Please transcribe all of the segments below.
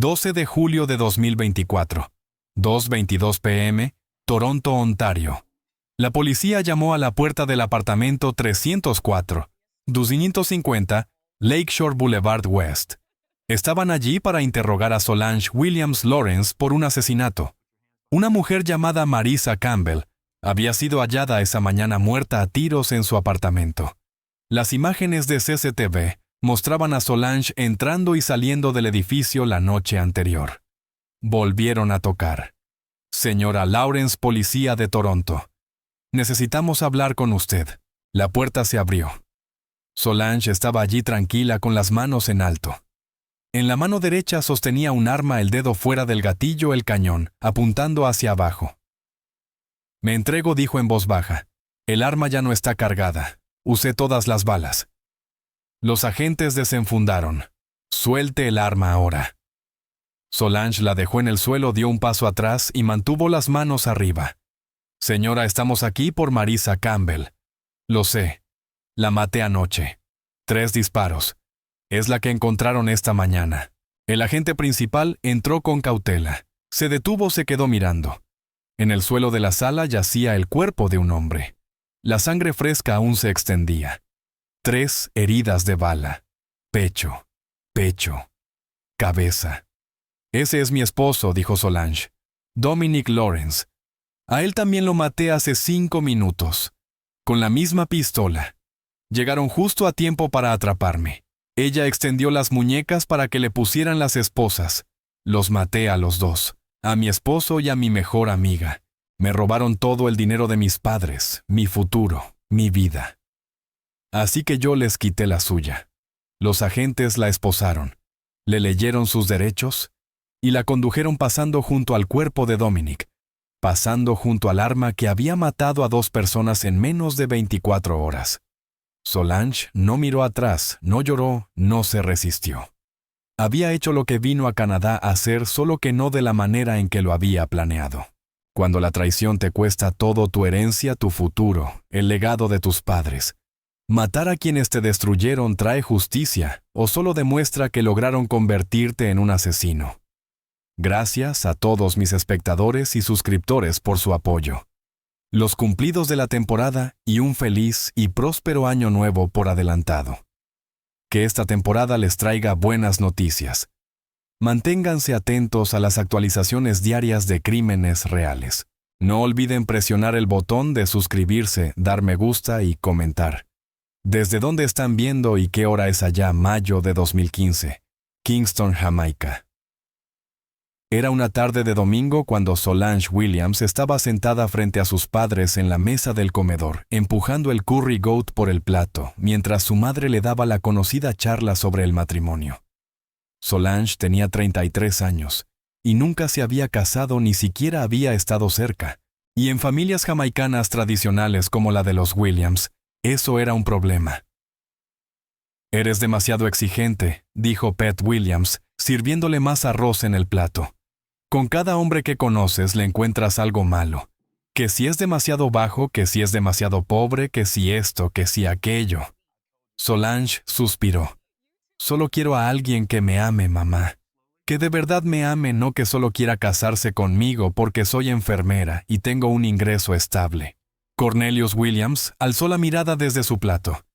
12 de julio de 2024, 2:22 p.m., Toronto, Ontario. La policía llamó a la puerta del apartamento 304, 250, Lakeshore Boulevard West. Estaban allí para interrogar a Solange Williams Lawrence por un asesinato. Una mujer llamada Marisa Campbell había sido hallada esa mañana muerta a tiros en su apartamento. Las imágenes de CCTV mostraban a Solange entrando y saliendo del edificio la noche anterior. Volvieron a tocar. Señora Lawrence, policía de Toronto. Necesitamos hablar con usted. La puerta se abrió. Solange estaba allí tranquila con las manos en alto. En la mano derecha sostenía un arma, el dedo fuera del gatillo, el cañón, apuntando hacia abajo. Me entrego, dijo en voz baja. El arma ya no está cargada. Usé todas las balas. Los agentes desenfundaron. Suelte el arma ahora. Solange la dejó en el suelo, dio un paso atrás y mantuvo las manos arriba. Señora, estamos aquí por Marisa Campbell. Lo sé. La maté anoche. 3 disparos. Es la que encontraron esta mañana. El agente principal entró con cautela. Se detuvo, se quedó mirando. En el suelo de la sala yacía el cuerpo de un hombre. La sangre fresca aún se extendía. 3 heridas de bala. Pecho, cabeza. Ese es mi esposo, dijo Solange. Dominic Lawrence. A él también lo maté hace 5 minutos. Con la misma pistola. Llegaron justo a tiempo para atraparme. Ella extendió las muñecas para que le pusieran las esposas. Los maté a los 2. A mi esposo y a mi mejor amiga. Me robaron todo el dinero de mis padres, mi futuro, mi vida. Así que yo les quité la suya. Los agentes la esposaron, le leyeron sus derechos y la condujeron pasando junto al cuerpo de Dominic, pasando junto al arma que había matado a 2 personas en menos de 24 horas. Solange no miró atrás, no lloró, no se resistió. Había hecho lo que vino a Canadá a hacer, solo que no de la manera en que lo había planeado. Cuando la traición te cuesta todo, tu herencia, tu futuro, el legado de tus padres. Matar a quienes te destruyeron trae justicia, o solo demuestra que lograron convertirte en un asesino. Gracias a todos mis espectadores y suscriptores por su apoyo. Los cumplidos de la temporada y un feliz y próspero año nuevo por adelantado. Que esta temporada les traiga buenas noticias. Manténganse atentos a las actualizaciones diarias de crímenes reales. No olviden presionar el botón de suscribirse, dar me gusta y comentar. ¿Desde dónde están viendo y qué hora es allá? Mayo de 2015. Kingston, Jamaica. Era una tarde de domingo cuando Solange Williams estaba sentada frente a sus padres en la mesa del comedor, empujando el curry goat por el plato, mientras su madre le daba la conocida charla sobre el matrimonio. Solange tenía 33 años, y nunca se había casado, ni siquiera había estado cerca. Y en familias jamaicanas tradicionales como la de los Williams, eso era un problema. Eres demasiado exigente, dijo Pat Williams, sirviéndole más arroz en el plato. Con cada hombre que conoces le encuentras algo malo. Que si es demasiado bajo, que si es demasiado pobre, que si esto, que si aquello. Solange suspiró. Solo quiero a alguien que me ame, mamá. Que de verdad me ame, no que solo quiera casarse conmigo porque soy enfermera y tengo un ingreso estable. Cornelius Williams alzó la mirada desde su plato.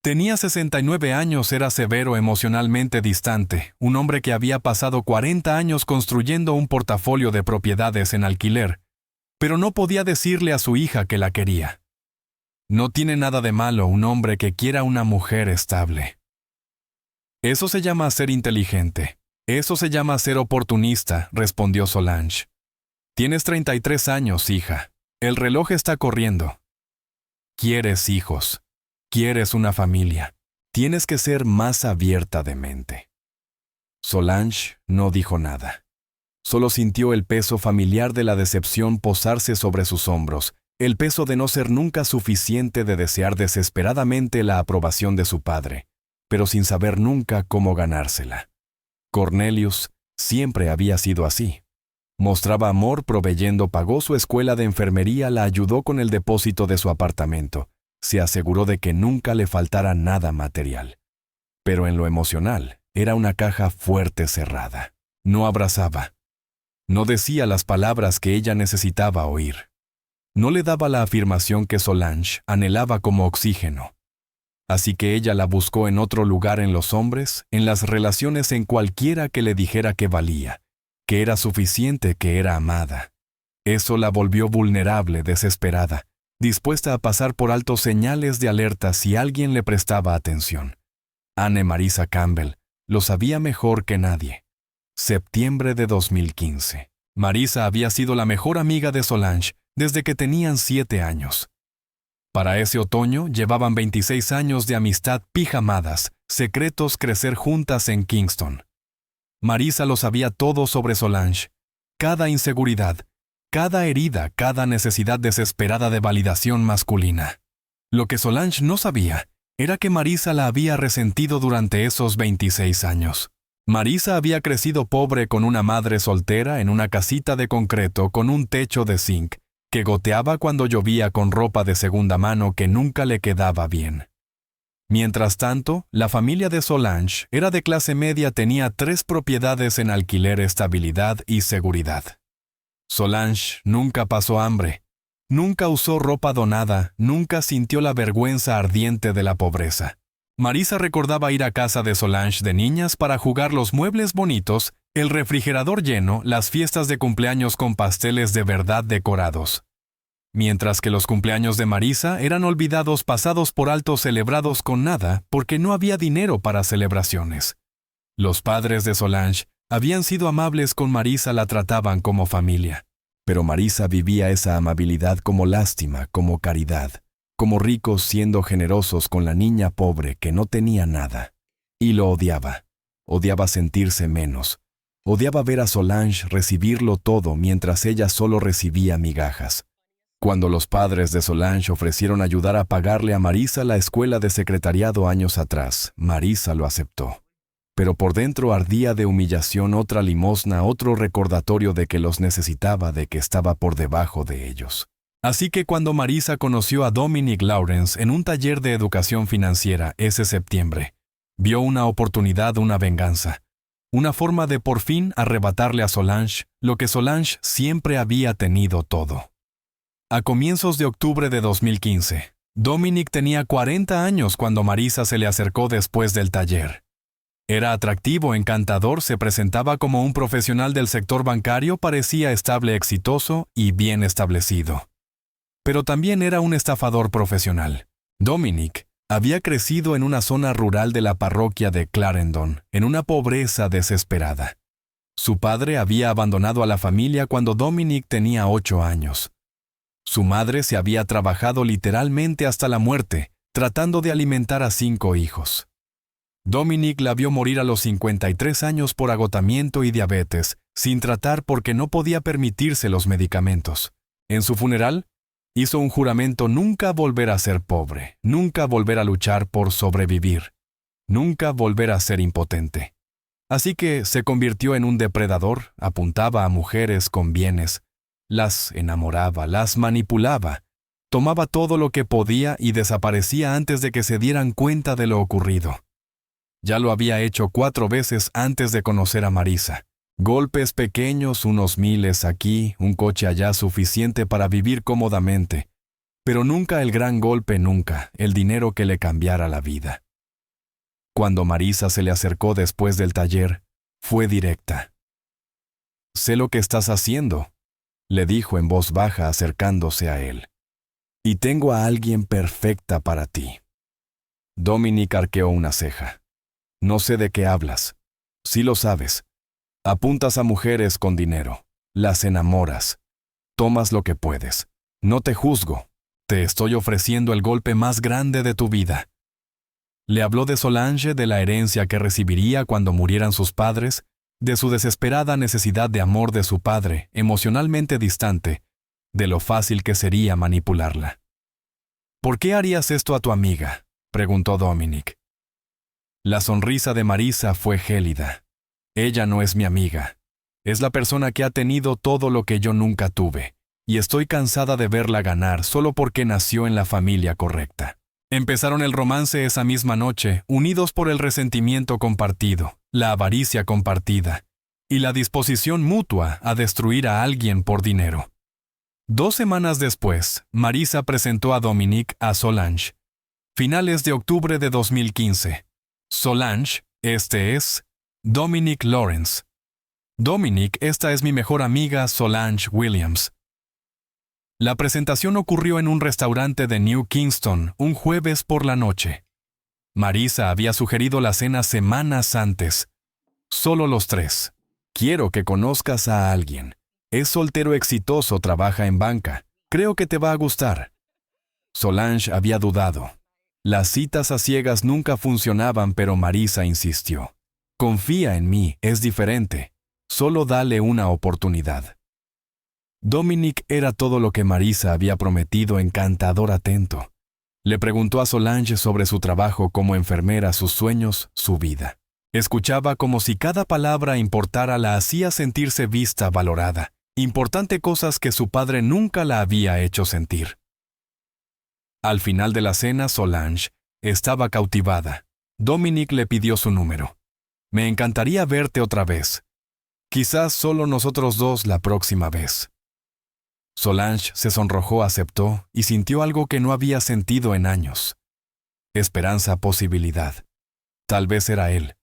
Tenía 69 años, era severo, emocionalmente distante, un hombre que había pasado 40 años construyendo un portafolio de propiedades en alquiler, pero no podía decirle a su hija que la quería. No tiene nada de malo un hombre que quiera una mujer estable. Eso se llama ser inteligente. Eso se llama ser oportunista, respondió Solange. Tienes 33 años, hija. El reloj está corriendo. Quieres hijos. Quieres una familia. Tienes que ser más abierta de mente. Solange no dijo nada. Solo sintió el peso familiar de la decepción posarse sobre sus hombros, el peso de no ser nunca suficiente, de desear desesperadamente la aprobación de su padre, pero sin saber nunca cómo ganársela. Cornelius siempre había sido así. Mostraba amor proveyendo, pagó su escuela de enfermería, la ayudó con el depósito de su apartamento. Se aseguró de que nunca le faltara nada material. Pero en lo emocional, era una caja fuerte cerrada. No abrazaba. No decía las palabras que ella necesitaba oír. No le daba la afirmación que Solange anhelaba como oxígeno. Así que ella la buscó en otro lugar, en los hombres, en las relaciones, en cualquiera que le dijera que valía, que era suficiente, que era amada. Eso la volvió vulnerable, desesperada, dispuesta a pasar por alto señales de alerta si alguien le prestaba atención. Anne Marisa Campbell lo sabía mejor que nadie. Septiembre de 2015. Marisa había sido la mejor amiga de Solange desde que tenían 7 años. Para ese otoño llevaban 26 años de amistad, pijamadas, secretos, crecer juntas en Kingston. Marisa lo sabía todo sobre Solange. Cada inseguridad, cada herida, cada necesidad desesperada de validación masculina. Lo que Solange no sabía era que Marisa la había resentido durante esos 26 años. Marisa había crecido pobre, con una madre soltera en una casita de concreto con un techo de zinc que goteaba cuando llovía, con ropa de segunda mano que nunca le quedaba bien. Mientras tanto, la familia de Solange era de clase media, tenía 3 propiedades en alquiler, estabilidad y seguridad. Solange nunca pasó hambre, nunca usó ropa donada, nunca sintió la vergüenza ardiente de la pobreza. Marisa recordaba ir a casa de Solange de niñas para jugar, los muebles bonitos, el refrigerador lleno, las fiestas de cumpleaños con pasteles de verdad decorados. Mientras que los cumpleaños de Marisa eran olvidados, pasados por alto, celebrados con nada, porque no había dinero para celebraciones. Los padres de Solange habían sido amables con Marisa, la trataban como familia. Pero Marisa vivía esa amabilidad como lástima, como caridad, como ricos siendo generosos con la niña pobre que no tenía nada. Y lo odiaba. Odiaba sentirse menos. Odiaba ver a Solange recibirlo todo mientras ella solo recibía migajas. Cuando los padres de Solange ofrecieron ayudar a pagarle a Marisa la escuela de secretariado años atrás, Marisa lo aceptó. Pero por dentro ardía de humillación, otra limosna, otro recordatorio de que los necesitaba, de que estaba por debajo de ellos. Así que cuando Marisa conoció a Dominic Lawrence en un taller de educación financiera ese septiembre, vio una oportunidad, una venganza, una forma de por fin arrebatarle a Solange lo que Solange siempre había tenido todo. A comienzos de octubre de 2015, Dominic tenía 40 años cuando Marisa se le acercó después del taller. Era atractivo, encantador, se presentaba como un profesional del sector bancario, parecía estable, exitoso y bien establecido. Pero también era un estafador profesional. Dominic había crecido en una zona rural de la parroquia de Clarendon, en una pobreza desesperada. Su padre había abandonado a la familia cuando Dominic tenía 8 años. Su madre se había trabajado literalmente hasta la muerte, tratando de alimentar a 5 hijos. Dominic la vio morir a los 53 años por agotamiento y diabetes, sin tratar porque no podía permitirse los medicamentos. En su funeral, hizo un juramento: nunca volver a ser pobre, nunca volver a luchar por sobrevivir, nunca volver a ser impotente. Así que se convirtió en un depredador, apuntaba a mujeres con bienes, las enamoraba, las manipulaba, tomaba todo lo que podía y desaparecía antes de que se dieran cuenta de lo ocurrido. Ya lo había hecho 4 veces antes de conocer a Marisa. Golpes pequeños, unos miles aquí, un coche allá, suficiente para vivir cómodamente. Pero nunca el gran golpe, nunca el dinero que le cambiara la vida. Cuando Marisa se le acercó después del taller, fue directa. «Sé lo que estás haciendo», le dijo en voz baja acercándose a él. «Y tengo a alguien perfecta para ti». Dominic arqueó una ceja. «No sé de qué hablas. Sí lo sabes. Apuntas a mujeres con dinero. Las enamoras. Tomas lo que puedes. No te juzgo. Te estoy ofreciendo el golpe más grande de tu vida». Le habló de Solange, de la herencia que recibiría cuando murieran sus padres, de su desesperada necesidad de amor de su padre, emocionalmente distante, de lo fácil que sería manipularla. «¿Por qué harías esto a tu amiga?», preguntó Dominic. La sonrisa de Marisa fue gélida. «Ella no es mi amiga. Es la persona que ha tenido todo lo que yo nunca tuve, y estoy cansada de verla ganar solo porque nació en la familia correcta». Empezaron el romance esa misma noche, unidos por el resentimiento compartido, la avaricia compartida, y la disposición mutua a destruir a alguien por dinero. 2 semanas después, Marisa presentó a Dominic a Solange. Finales de octubre de 2015. Solange, este es Dominic Lawrence. Dominic, esta es mi mejor amiga Solange Williams. La presentación ocurrió en un restaurante de New Kingston un jueves por la noche. Marisa había sugerido la cena semanas antes. Solo los 3. Quiero que conozcas a alguien. Es soltero exitoso, trabaja en banca. Creo que te va a gustar. Solange había dudado. Las citas a ciegas nunca funcionaban, pero Marisa insistió. Confía en mí, es diferente. Solo dale una oportunidad. Dominic era todo lo que Marisa había prometido, encantador, atento. Le preguntó a Solange sobre su trabajo como enfermera, sus sueños, su vida. Escuchaba como si cada palabra importara, la hacía sentirse vista, valorada. Importante, cosas que su padre nunca la había hecho sentir. Al final de la cena, Solange estaba cautivada. Dominic le pidió su número. Me encantaría verte otra vez. Quizás solo nosotros 2 la próxima vez. Solange se sonrojó, aceptó y sintió algo que no había sentido en años. Esperanza, posibilidad. Tal vez era él.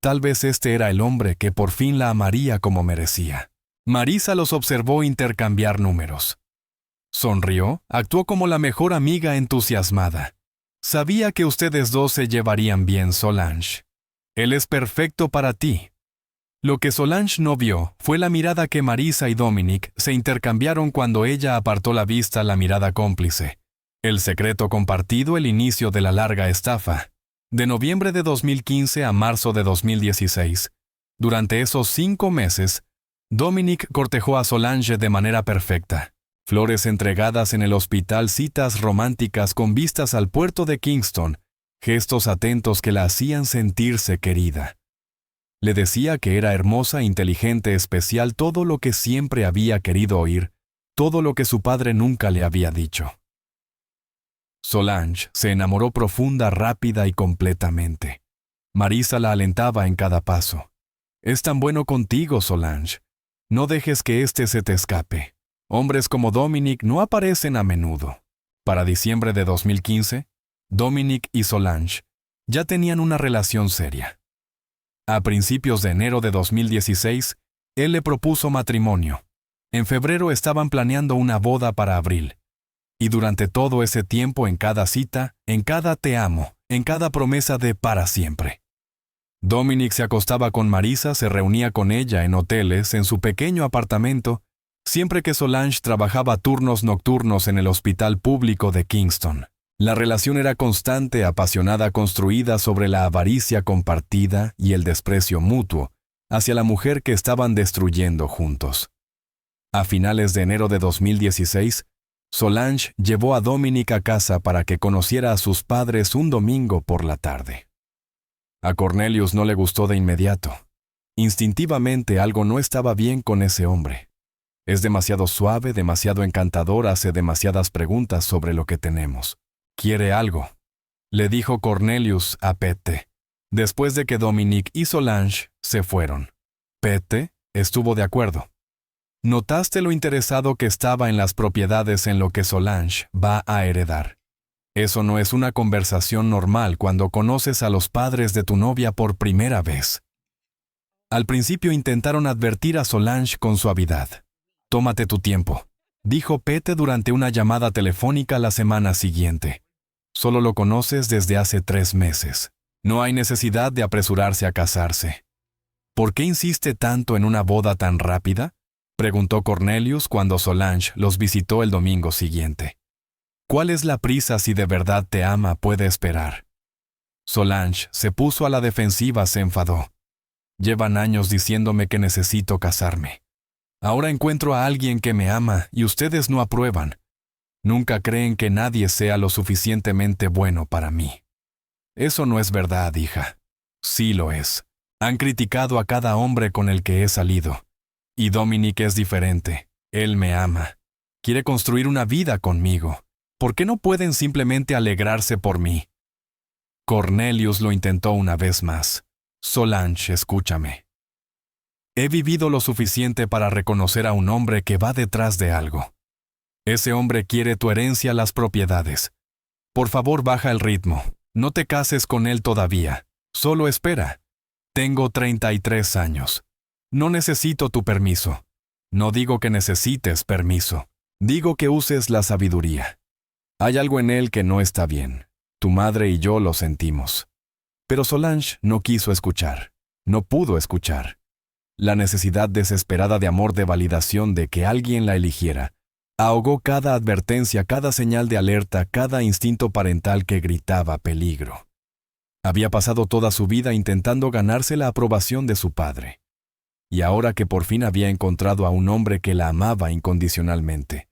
Tal vez este era el hombre que por fin la amaría como merecía. Marisa los observó intercambiar números. Sonrió, actuó como la mejor amiga entusiasmada. Sabía que ustedes 2 se llevarían bien, Solange. Él es perfecto para ti. Lo que Solange no vio fue la mirada que Marisa y Dominic se intercambiaron cuando ella apartó la vista, la mirada cómplice. El secreto compartido, el inicio de la larga estafa. De noviembre de 2015 a marzo de 2016. Durante esos 5 meses, Dominic cortejó a Solange de manera perfecta. Flores entregadas en el hospital, citas románticas con vistas al puerto de Kingston, gestos atentos que la hacían sentirse querida. Le decía que era hermosa, inteligente, especial, todo lo que siempre había querido oír, todo lo que su padre nunca le había dicho. Solange se enamoró profunda, rápida y completamente. Marisa la alentaba en cada paso. Es tan bueno contigo, Solange. No dejes que se te escape. Hombres como Dominic no aparecen a menudo. Para diciembre de 2015, Dominic y Solange ya tenían una relación seria. A principios de enero de 2016, él le propuso matrimonio. En febrero estaban planeando una boda para abril. Y durante todo ese tiempo, en cada cita, en cada te amo, en cada promesa de para siempre. Dominic se acostaba con Marisa, se reunía con ella en hoteles, en su pequeño apartamento, siempre que Solange trabajaba turnos nocturnos en el hospital público de Kingston. La relación era constante, apasionada, construida sobre la avaricia compartida y el desprecio mutuo hacia la mujer que estaban destruyendo juntos. A finales de enero de 2016, Solange llevó a Dominic a casa para que conociera a sus padres un domingo por la tarde. A Cornelius no le gustó de inmediato. Instintivamente algo no estaba bien con ese hombre. Es demasiado suave, demasiado encantador, hace demasiadas preguntas sobre lo que tenemos. Quiere algo, le dijo Cornelius a Pete, después de que Dominic y Solange se fueron. Pete estuvo de acuerdo. ¿Notaste lo interesado que estaba en las propiedades en lo que Solange va a heredar? Eso no es una conversación normal cuando conoces a los padres de tu novia por primera vez. Al principio intentaron advertir a Solange con suavidad. Tómate tu tiempo, dijo Pete durante una llamada telefónica la semana siguiente. Solo lo conoces desde hace 3 meses. No hay necesidad de apresurarse a casarse. ¿Por qué insiste tanto en una boda tan rápida?, preguntó Cornelius cuando Solange los visitó el domingo siguiente. ¿Cuál es la prisa? Si de verdad te ama, puede esperar. Solange se puso a la defensiva, se enfadó. Llevan años diciéndome que necesito casarme. Ahora encuentro a alguien que me ama y ustedes no aprueban. Nunca creen que nadie sea lo suficientemente bueno para mí. Eso no es verdad, hija. Sí lo es. Han criticado a cada hombre con el que he salido. Y Dominic es diferente. Él me ama. Quiere construir una vida conmigo. ¿Por qué no pueden simplemente alegrarse por mí? Cornelius lo intentó una vez más. Solange, escúchame. He vivido lo suficiente para reconocer a un hombre que va detrás de algo. Ese hombre quiere tu herencia, las propiedades. Por favor, baja el ritmo. No te cases con él todavía. Solo espera. Tengo 33 años. No necesito tu permiso. No digo que necesites permiso. Digo que uses la sabiduría. Hay algo en él que no está bien. Tu madre y yo lo sentimos. Pero Solange no quiso escuchar. No pudo escuchar. La necesidad desesperada de amor, de validación, de que alguien la eligiera, ahogó cada advertencia, cada señal de alerta, cada instinto parental que gritaba peligro. Había pasado toda su vida intentando ganarse la aprobación de su padre. Y ahora que por fin había encontrado a un hombre que la amaba incondicionalmente,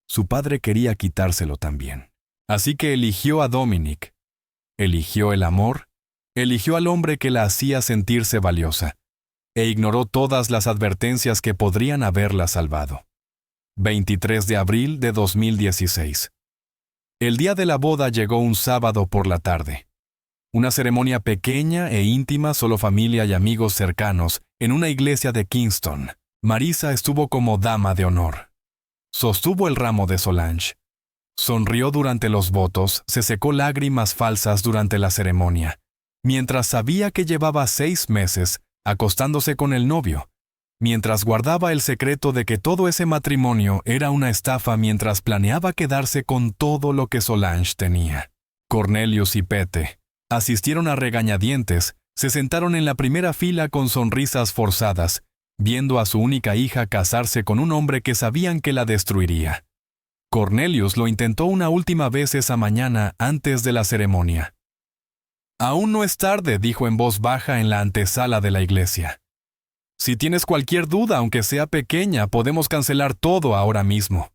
su padre quería quitárselo también. Así que eligió a Dominic. Eligió el amor, eligió al hombre que la hacía sentirse valiosa, e ignoró todas las advertencias que podrían haberla salvado. 23 de abril de 2016. El día de la boda llegó un sábado por la tarde. Una ceremonia pequeña e íntima, solo familia y amigos cercanos, en una iglesia de Kingston. Marisa estuvo como dama de honor. Sostuvo el ramo de Solange. Sonrió durante los votos, se secó lágrimas falsas durante la ceremonia, mientras sabía que llevaba 6 meses acostándose con el novio, mientras guardaba el secreto de que todo ese matrimonio era una estafa, mientras planeaba quedarse con todo lo que Solange tenía. Cornelius y Pete asistieron a regañadientes, se sentaron en la primera fila con sonrisas forzadas, viendo a su única hija casarse con un hombre que sabían que la destruiría. Cornelius lo intentó una última vez esa mañana antes de la ceremonia. «Aún no es tarde», dijo en voz baja en la antesala de la iglesia. «Si tienes cualquier duda, aunque sea pequeña, podemos cancelar todo ahora mismo».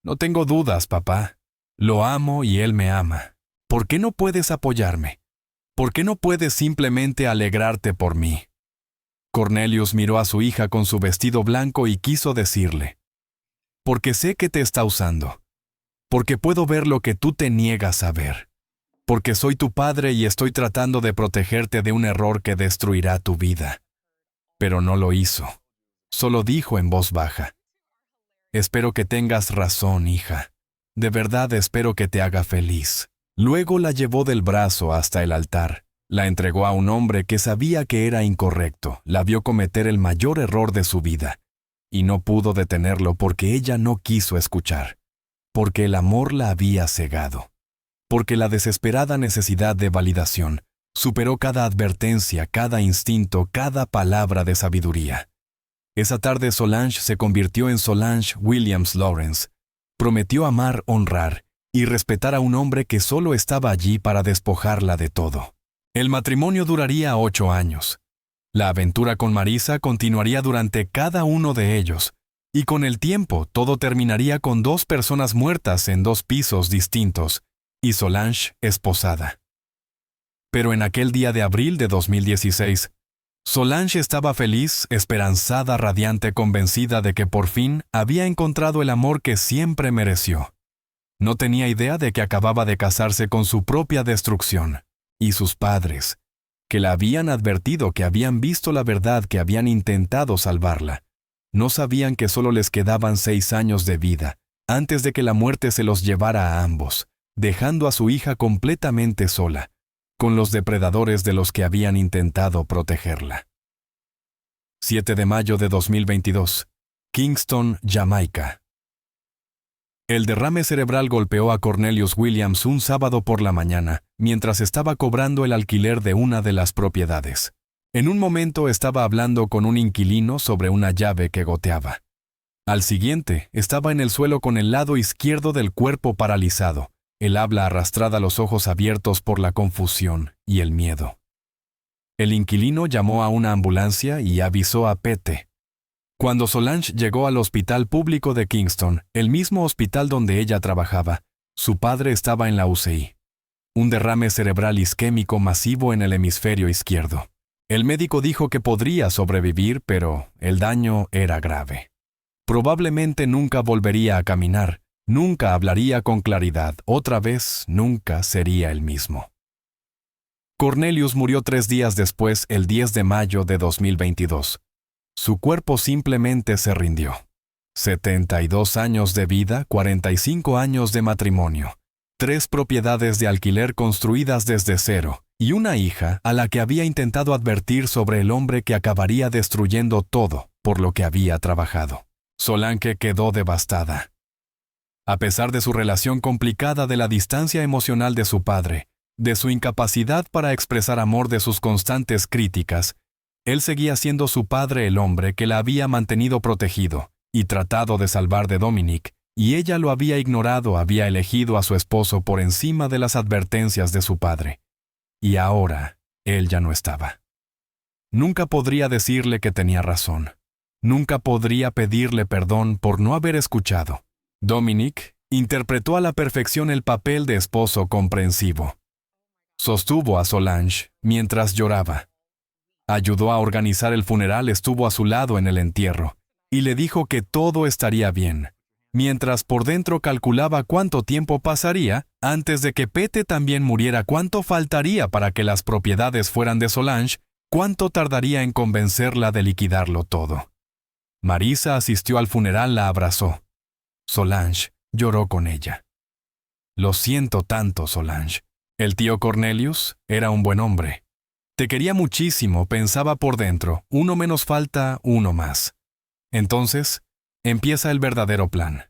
«No tengo dudas, papá. Lo amo y él me ama. ¿Por qué no puedes apoyarme? ¿Por qué no puedes simplemente alegrarte por mí?» Cornelius miró a su hija con su vestido blanco y quiso decirle: «Porque sé que te está usando. Porque puedo ver lo que tú te niegas a ver. Porque soy tu padre y estoy tratando de protegerte de un error que destruirá tu vida». Pero no lo hizo. Solo dijo en voz baja: «Espero que tengas razón, hija. De verdad espero que te haga feliz». Luego la llevó del brazo hasta el altar. La entregó a un hombre que sabía que era incorrecto. La vio cometer el mayor error de su vida. Y no pudo detenerlo porque ella no quiso escuchar. Porque el amor la había cegado. Porque la desesperada necesidad de validación superó cada advertencia, cada instinto, cada palabra de sabiduría. Esa tarde Solange se convirtió en Solange Williams Lawrence. Prometió amar, honrar y respetar a un hombre que solo estaba allí para despojarla de todo. El matrimonio duraría 8 años. La aventura con Marisa continuaría durante cada uno de ellos, y con el tiempo todo terminaría con 2 personas muertas en 2 pisos distintos, y Solange esposada. Pero en aquel día de abril de 2016, Solange estaba feliz, esperanzada, radiante, convencida de que por fin había encontrado el amor que siempre mereció. No tenía idea de que acababa de casarse con su propia destrucción, y sus padres, que la habían advertido, que habían visto la verdad, que habían intentado salvarla, no sabían que solo les quedaban 6 años de vida, antes de que la muerte se los llevara a ambos, dejando a su hija completamente sola, con los depredadores de los que habían intentado protegerla. 7 de mayo de 2022. Kingston, Jamaica. El derrame cerebral golpeó a Cornelius Williams un sábado por la mañana, mientras estaba cobrando el alquiler de una de las propiedades. En un momento estaba hablando con un inquilino sobre una llave que goteaba. Al siguiente, estaba en el suelo con el lado izquierdo del cuerpo paralizado, el habla arrastrada, los ojos abiertos por la confusión y el miedo. El inquilino llamó a una ambulancia y avisó a Pete. Cuando Solange llegó al hospital público de Kingston, el mismo hospital donde ella trabajaba, su padre estaba en la UCI. Un derrame cerebral isquémico masivo en el hemisferio izquierdo. El médico dijo que podría sobrevivir, pero el daño era grave. Probablemente nunca volvería a caminar, nunca hablaría con claridad, otra vez nunca sería el mismo. Cornelius murió 3 días después, el 10 de mayo de 2022. Su cuerpo simplemente se rindió. 72 años de vida, 45 años de matrimonio, 3 propiedades de alquiler construidas desde cero, y una hija a la que había intentado advertir sobre el hombre que acabaría destruyendo todo por lo que había trabajado. Solange quedó devastada. A pesar de su relación complicada, de la distancia emocional de su padre, de su incapacidad para expresar amor, de sus constantes críticas, él seguía siendo su padre, el hombre que la había mantenido protegido y tratado de salvar de Dominic, y ella lo había ignorado, había elegido a su esposo por encima de las advertencias de su padre. Y ahora, él ya no estaba. Nunca podría decirle que tenía razón. Nunca podría pedirle perdón por no haber escuchado. Dominic interpretó a la perfección el papel de esposo comprensivo. Sostuvo a Solange mientras lloraba. Ayudó a organizar el funeral, estuvo a su lado en el entierro, y le dijo que todo estaría bien, mientras por dentro calculaba cuánto tiempo pasaría antes de que Pete también muriera, cuánto faltaría para que las propiedades fueran de Solange, cuánto tardaría en convencerla de liquidarlo todo. Marisa asistió al funeral, la abrazó. Solange lloró con ella. Lo siento tanto, Solange. El tío Cornelius era un buen hombre. Te quería muchísimo, pensaba por dentro, uno menos falta, uno más. Entonces, empieza el verdadero plan.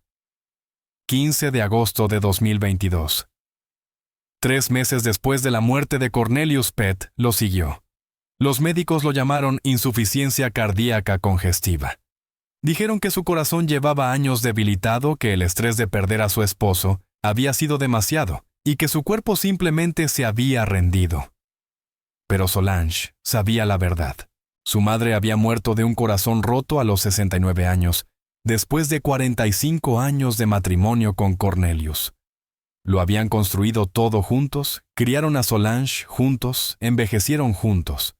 15 de agosto de 2022. 3 meses después de la muerte de Cornelius, Pete lo siguió. Los médicos lo llamaron insuficiencia cardíaca congestiva. Dijeron que su corazón llevaba años debilitado, que el estrés de perder a su esposo había sido demasiado y que su cuerpo simplemente se había rendido. Pero Solange sabía la verdad. Su madre había muerto de un corazón roto a los 69 años, después de 45 años de matrimonio con Cornelius. Lo habían construido todo juntos, criaron a Solange juntos, envejecieron juntos.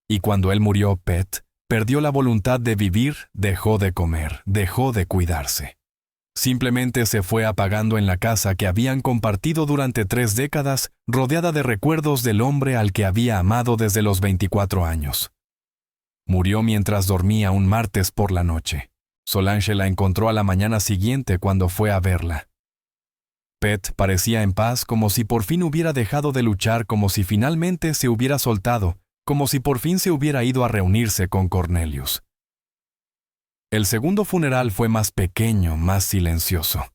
Y cuando él murió, Pete perdió la voluntad de vivir, dejó de comer, dejó de cuidarse. Simplemente se fue apagando en la casa que habían compartido durante 3 décadas, rodeada de recuerdos del hombre al que había amado desde los 24 años. Murió mientras dormía un martes por la noche. Solange la encontró a la mañana siguiente cuando fue a verla. Pete parecía en paz, como si por fin hubiera dejado de luchar, como si finalmente se hubiera soltado, como si por fin se hubiera ido a reunirse con Cornelius. El segundo funeral fue más pequeño, más silencioso.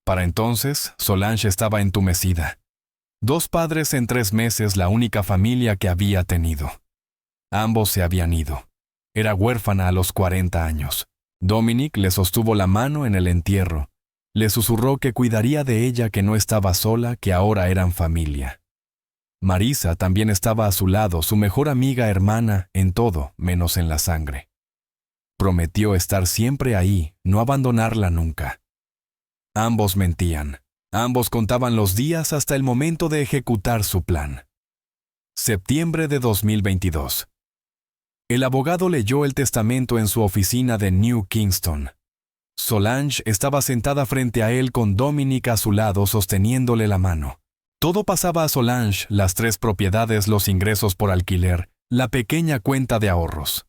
Para entonces, Solange estaba entumecida. 2 padres en 3 meses, la única familia que había tenido. Ambos se habían ido. Era huérfana a los 40 años. Dominic le sostuvo la mano en el entierro. Le susurró que cuidaría de ella, que no estaba sola, que ahora eran familia. Marisa también estaba a su lado, su mejor amiga, hermana, en todo, menos en la sangre. Prometió estar siempre ahí, no abandonarla nunca. Ambos mentían. Ambos contaban los días hasta el momento de ejecutar su plan. Septiembre de 2022. El abogado leyó el testamento en su oficina de New Kingston. Solange estaba sentada frente a él con Dominic a su lado sosteniéndole la mano. Todo pasaba a Solange, las 3 propiedades, los ingresos por alquiler, la pequeña cuenta de ahorros.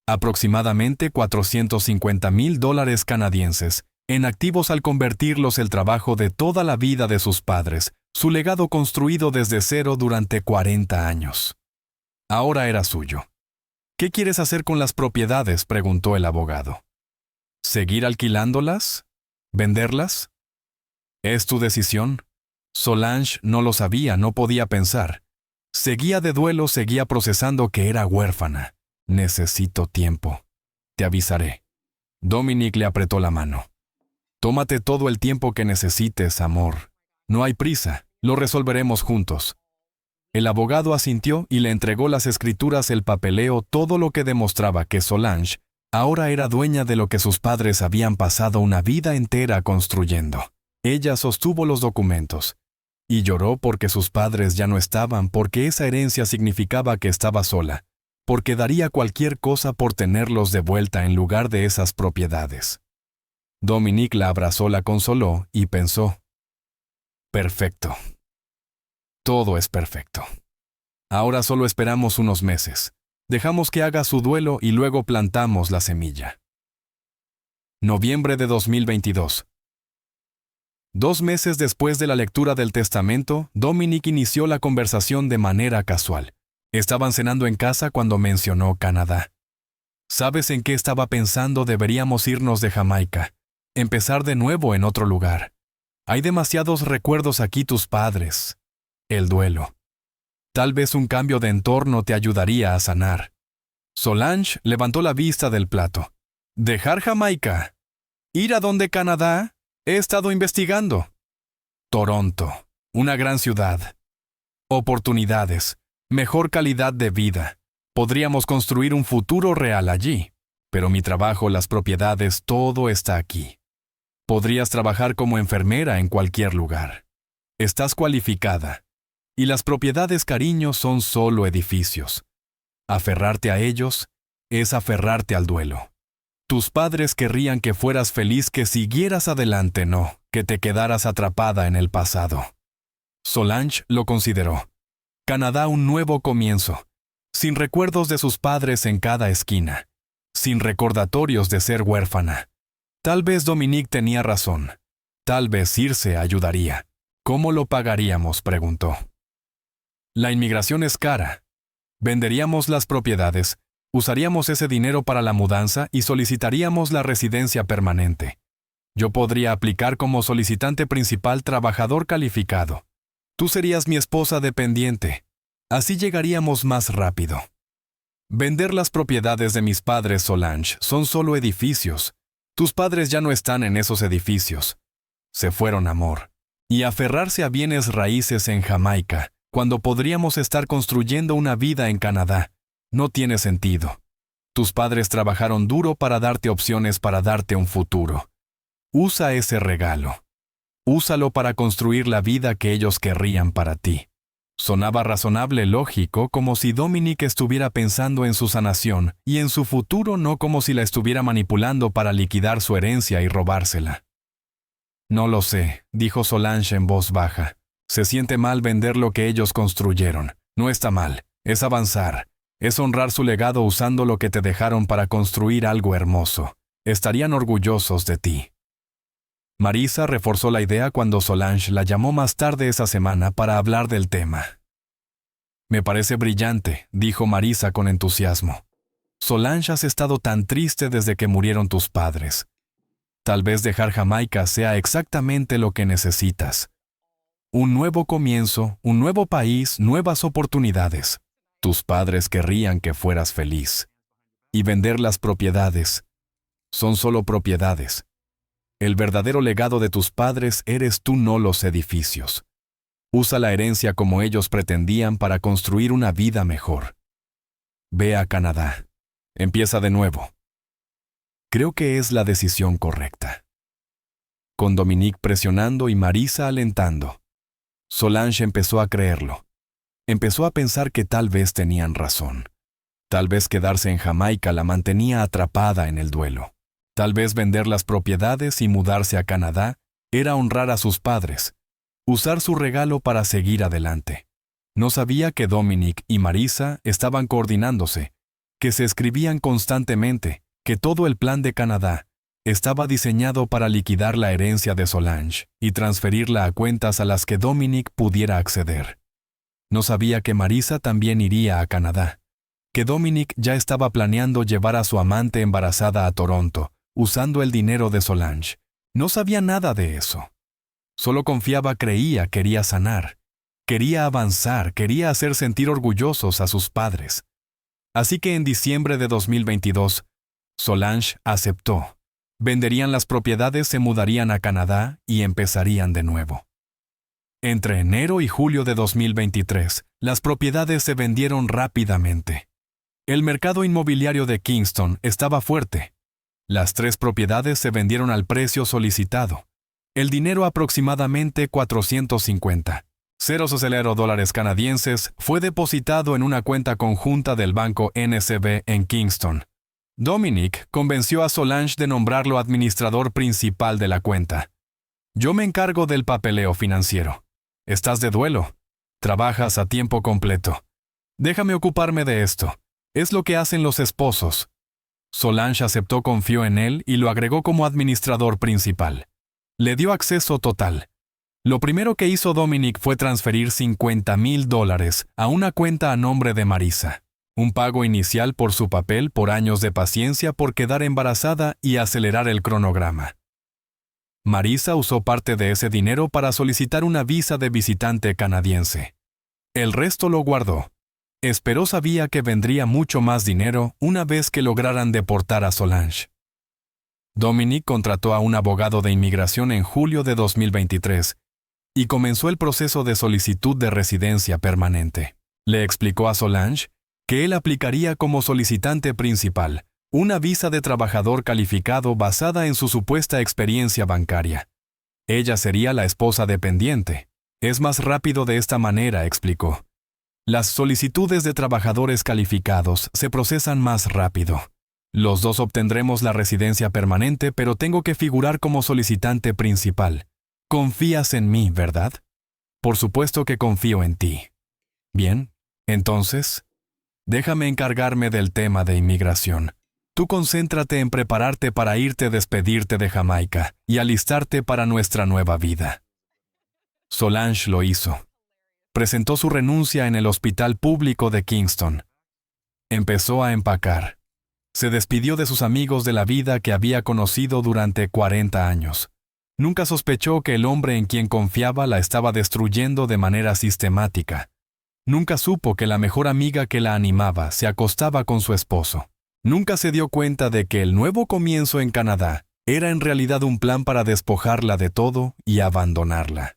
Aproximadamente $450,000 canadienses, en activos al convertirlos el trabajo de toda la vida de sus padres, su legado construido desde cero durante 40 años. Ahora era suyo. ¿Qué quieres hacer con las propiedades?, preguntó el abogado. ¿Seguir alquilándolas? ¿Venderlas? ¿Es tu decisión? Solange no lo sabía, no podía pensar. Seguía de duelo, seguía procesando que era huérfana. Necesito tiempo. Te avisaré. Dominic le apretó la mano. Tómate todo el tiempo que necesites, amor. No hay prisa, lo resolveremos juntos. El abogado asintió y le entregó las escrituras, el papeleo, todo lo que demostraba que Solange ahora era dueña de lo que sus padres habían pasado una vida entera construyendo. Ella sostuvo los documentos y lloró porque sus padres ya no estaban, porque esa herencia significaba que estaba sola, porque daría cualquier cosa por tenerlos de vuelta en lugar de esas propiedades. Dominic la abrazó, la consoló y pensó: perfecto. Todo es perfecto. Ahora solo esperamos unos meses. Dejamos que haga su duelo y luego plantamos la semilla. Noviembre de 2022. 2 meses después de la lectura del testamento, Dominic inició la conversación de manera casual. Estaban cenando en casa cuando mencionó Canadá. ¿Sabes en qué estaba pensando? Deberíamos irnos de Jamaica. Empezar de nuevo en otro lugar. Hay demasiados recuerdos aquí, tus padres. El duelo. Tal vez un cambio de entorno te ayudaría a sanar. Solange levantó la vista del plato. ¿Dejar Jamaica? ¿Ir a dónde? Canadá? He estado investigando. Toronto, una gran ciudad. Oportunidades, mejor calidad de vida. Podríamos construir un futuro real allí. Pero mi trabajo, las propiedades, todo está aquí. Podrías trabajar como enfermera en cualquier lugar. Estás cualificada. Y las propiedades, cariño, son solo edificios. Aferrarte a ellos es aferrarte al duelo. Tus padres querrían que fueras feliz, que siguieras adelante, no, que te quedaras atrapada en el pasado. Solange lo consideró. Canadá, un nuevo comienzo. Sin recuerdos de sus padres en cada esquina. Sin recordatorios de ser huérfana. Tal vez Dominic tenía razón. Tal vez irse ayudaría. ¿Cómo lo pagaríamos?, preguntó. La inmigración es cara. Venderíamos las propiedades, usaríamos ese dinero para la mudanza y solicitaríamos la residencia permanente. Yo podría aplicar como solicitante principal, trabajador calificado. Tú serías mi esposa dependiente. Así llegaríamos más rápido. Vender las propiedades de mis padres, Solange, son solo edificios. Tus padres ya no están en esos edificios. Se fueron, amor. Y aferrarse a bienes raíces en Jamaica, cuando podríamos estar construyendo una vida en Canadá, no tiene sentido. Tus padres trabajaron duro para darte opciones, para darte un futuro. Usa ese regalo. Úsalo para construir la vida que ellos querrían para ti. Sonaba razonable, lógico, como si Dominic estuviera pensando en su sanación y en su futuro, no como si la estuviera manipulando para liquidar su herencia y robársela. No lo sé, dijo Solange en voz baja. Se siente mal vender lo que ellos construyeron. No está mal, es avanzar. Es honrar su legado usando lo que te dejaron para construir algo hermoso. Estarían orgullosos de ti. Marisa reforzó la idea cuando Solange la llamó más tarde esa semana para hablar del tema. Me parece brillante, dijo Marisa con entusiasmo. Solange, has estado tan triste desde que murieron tus padres. Tal vez dejar Jamaica sea exactamente lo que necesitas. Un nuevo comienzo, un nuevo país, nuevas oportunidades. Tus padres querrían que fueras feliz. Y vender las propiedades. Son solo propiedades. El verdadero legado de tus padres eres tú, no los edificios. Usa la herencia como ellos pretendían para construir una vida mejor. Ve a Canadá. Empieza de nuevo. Creo que es la decisión correcta. Con Dominic presionando y Marisa alentando, Solange empezó a creerlo. Empezó a pensar que tal vez tenían razón. Tal vez quedarse en Jamaica la mantenía atrapada en el duelo. Tal vez vender las propiedades y mudarse a Canadá era honrar a sus padres, usar su regalo para seguir adelante. No sabía que Dominic y Marisa estaban coordinándose, que se escribían constantemente, que todo el plan de Canadá estaba diseñado para liquidar la herencia de Solange y transferirla a cuentas a las que Dominic pudiera acceder. No sabía que Marisa también iría a Canadá, que Dominic ya estaba planeando llevar a su amante embarazada a Toronto, usando el dinero de Solange. No sabía nada de eso. Solo confiaba, creía, quería sanar. Quería avanzar, quería hacer sentir orgullosos a sus padres. Así que en diciembre de 2022, Solange aceptó. Venderían las propiedades, se mudarían a Canadá y empezarían de nuevo. Entre enero y julio de 2023, las propiedades se vendieron rápidamente. El mercado inmobiliario de Kingston estaba fuerte. Las 3 propiedades se vendieron al precio solicitado. El dinero, aproximadamente $450,000 canadienses, fue depositado en una cuenta conjunta del banco NCB en Kingston. Dominic convenció a Solange de nombrarlo administrador principal de la cuenta. Yo me encargo del papeleo financiero. Estás de duelo. Trabajas a tiempo completo. Déjame ocuparme de esto. Es lo que hacen los esposos. Solange aceptó, confió en él y lo agregó como administrador principal. Le dio acceso total. Lo primero que hizo Dominic fue transferir $50,000 a una cuenta a nombre de Marisa. Un pago inicial por su papel, por años de paciencia, por quedar embarazada y acelerar el cronograma. Marisa usó parte de ese dinero para solicitar una visa de visitante canadiense. El resto lo guardó. Esperó, sabía que vendría mucho más dinero una vez que lograran deportar a Solange. Dominic contrató a un abogado de inmigración en julio de 2023 y comenzó el proceso de solicitud de residencia permanente. Le explicó a Solange que él aplicaría como solicitante principal una visa de trabajador calificado basada en su supuesta experiencia bancaria. Ella sería la esposa dependiente. Es más rápido de esta manera, explicó. Las solicitudes de trabajadores calificados se procesan más rápido. Los dos obtendremos la residencia permanente, pero tengo que figurar como solicitante principal. Confías en mí, ¿verdad? Por supuesto que confío en ti. Bien, entonces, déjame encargarme del tema de inmigración. Tú concéntrate en prepararte para irte, despedirte de Jamaica y alistarte para nuestra nueva vida. Solange lo hizo. Presentó su renuncia en el hospital público de Kingston. Empezó a empacar. Se despidió de sus amigos de la vida que había conocido durante 40 años. Nunca sospechó que el hombre en quien confiaba la estaba destruyendo de manera sistemática. Nunca supo que la mejor amiga que la animaba se acostaba con su esposo. Nunca se dio cuenta de que el nuevo comienzo en Canadá era en realidad un plan para despojarla de todo y abandonarla.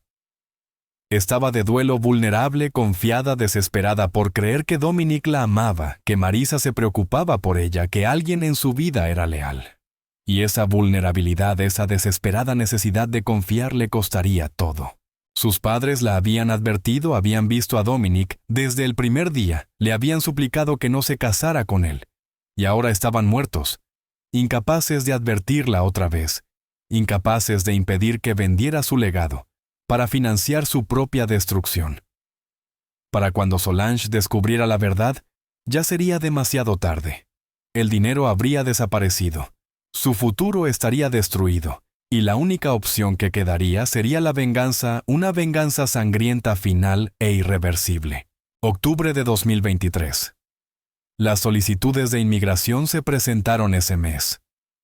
Estaba de duelo, vulnerable, confiada, desesperada por creer que Dominic la amaba, que Marisa se preocupaba por ella, que alguien en su vida era leal. Y esa vulnerabilidad, esa desesperada necesidad de confiar le costaría todo. Sus padres la habían advertido, habían visto a Dominic desde el primer día, le habían suplicado que no se casara con él. Y ahora estaban muertos, incapaces de advertirla otra vez, incapaces de impedir que vendiera su legado, para financiar su propia destrucción. Para cuando Solange descubriera la verdad, ya sería demasiado tarde. El dinero habría desaparecido, su futuro estaría destruido, y la única opción que quedaría sería la venganza, una venganza sangrienta, final e irreversible. Octubre de 2023. Las solicitudes de inmigración se presentaron ese mes.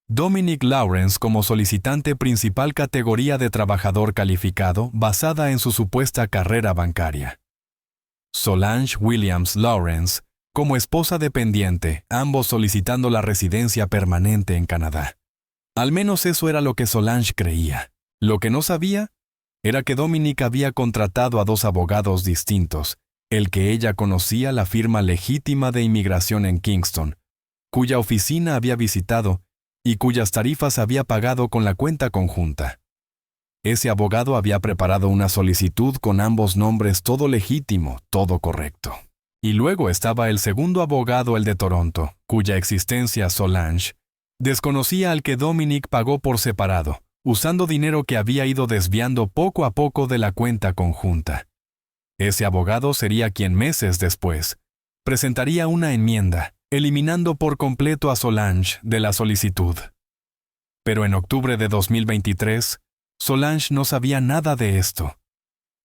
Dominic Lawrence como solicitante principal, categoría de trabajador calificado basada en su supuesta carrera bancaria. Solange Williams Lawrence como esposa dependiente, ambos solicitando la residencia permanente en Canadá. Al menos eso era lo que Solange creía. Lo que no sabía era que Dominic había contratado a dos abogados distintos, el que ella conocía, la firma legítima de inmigración en Kingston, cuya oficina había visitado y cuyas tarifas había pagado con la cuenta conjunta. Ese abogado había preparado una solicitud con ambos nombres, todo legítimo, todo correcto. Y luego estaba el segundo abogado, el de Toronto, cuya existencia Solange desconocía, al que Dominic pagó por separado, usando dinero que había ido desviando poco a poco de la cuenta conjunta. Ese abogado sería quien meses después presentaría una enmienda, eliminando por completo a Solange de la solicitud. Pero en octubre de 2023, Solange no sabía nada de esto.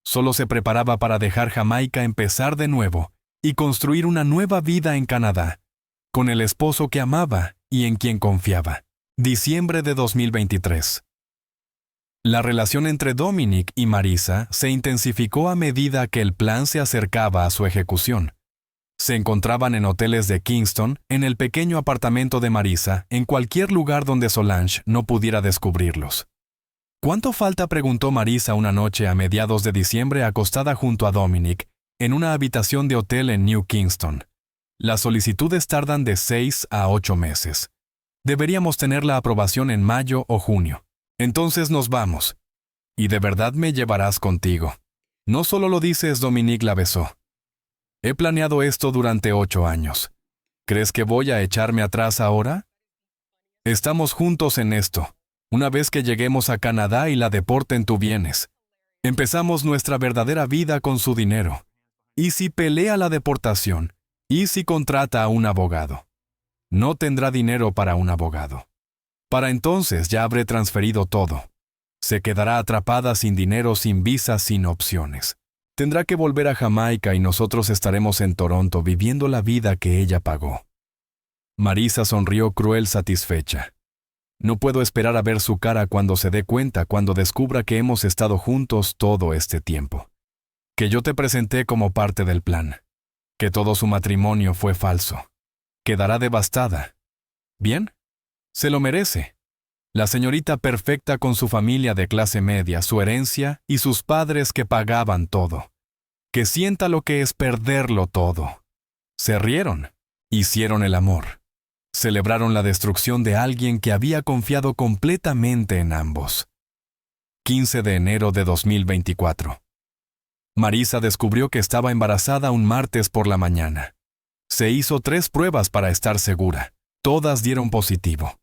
Solo se preparaba para dejar Jamaica, empezar de nuevo y construir una nueva vida en Canadá, con el esposo que amaba y en quien confiaba. Diciembre de 2023. La relación entre Dominic y Marisa se intensificó a medida que el plan se acercaba a su ejecución. Se encontraban en hoteles de Kingston, en el pequeño apartamento de Marisa, en cualquier lugar donde Solange no pudiera descubrirlos. ¿Cuánto falta?, preguntó Marisa una noche a mediados de diciembre, acostada junto a Dominic, en una habitación de hotel en New Kingston. Las solicitudes tardan de 6 a 8 meses. Deberíamos tener la aprobación en mayo o junio. Entonces nos vamos. Y de verdad me llevarás contigo. No solo lo dices, Dominic la besó. He planeado esto durante 8 años. ¿Crees que voy a echarme atrás ahora? Estamos juntos en esto. Una vez que lleguemos a Canadá y la deporten, tú vienes. Empezamos nuestra verdadera vida con su dinero. Y si pelea la deportación, ¿Y si contrata a un abogado? No tendrá dinero para un abogado. Para entonces ya habré transferido todo. Se quedará atrapada sin dinero, sin visa, sin opciones. Tendrá que volver a Jamaica y nosotros estaremos en Toronto viviendo la vida que ella pagó. Marisa sonrió cruel satisfecha. No puedo esperar a ver su cara cuando se dé cuenta, cuando descubra que hemos estado juntos todo este tiempo. Que yo te presenté como parte del plan. Que todo su matrimonio fue falso. Quedará devastada. ¿Bien? Se lo merece. La señorita perfecta con su familia de clase media, su herencia y sus padres que pagaban todo. Que sienta lo que es perderlo todo. Se rieron. Hicieron el amor. Celebraron la destrucción de alguien que había confiado completamente en ambos. 15 de enero de 2024. Marisa descubrió que estaba embarazada un martes por la mañana. Se hizo 3 pruebas para estar segura. Todas dieron positivo.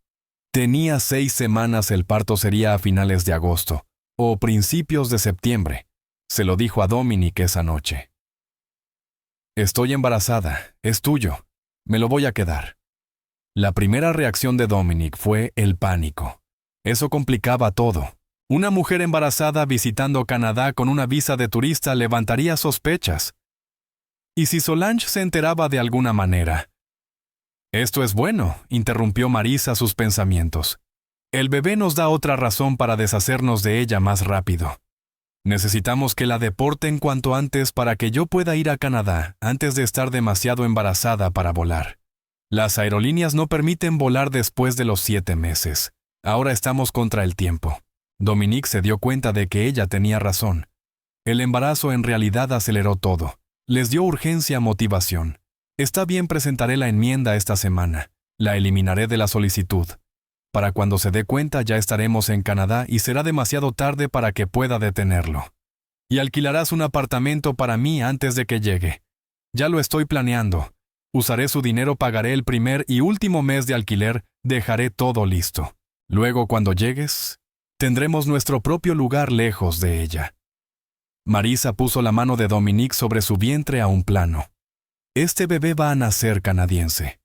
Tenía 6 semanas, el parto sería a finales de agosto, o principios de septiembre. Se lo dijo a Dominic esa noche. Estoy embarazada, es tuyo. Me lo voy a quedar. La primera reacción de Dominic fue el pánico. Eso complicaba todo. Una mujer embarazada visitando Canadá con una visa de turista levantaría sospechas. ¿Y si Solange se enteraba de alguna manera? Esto es bueno, interrumpió Marisa sus pensamientos. El bebé nos da otra razón para deshacernos de ella más rápido. Necesitamos que la deporten cuanto antes para que yo pueda ir a Canadá antes de estar demasiado embarazada para volar. Las aerolíneas no permiten volar después de los 7 meses. Ahora estamos contra el tiempo. Dominic se dio cuenta de que ella tenía razón. El embarazo en realidad aceleró todo. Les dio urgencia, motivación. Está bien, presentaré la enmienda esta semana. La eliminaré de la solicitud. Para cuando se dé cuenta ya estaremos en Canadá y será demasiado tarde para que pueda detenerlo. Y alquilarás un apartamento para mí antes de que llegue. Ya lo estoy planeando. Usaré su dinero, pagaré el primer y último mes de alquiler, dejaré todo listo. Luego, cuando llegues, tendremos nuestro propio lugar lejos de ella. Marisa puso la mano de Dominic sobre su vientre a un plano. Este bebé va a nacer canadiense.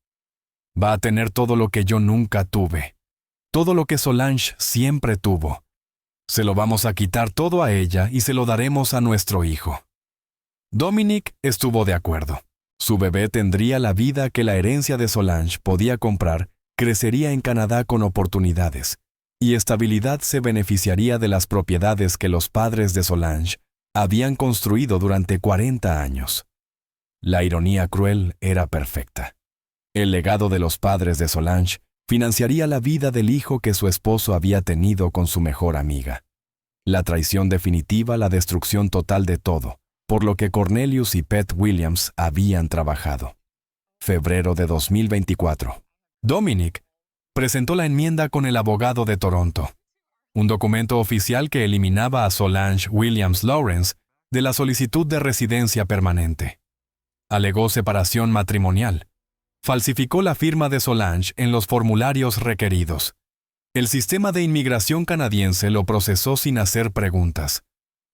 Va a tener todo lo que yo nunca tuve. Todo lo que Solange siempre tuvo. Se lo vamos a quitar todo a ella y se lo daremos a nuestro hijo. Dominic estuvo de acuerdo. Su bebé tendría la vida que la herencia de Solange podía comprar, crecería en Canadá con oportunidades, y estabilidad, se beneficiaría de las propiedades que los padres de Solange habían construido durante 40 años. La ironía cruel era perfecta. El legado de los padres de Solange financiaría la vida del hijo que su esposo había tenido con su mejor amiga. La traición definitiva, la destrucción total de todo, por lo que Cornelius y Pat Williams habían trabajado. Febrero de 2024. Dominic presentó la enmienda con el abogado de Toronto. Un documento oficial que eliminaba a Solange Williams Lawrence de la solicitud de residencia permanente. Alegó separación matrimonial. Falsificó la firma de Solange en los formularios requeridos. El sistema de inmigración canadiense lo procesó sin hacer preguntas.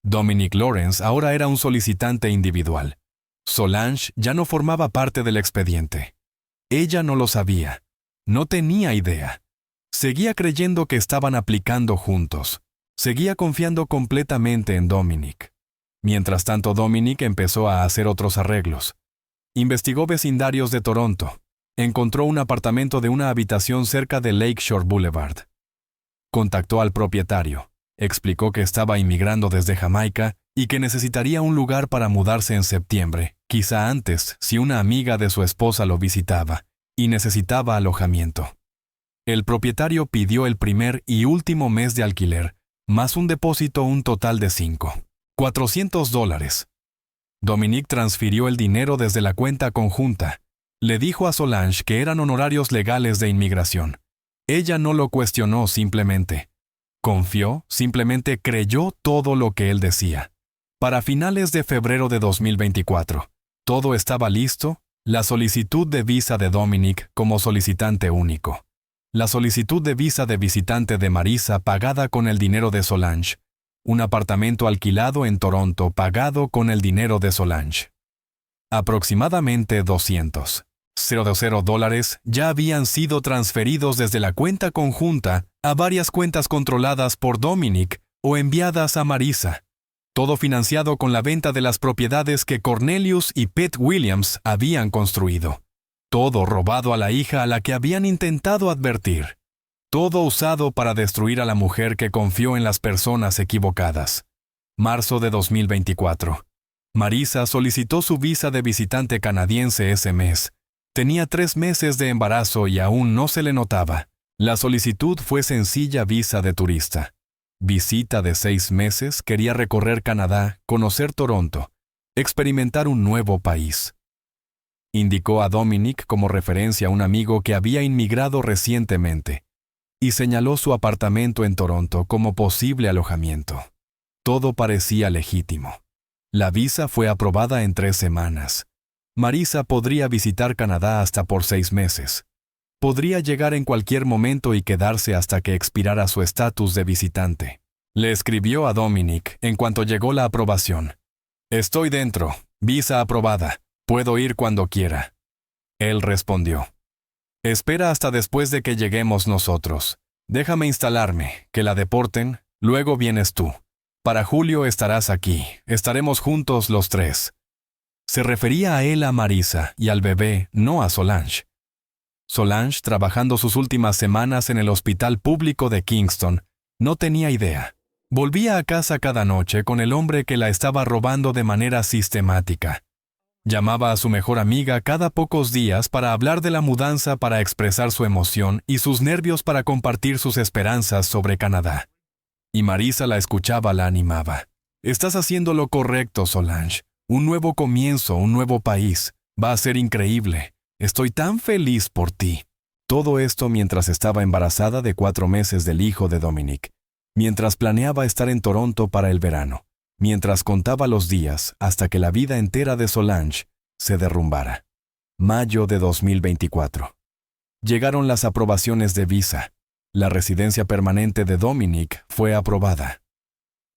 Dominic Lawrence ahora era un solicitante individual. Solange ya no formaba parte del expediente. Ella no lo sabía. No tenía idea. Seguía creyendo que estaban aplicando juntos. Seguía confiando completamente en Dominic. Mientras tanto, Dominic empezó a hacer otros arreglos. Investigó vecindarios de Toronto. Encontró un apartamento de una habitación cerca de Lakeshore Boulevard. Contactó al propietario. Explicó que estaba inmigrando desde Jamaica y que necesitaría un lugar para mudarse en septiembre, quizá antes, si una amiga de su esposa lo visitaba, y necesitaba alojamiento. El propietario pidió el primer y último mes de alquiler, más un depósito, un total de $400. Dominic transfirió el dinero desde la cuenta conjunta. Le dijo a Solange que eran honorarios legales de inmigración. Ella no lo cuestionó, simplemente confió, simplemente creyó todo lo que él decía. Para finales de febrero de 2024, todo estaba listo, la solicitud de visa de Dominic como solicitante único. La solicitud de visa de visitante de Marisa pagada con el dinero de Solange. Un apartamento alquilado en Toronto pagado con el dinero de Solange. Aproximadamente 200,000 dólares ya habían sido transferidos desde la cuenta conjunta a varias cuentas controladas por Dominic o enviadas a Marisa. Todo financiado con la venta de las propiedades que Cornelius y Pete Williams habían construido. Todo robado a la hija a la que habían intentado advertir. Todo usado para destruir a la mujer que confió en las personas equivocadas. Marzo de 2024. Marisa solicitó su visa de visitante canadiense ese mes. Tenía 3 meses de embarazo y aún no se le notaba. La solicitud fue sencilla visa de turista. Visita de 6 meses, quería recorrer Canadá, conocer Toronto, experimentar un nuevo país. Indicó a Dominic como referencia a un amigo que había inmigrado recientemente y señaló su apartamento en Toronto como posible alojamiento. Todo parecía legítimo. La visa fue aprobada en 3 semanas. Marisa podría visitar Canadá hasta por 6 meses. Podría llegar en cualquier momento y quedarse hasta que expirara su estatus de visitante. Le escribió a Dominic en cuanto llegó la aprobación. «Estoy dentro. Visa aprobada. Puedo ir cuando quiera». Él respondió. «Espera hasta después de que lleguemos nosotros. Déjame instalarme, que la deporten, luego vienes tú. Para julio estarás aquí. Estaremos juntos los 3». Se refería a él, a Marisa y al bebé, no a Solange. Solange, trabajando sus últimas semanas en el hospital público de Kingston, no tenía idea. Volvía a casa cada noche con el hombre que la estaba robando de manera sistemática. Llamaba a su mejor amiga cada pocos días para hablar de la mudanza, para expresar su emoción y sus nervios, para compartir sus esperanzas sobre Canadá. Y Marisa la escuchaba, la animaba. «Estás haciendo lo correcto, Solange. Un nuevo comienzo, un nuevo país. Va a ser increíble. Estoy tan feliz por ti». Todo esto mientras estaba embarazada de 4 meses del hijo de Dominic, mientras planeaba estar en Toronto para el verano, mientras contaba los días hasta que la vida entera de Solange se derrumbara. Mayo de 2024. Llegaron las aprobaciones de visa. La residencia permanente de Dominic fue aprobada.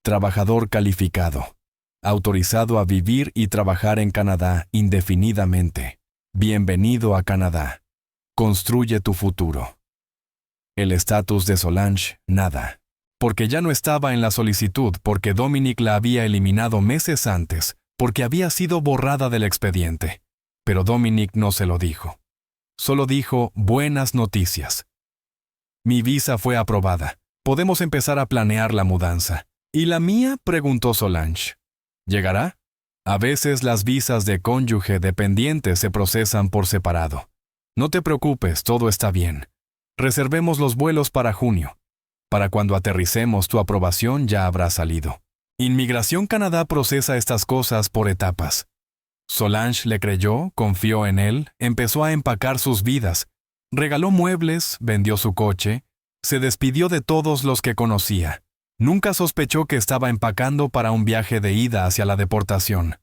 Trabajador calificado. Autorizado a vivir y trabajar en Canadá indefinidamente. Bienvenido a Canadá. Construye tu futuro. El estatus de Solange, nada. Porque ya no estaba en la solicitud, porque Dominic la había eliminado meses antes, porque había sido borrada del expediente. Pero Dominic no se lo dijo. Solo dijo: «Buenas noticias. Mi visa fue aprobada. Podemos empezar a planear la mudanza». «¿Y la mía?», preguntó Solange. «¿Llegará?» A veces las visas de cónyuge dependiente se procesan por separado. No te preocupes, todo está bien. Reservemos los vuelos para junio. Para cuando aterricemos, tu aprobación ya habrá salido. Inmigración Canadá procesa estas cosas por etapas. Solange le creyó, confió en él, empezó a empacar sus vidas. Regaló muebles, vendió su coche, se despidió de todos los que conocía. Nunca sospechó que estaba empacando para un viaje de ida hacia la deportación.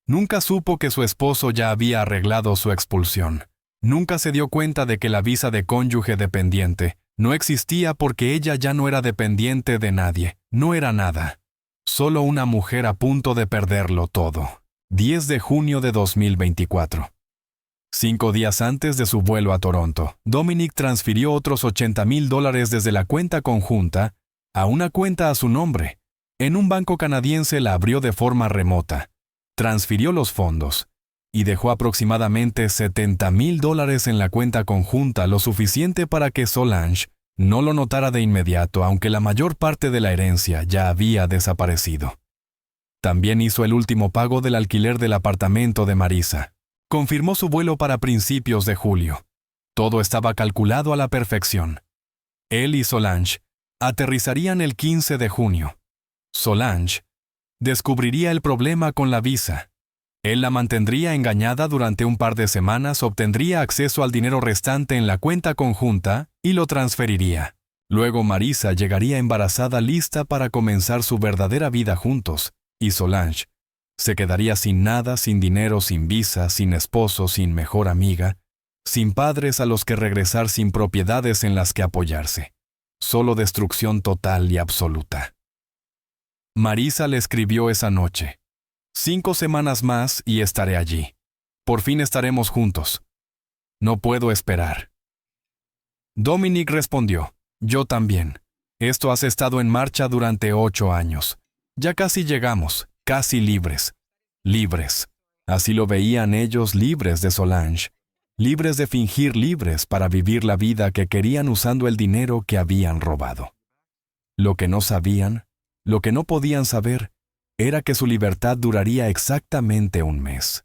Nunca supo que su esposo ya había arreglado su expulsión. Nunca se dio cuenta de que la visa de cónyuge dependiente no existía porque ella ya no era dependiente de nadie, no era nada. Solo una mujer a punto de perderlo todo. 10 de junio de 2024. 5 días antes de su vuelo a Toronto, Dominic transfirió otros $80,000 desde la cuenta conjunta a una cuenta a su nombre. En un banco canadiense la abrió de forma remota. Transfirió los fondos y dejó aproximadamente $70,000 en la cuenta conjunta, lo suficiente para que Solange no lo notara de inmediato, aunque la mayor parte de la herencia ya había desaparecido. También hizo el último pago del alquiler del apartamento de Marisa. Confirmó su vuelo para principios de julio. Todo estaba calculado a la perfección. Él y Solange aterrizarían el 15 de junio. Solange descubriría el problema con la visa. Él la mantendría engañada durante un par de semanas, obtendría acceso al dinero restante en la cuenta conjunta y lo transferiría. Luego Marisa llegaría embarazada, lista para comenzar su verdadera vida juntos, y Solange se quedaría sin nada, sin dinero, sin visa, sin esposo, sin mejor amiga, sin padres a los que regresar, sin propiedades en las que apoyarse. Solo destrucción total y absoluta. Marisa le escribió esa noche: 5 semanas más y estaré allí. Por fin estaremos juntos. No puedo esperar. Dominic respondió, yo también. Esto has estado en marcha durante 8 años. Ya casi llegamos, casi libres. Libres. Así lo veían ellos, libres de Solange. Libres de fingir libres para vivir la vida que querían usando el dinero que habían robado. Lo que no sabían, lo que no podían saber, era que su libertad duraría exactamente un mes.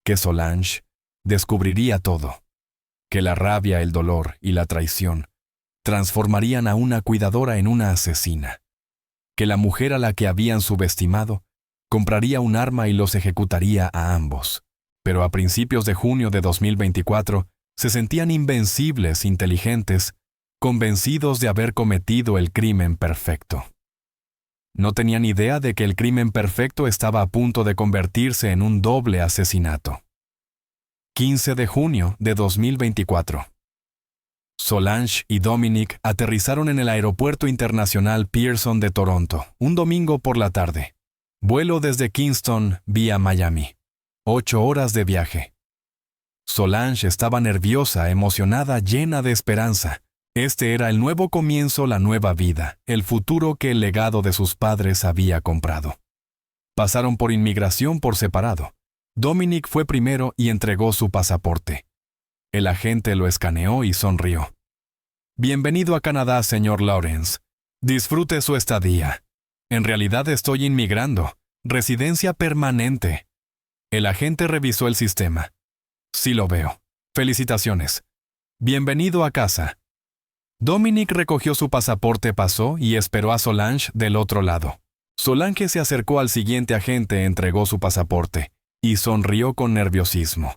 Que Solange descubriría todo. Que la rabia, el dolor y la traición transformarían a una cuidadora en una asesina. Que la mujer a la que habían subestimado compraría un arma y los ejecutaría a ambos. Pero a principios de junio de 2024 se sentían invencibles, inteligentes, convencidos de haber cometido el crimen perfecto. No tenían idea de que el crimen perfecto estaba a punto de convertirse en un doble asesinato. 15 de junio de 2024. Solange y Dominic aterrizaron en el Aeropuerto Internacional Pearson de Toronto, un domingo por la tarde. Vuelo desde Kingston vía Miami. 8 horas de viaje. Solange estaba nerviosa, emocionada, llena de esperanza. Este era el nuevo comienzo, la nueva vida, el futuro que el legado de sus padres había comprado. Pasaron por inmigración por separado. Dominic fue primero y entregó su pasaporte. El agente lo escaneó y sonrió. Bienvenido a Canadá, señor Lawrence. Disfrute su estadía. En realidad estoy inmigrando. Residencia permanente. El agente revisó el sistema. Sí lo veo. Felicitaciones. Bienvenido a casa. Dominic recogió su pasaporte, pasó y esperó a Solange del otro lado. Solange se acercó al siguiente agente, entregó su pasaporte y sonrió con nerviosismo.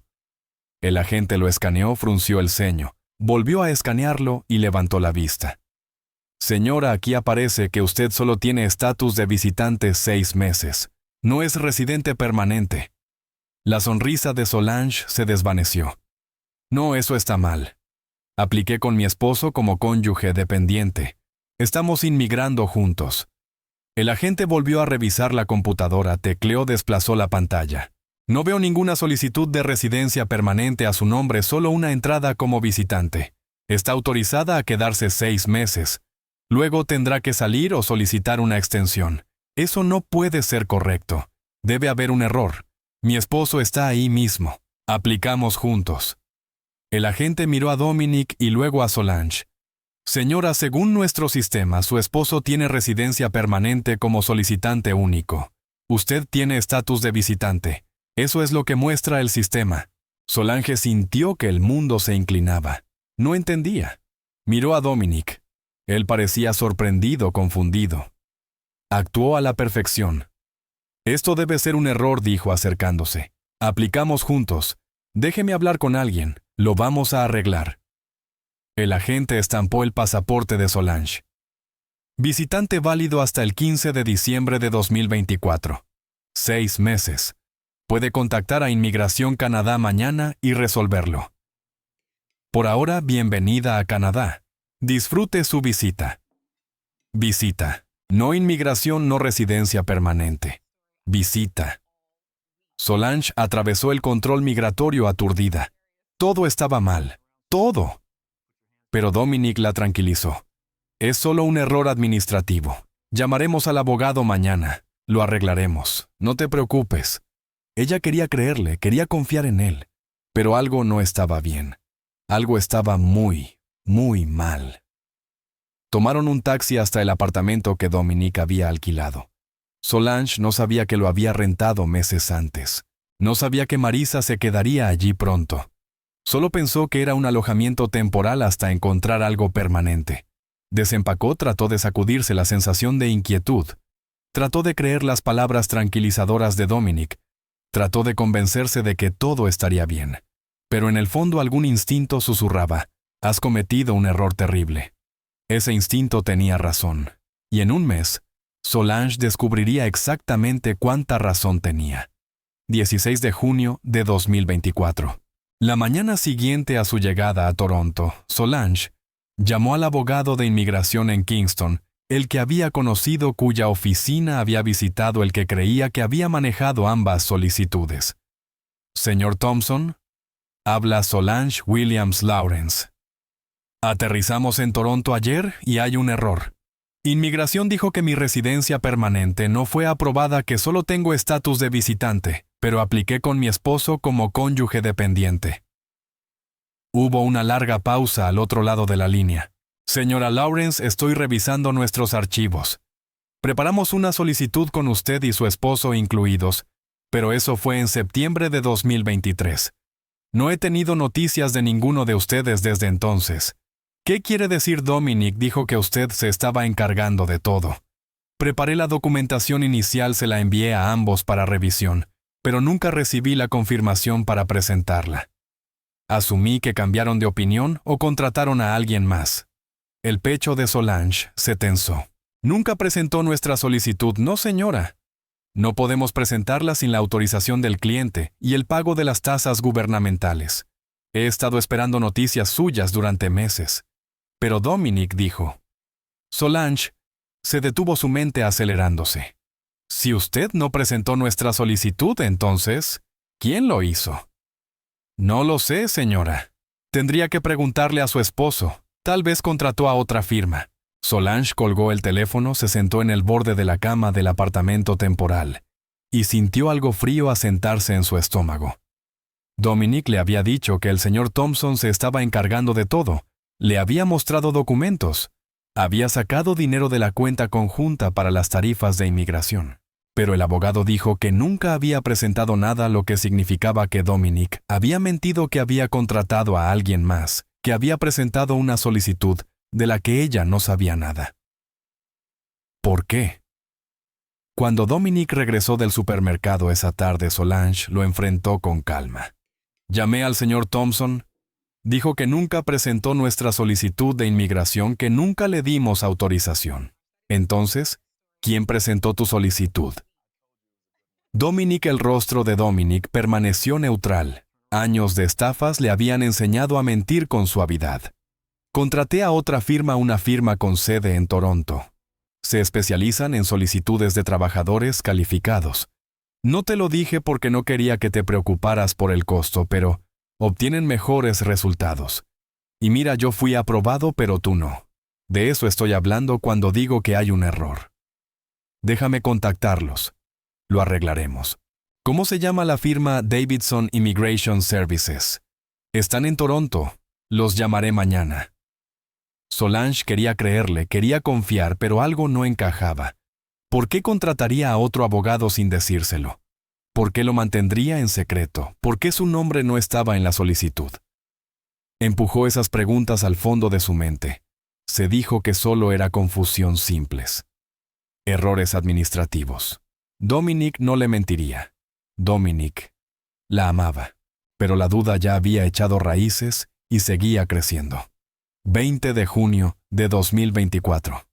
El agente lo escaneó, frunció el ceño, volvió a escanearlo y levantó la vista. Señora, aquí aparece que usted solo tiene estatus de visitante 6 meses. No es residente permanente. La sonrisa de Solange se desvaneció. No, eso está mal. Apliqué con mi esposo como cónyuge dependiente. Estamos inmigrando juntos. El agente volvió a revisar la computadora, tecleó, desplazó la pantalla. No veo ninguna solicitud de residencia permanente a su nombre, solo una entrada como visitante. Está autorizada a quedarse 6 meses. Luego tendrá que salir o solicitar una extensión. Eso no puede ser correcto. Debe haber un error. Mi esposo está ahí mismo. Aplicamos juntos. El agente miró a Dominic y luego a Solange. Señora, según nuestro sistema, su esposo tiene residencia permanente como solicitante único. Usted tiene estatus de visitante. Eso es lo que muestra el sistema. Solange sintió que el mundo se inclinaba. No entendía. Miró a Dominic. Él parecía sorprendido, confundido. Actuó a la perfección. Esto debe ser un error, dijo acercándose. Aplicamos juntos. Déjeme hablar con alguien. Lo vamos a arreglar. El agente estampó el pasaporte de Solange. Visitante válido hasta el 15 de diciembre de 2024. 6 meses. Puede contactar a Inmigración Canadá mañana y resolverlo. Por ahora, bienvenida a Canadá. Disfrute su visita. Visita. No inmigración, no residencia permanente. Visita. Solange atravesó el control migratorio aturdida. Todo estaba mal. Todo. Pero Dominic la tranquilizó. Es solo un error administrativo. Llamaremos al abogado mañana. Lo arreglaremos. No te preocupes. Ella quería creerle, quería confiar en él. Pero algo no estaba bien. Algo estaba muy, muy mal. Tomaron un taxi hasta el apartamento que Dominic había alquilado. Solange no sabía que lo había rentado meses antes. No sabía que Marisa se quedaría allí pronto. Solo pensó que era un alojamiento temporal hasta encontrar algo permanente. Desempacó, trató de sacudirse la sensación de inquietud. Trató de creer las palabras tranquilizadoras de Dominic. Trató de convencerse de que todo estaría bien. Pero en el fondo algún instinto susurraba, has cometido un error terrible. Ese instinto tenía razón. Y en un mes, Solange descubriría exactamente cuánta razón tenía. 16 de junio de 2024. La mañana siguiente a su llegada a Toronto, Solange llamó al abogado de inmigración en Kingston, el que había conocido, cuya oficina había visitado, el que creía que había manejado ambas solicitudes. Señor Thompson, habla Solange Williams Lawrence. Aterrizamos en Toronto ayer y hay un error. Inmigración dijo que mi residencia permanente no fue aprobada, que solo tengo estatus de visitante, pero apliqué con mi esposo como cónyuge dependiente. Hubo una larga pausa al otro lado de la línea. Señora Lawrence, estoy revisando nuestros archivos. Preparamos una solicitud con usted y su esposo incluidos, pero eso fue en septiembre de 2023. No he tenido noticias de ninguno de ustedes desde entonces. ¿Qué quiere decir? Dominic dijo que usted se estaba encargando de todo. Preparé la documentación inicial, se la envié a ambos para revisión, pero nunca recibí la confirmación para presentarla. Asumí que cambiaron de opinión o contrataron a alguien más. El pecho de Solange se tensó. Nunca presentó nuestra solicitud, no señora. No podemos presentarla sin la autorización del cliente y el pago de las tasas gubernamentales. He estado esperando noticias suyas durante meses. Pero Dominic dijo. Solange, se detuvo su mente acelerándose. Si usted no presentó nuestra solicitud, entonces, ¿quién lo hizo? No lo sé, señora. Tendría que preguntarle a su esposo. Tal vez contrató a otra firma. Solange colgó el teléfono, se sentó en el borde de la cama del apartamento temporal y sintió algo frío asentarse en su estómago. Dominic le había dicho que el señor Thompson se estaba encargando de todo. Le había mostrado documentos. Había sacado dinero de la cuenta conjunta para las tarifas de inmigración. Pero el abogado dijo que nunca había presentado nada, lo que significaba que Dominic había mentido, que había contratado a alguien más, que había presentado una solicitud de la que ella no sabía nada. ¿Por qué? Cuando Dominic regresó del supermercado esa tarde, Solange lo enfrentó con calma. Llamé al señor Thompson. Dijo que nunca presentó nuestra solicitud de inmigración, que nunca le dimos autorización. Entonces, ¿quién presentó tu solicitud? Dominic, el rostro de Dominic permaneció neutral. Años de estafas le habían enseñado a mentir con suavidad. Contraté a otra firma, una firma con sede en Toronto. Se especializan en solicitudes de trabajadores calificados. No te lo dije porque no quería que te preocuparas por el costo, pero obtienen mejores resultados. Y mira, yo fui aprobado, pero tú no. De eso estoy hablando cuando digo que hay un error. Déjame contactarlos. Lo arreglaremos. ¿Cómo se llama la firma? Davidson Immigration Services. Están en Toronto. Los llamaré mañana. Solange quería creerle, quería confiar, pero algo no encajaba. ¿Por qué contrataría a otro abogado sin decírselo? ¿Por qué lo mantendría en secreto? ¿Por qué su nombre no estaba en la solicitud? Empujó esas preguntas al fondo de su mente. Se dijo que solo era confusión simples. Errores administrativos. Dominic no le mentiría. Dominic la amaba, pero la duda ya había echado raíces y seguía creciendo. 20 de junio de 2024.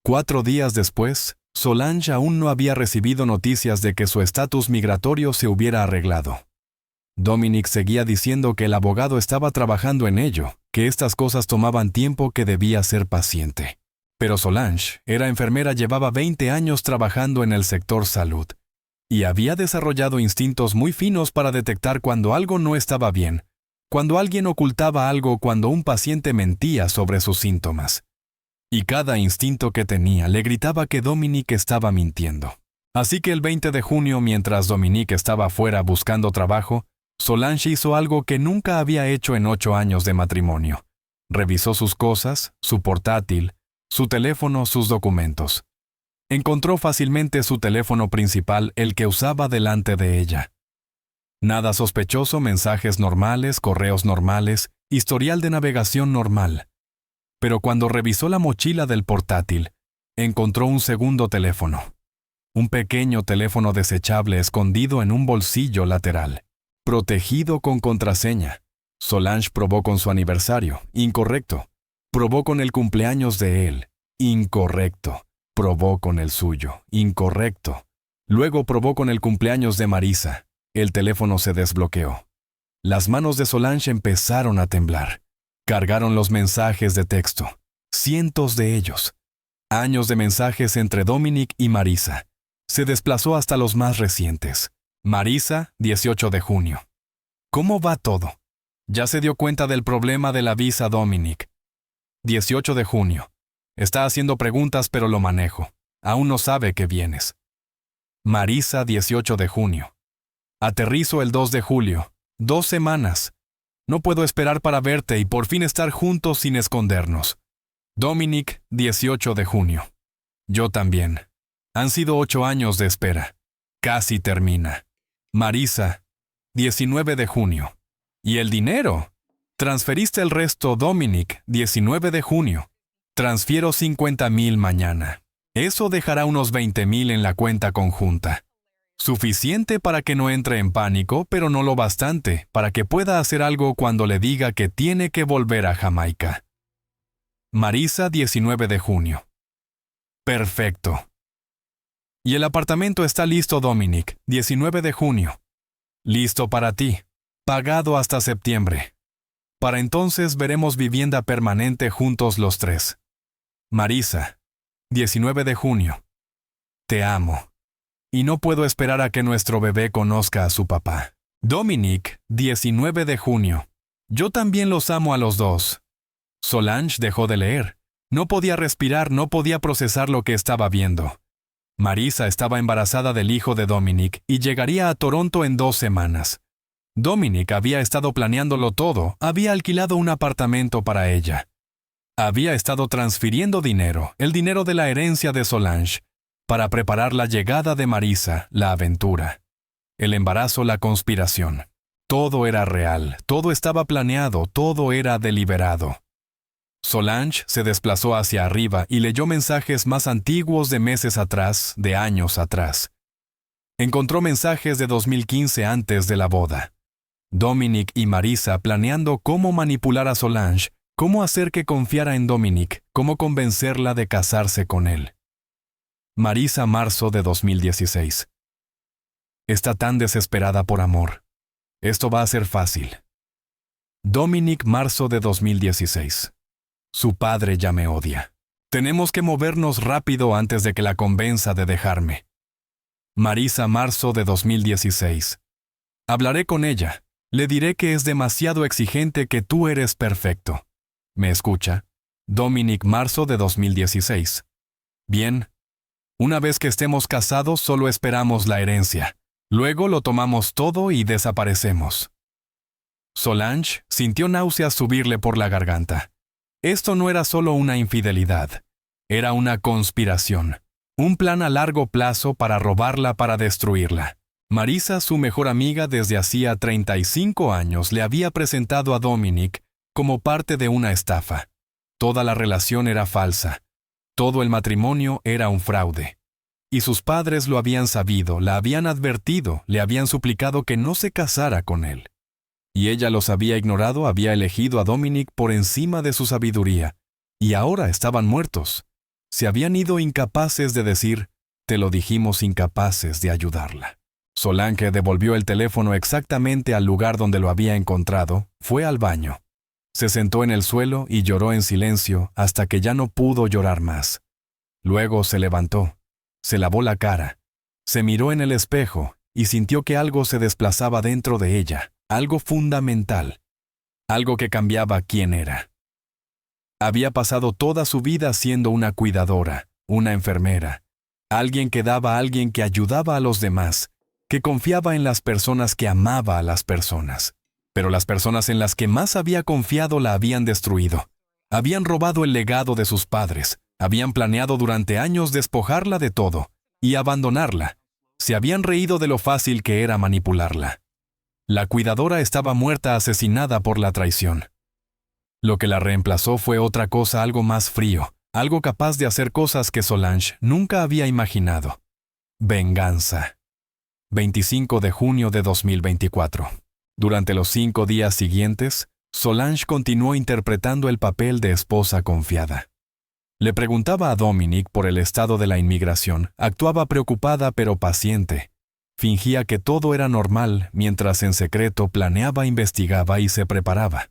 4 días después, Solange aún no había recibido noticias de que su estatus migratorio se hubiera arreglado. Dominic seguía diciendo que el abogado estaba trabajando en ello, que estas cosas tomaban tiempo, que debía ser paciente. Pero Solange era enfermera, llevaba 20 años trabajando en el sector salud, y había desarrollado instintos muy finos para detectar cuando algo no estaba bien, cuando alguien ocultaba algo, cuando un paciente mentía sobre sus síntomas. Y cada instinto que tenía le gritaba que Dominic estaba mintiendo. Así que el 20 de junio, mientras Dominic estaba afuera buscando trabajo, Solange hizo algo que nunca había hecho en 8 años de matrimonio. Revisó sus cosas, su portátil, su teléfono, sus documentos. Encontró fácilmente su teléfono principal, el que usaba delante de ella. Nada sospechoso, mensajes normales, correos normales, historial de navegación normal. Pero cuando revisó la mochila del portátil, encontró un segundo teléfono. Un pequeño teléfono desechable escondido en un bolsillo lateral, protegido con contraseña. Solange probó con su aniversario, incorrecto. Probó con el cumpleaños de él, incorrecto. Probó con el suyo, incorrecto. Luego probó con el cumpleaños de Marisa. El teléfono se desbloqueó. Las manos de Solange empezaron a temblar. Cargaron los mensajes de texto, cientos de ellos. Años de mensajes entre Dominic y Marisa. Se desplazó hasta los más recientes. Marisa, 18 de junio. ¿Cómo va todo? Ya se dio cuenta del problema de la visa, Dominic. 18 de junio. Está haciendo preguntas, pero lo manejo. Aún no sabe que vienes. Marisa, 18 de junio. Aterrizo el 2 de julio. 2 semanas. No puedo esperar para verte y por fin estar juntos sin escondernos. Dominic, 18 de junio. Yo también. Han sido 8 años de espera. Casi termina. Marisa, 19 de junio. ¿Y el dinero? Transferiste el resto, Dominic, 19 de junio. Transfiero 50,000 mañana. Eso dejará unos 20,000 en la cuenta conjunta. Suficiente para que no entre en pánico, pero no lo bastante para que pueda hacer algo cuando le diga que tiene que volver a Jamaica. Marisa, 19 de junio. Perfecto. Y el apartamento está listo, Dominic, 19 de junio. Listo para ti. Pagado hasta septiembre. Para entonces veremos vivienda permanente juntos los tres. Marisa, 19 de junio. Te amo. Y no puedo esperar a que nuestro bebé conozca a su papá. Dominic, 19 de junio. Yo también los amo a los dos. Solange dejó de leer. No podía respirar, no podía procesar lo que estaba viendo. Marisa estaba embarazada del hijo de Dominic y llegaría a Toronto en 2 semanas. Dominic había estado planeándolo todo, había alquilado un apartamento para ella. Había estado transfiriendo dinero, el dinero de la herencia de Solange, para preparar la llegada de Marisa, la aventura. El embarazo, la conspiración. Todo era real, todo estaba planeado, todo era deliberado. Solange se desplazó hacia arriba y leyó mensajes más antiguos de meses atrás, de años atrás. Encontró mensajes de 2015 antes de la boda. Dominic y Marisa planeando cómo manipular a Solange, cómo hacer que confiara en Dominic, cómo convencerla de casarse con él. Marisa, marzo de 2016. Está tan desesperada por amor. Esto va a ser fácil. Dominic, marzo de 2016. Su padre ya me odia. Tenemos que movernos rápido antes de que la convenza de dejarme. Marisa, marzo de 2016. Hablaré con ella. Le diré que es demasiado exigente, que tú eres perfecto. ¿Me escucha? Dominic, marzo de 2016. Bien. Una vez que estemos casados, solo esperamos la herencia. Luego lo tomamos todo y desaparecemos. Solange sintió náuseas subirle por la garganta. Esto no era solo una infidelidad. Era una conspiración. Un plan a largo plazo para robarla, para destruirla. Marisa, su mejor amiga desde hacía 35 años, le había presentado a Dominic como parte de una estafa. Toda la relación era falsa. Todo el matrimonio era un fraude. Y sus padres lo habían sabido, la habían advertido, le habían suplicado que no se casara con él. Y ella los había ignorado, había elegido a Dominic por encima de su sabiduría. Y ahora estaban muertos. Se habían ido incapaces de decir, te lo dijimos, incapaces de ayudarla. Solange devolvió el teléfono exactamente al lugar donde lo había encontrado, fue al baño. Se sentó en el suelo y lloró en silencio hasta que ya no pudo llorar más. Luego se levantó, se lavó la cara, se miró en el espejo y sintió que algo se desplazaba dentro de ella, algo fundamental, algo que cambiaba quién era. Había pasado toda su vida siendo una cuidadora, una enfermera, alguien que daba, alguien que ayudaba a los demás, que confiaba en las personas, que amaba a las personas. Pero las personas en las que más había confiado la habían destruido. Habían robado el legado de sus padres. Habían planeado durante años despojarla de todo y abandonarla. Se habían reído de lo fácil que era manipularla. La cuidadora estaba muerta, asesinada por la traición. Lo que la reemplazó fue otra cosa, algo más frío, algo capaz de hacer cosas que Solange nunca había imaginado. Venganza. 25 de junio de 2024. Durante los 5 días siguientes, Solange continuó interpretando el papel de esposa confiada. Le preguntaba a Dominic por el estado de la inmigración, actuaba preocupada pero paciente. Fingía que todo era normal, mientras en secreto planeaba, investigaba y se preparaba.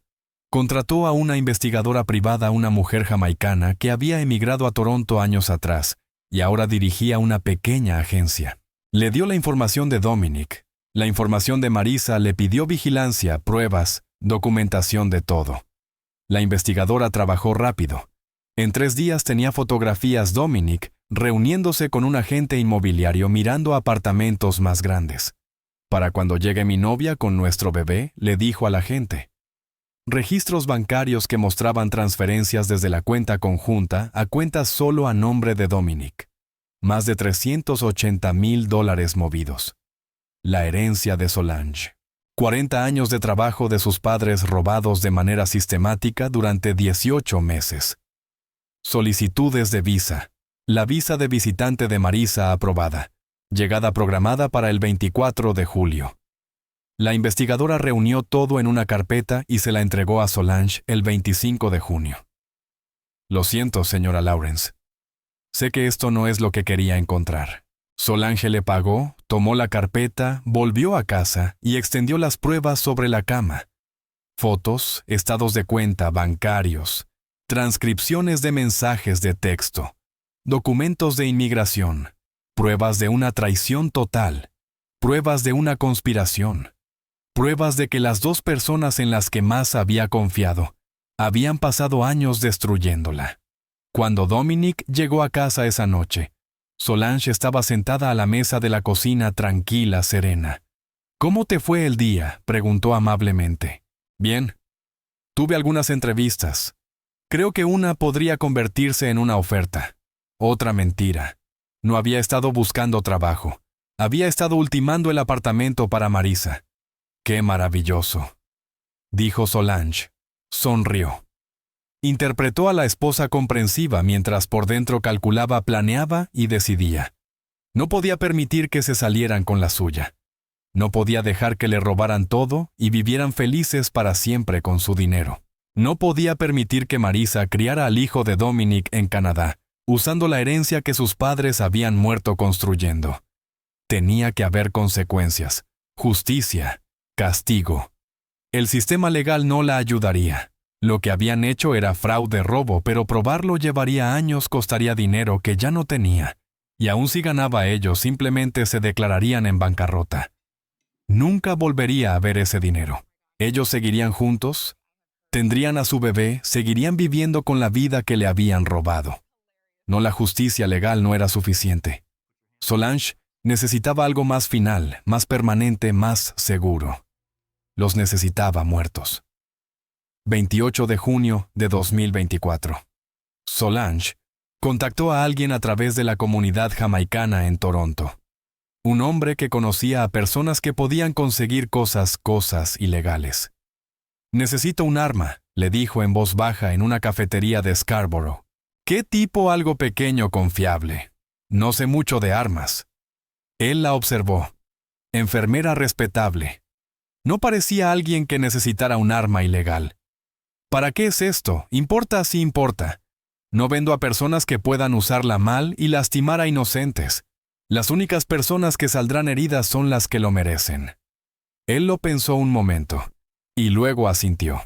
Contrató a una investigadora privada, una mujer jamaicana que había emigrado a Toronto años atrás y ahora dirigía una pequeña agencia. Le dio la información de Dominic. La información de Marisa le pidió vigilancia, pruebas, documentación de todo. La investigadora trabajó rápido. En 3 días tenía fotografías Dominic reuniéndose con un agente inmobiliario mirando apartamentos más grandes. Para cuando llegue mi novia con nuestro bebé, le dijo al agente. Registros bancarios que mostraban transferencias desde la cuenta conjunta a cuentas solo a nombre de Dominic. Más de $380,000 movidos. La herencia de Solange. 40 años de trabajo de sus padres robados de manera sistemática durante 18 meses. Solicitudes de visa. La visa de visitante de Marisa aprobada. Llegada programada para el 24 de julio. La investigadora reunió todo en una carpeta y se la entregó a Solange el 25 de junio. Lo siento, señora Lawrence. Sé que esto no es lo que quería encontrar. Solange le pagó, tomó la carpeta, volvió a casa y extendió las pruebas sobre la cama. Fotos, estados de cuenta bancarios, transcripciones de mensajes de texto, documentos de inmigración, pruebas de una traición total, pruebas de una conspiración, pruebas de que las 2 personas en las que más había confiado habían pasado años destruyéndola. Cuando Dominic llegó a casa esa noche, Solange estaba sentada a la mesa de la cocina tranquila, serena. «¿Cómo te fue el día?», preguntó amablemente. «Bien. Tuve algunas entrevistas. Creo que una podría convertirse en una oferta. Otra mentira. No había estado buscando trabajo. Había estado ultimando el apartamento para Marisa». «¡Qué maravilloso!», dijo Solange. Sonrió. Interpretó a la esposa comprensiva mientras por dentro calculaba, planeaba y decidía. No podía permitir que se salieran con la suya. No podía dejar que le robaran todo y vivieran felices para siempre con su dinero. No podía permitir que Marisa criara al hijo de Dominic en Canadá, usando la herencia que sus padres habían muerto construyendo. Tenía que haber consecuencias, justicia, castigo. El sistema legal no la ayudaría. Lo que habían hecho era fraude, robo, pero probarlo llevaría años, costaría dinero que ya no tenía. Y aun si ganaba ellos, simplemente se declararían en bancarrota. Nunca volvería a ver ese dinero. Ellos seguirían juntos, tendrían a su bebé, seguirían viviendo con la vida que le habían robado. No, la justicia legal no era suficiente. Solange necesitaba algo más final, más permanente, más seguro. Los necesitaba muertos. 28 de junio de 2024. Solange contactó a alguien a través de la comunidad jamaicana en Toronto. Un hombre que conocía a personas que podían conseguir cosas ilegales. «Necesito un arma», le dijo en voz baja en una cafetería de Scarborough. «¿Qué tipo? Algo pequeño, confiable. No sé mucho de armas». Él la observó. Enfermera respetable. No parecía alguien que necesitara un arma ilegal. «¿Para qué es esto? Importa si importa. No vendo a personas que puedan usarla mal y lastimar a inocentes. Las únicas personas que saldrán heridas son las que lo merecen». Él lo pensó un momento, y luego asintió.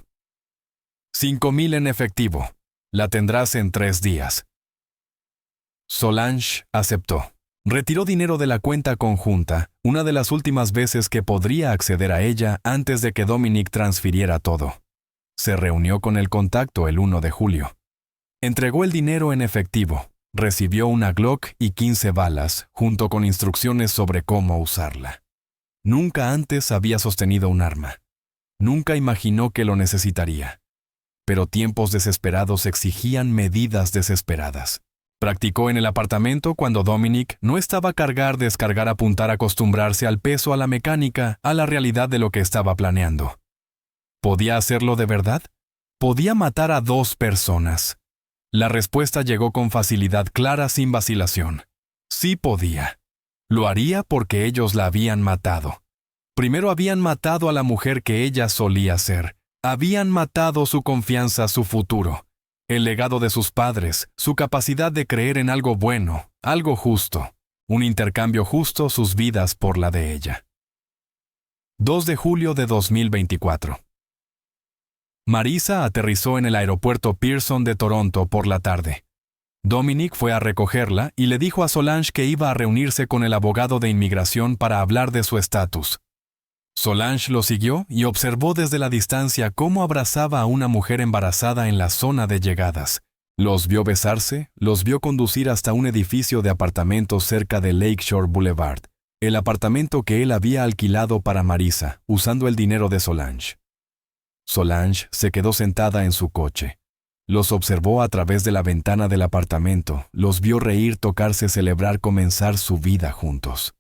$5,000 en efectivo. La tendrás en 3 días. Solange aceptó. Retiró dinero de la cuenta conjunta, una de las últimas veces que podría acceder a ella antes de que Dominic transfiriera todo. Se reunió con el contacto el 1 de julio. Entregó el dinero en efectivo. Recibió una Glock y 15 balas, junto con instrucciones sobre cómo usarla. Nunca antes había sostenido un arma. Nunca imaginó que lo necesitaría. Pero tiempos desesperados exigían medidas desesperadas. Practicó en el apartamento cuando Dominic no estaba cargar, descargar, apuntar, acostumbrarse al peso, a la mecánica, a la realidad de lo que estaba planeando. ¿Podía hacerlo de verdad? ¿Podía matar a 2 personas? La respuesta llegó con facilidad clara, sin vacilación. Sí podía. Lo haría porque ellos la habían matado. Primero habían matado a la mujer que ella solía ser. Habían matado su confianza, su futuro, el legado de sus padres, su capacidad de creer en algo bueno, algo justo. Un intercambio justo, sus vidas por la de ella. 2 de julio de 2024. Marisa aterrizó en el aeropuerto Pearson de Toronto por la tarde. Dominic fue a recogerla y le dijo a Solange que iba a reunirse con el abogado de inmigración para hablar de su estatus. Solange lo siguió y observó desde la distancia cómo abrazaba a una mujer embarazada en la zona de llegadas. Los vio besarse, los vio conducir hasta un edificio de apartamentos cerca de Lakeshore Boulevard, el apartamento que él había alquilado para Marisa, usando el dinero de Solange. Solange se quedó sentada en su coche. Los observó a través de la ventana del apartamento, los vio reír, tocarse, celebrar, comenzar su vida juntos.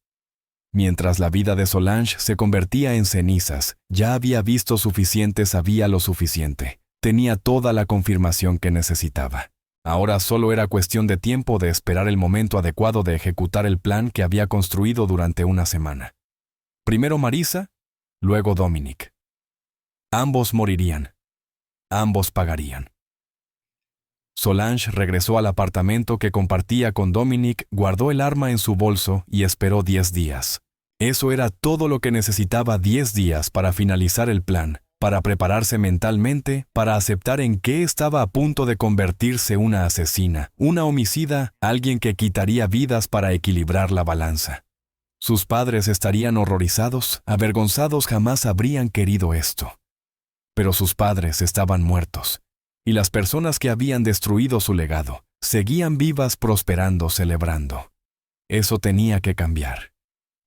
Mientras la vida de Solange se convertía en cenizas, ya había visto suficiente, sabía lo suficiente. Tenía toda la confirmación que necesitaba. Ahora solo era cuestión de tiempo de esperar el momento adecuado de ejecutar el plan que había construido durante una semana. Primero Marisa, luego Dominic. Ambos morirían. Ambos pagarían. Solange regresó al apartamento que compartía con Dominic, guardó el arma en su bolso y esperó 10 días. Eso era todo lo que necesitaba, 10 días para finalizar el plan, para prepararse mentalmente, para aceptar en qué estaba a punto de convertirse una asesina, una homicida, alguien que quitaría vidas para equilibrar la balanza. Sus padres estarían horrorizados, avergonzados, jamás habrían querido esto. Pero sus padres estaban muertos, y las personas que habían destruido su legado seguían vivas, prosperando, celebrando. Eso tenía que cambiar.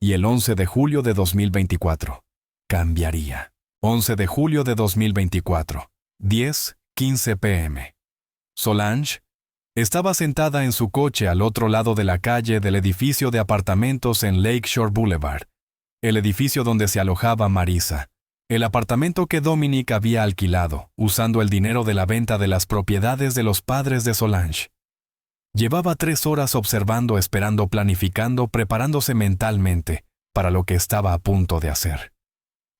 Y el 11 de julio de 2024, cambiaría. 11 de julio de 2024, 10:15 p.m. Solange estaba sentada en su coche al otro lado de la calle del edificio de apartamentos en Lakeshore Boulevard, el edificio donde se alojaba Marisa, el apartamento que Dominic había alquilado, usando el dinero de la venta de las propiedades de los padres de Solange. Llevaba 3 horas observando, esperando, planificando, preparándose mentalmente para lo que estaba a punto de hacer.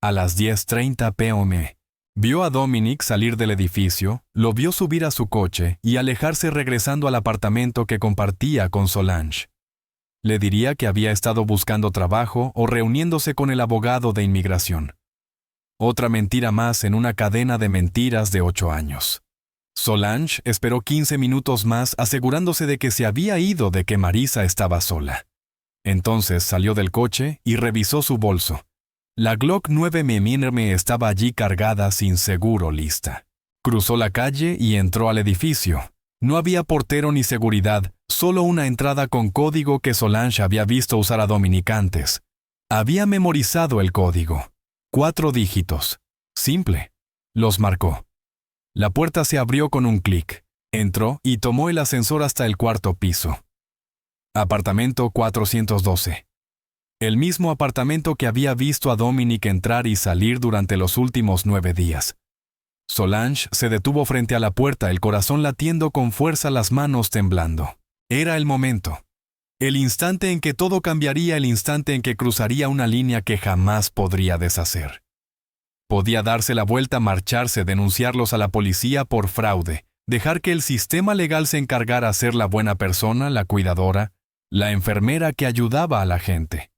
A las 10:30 p.m., vio a Dominic salir del edificio, lo vio subir a su coche y alejarse regresando al apartamento que compartía con Solange. Le diría que había estado buscando trabajo o reuniéndose con el abogado de inmigración. Otra mentira más en una cadena de mentiras de 8 años. Solange esperó 15 minutos más asegurándose de que se había ido, de que Marisa estaba sola. Entonces salió del coche y revisó su bolso. La Glock 9mm estaba allí cargada, sin seguro, lista. Cruzó la calle y entró al edificio. No había portero ni seguridad, solo una entrada con código que Solange había visto usar a Dominic antes. Había memorizado el código. 4 dígitos. Simple. Los marcó. La puerta se abrió con un clic. Entró y tomó el ascensor hasta el 4º piso. Apartamento 412. El mismo apartamento que había visto a Dominic entrar y salir durante los últimos 9 días. Solange se detuvo frente a la puerta, el corazón latiendo con fuerza, las manos temblando. Era el momento. El instante en que todo cambiaría, el instante en que cruzaría una línea que jamás podría deshacer. Podía darse la vuelta, marcharse, denunciarlos a la policía por fraude, dejar que el sistema legal se encargara de ser la buena persona, la cuidadora, la enfermera que ayudaba a la gente,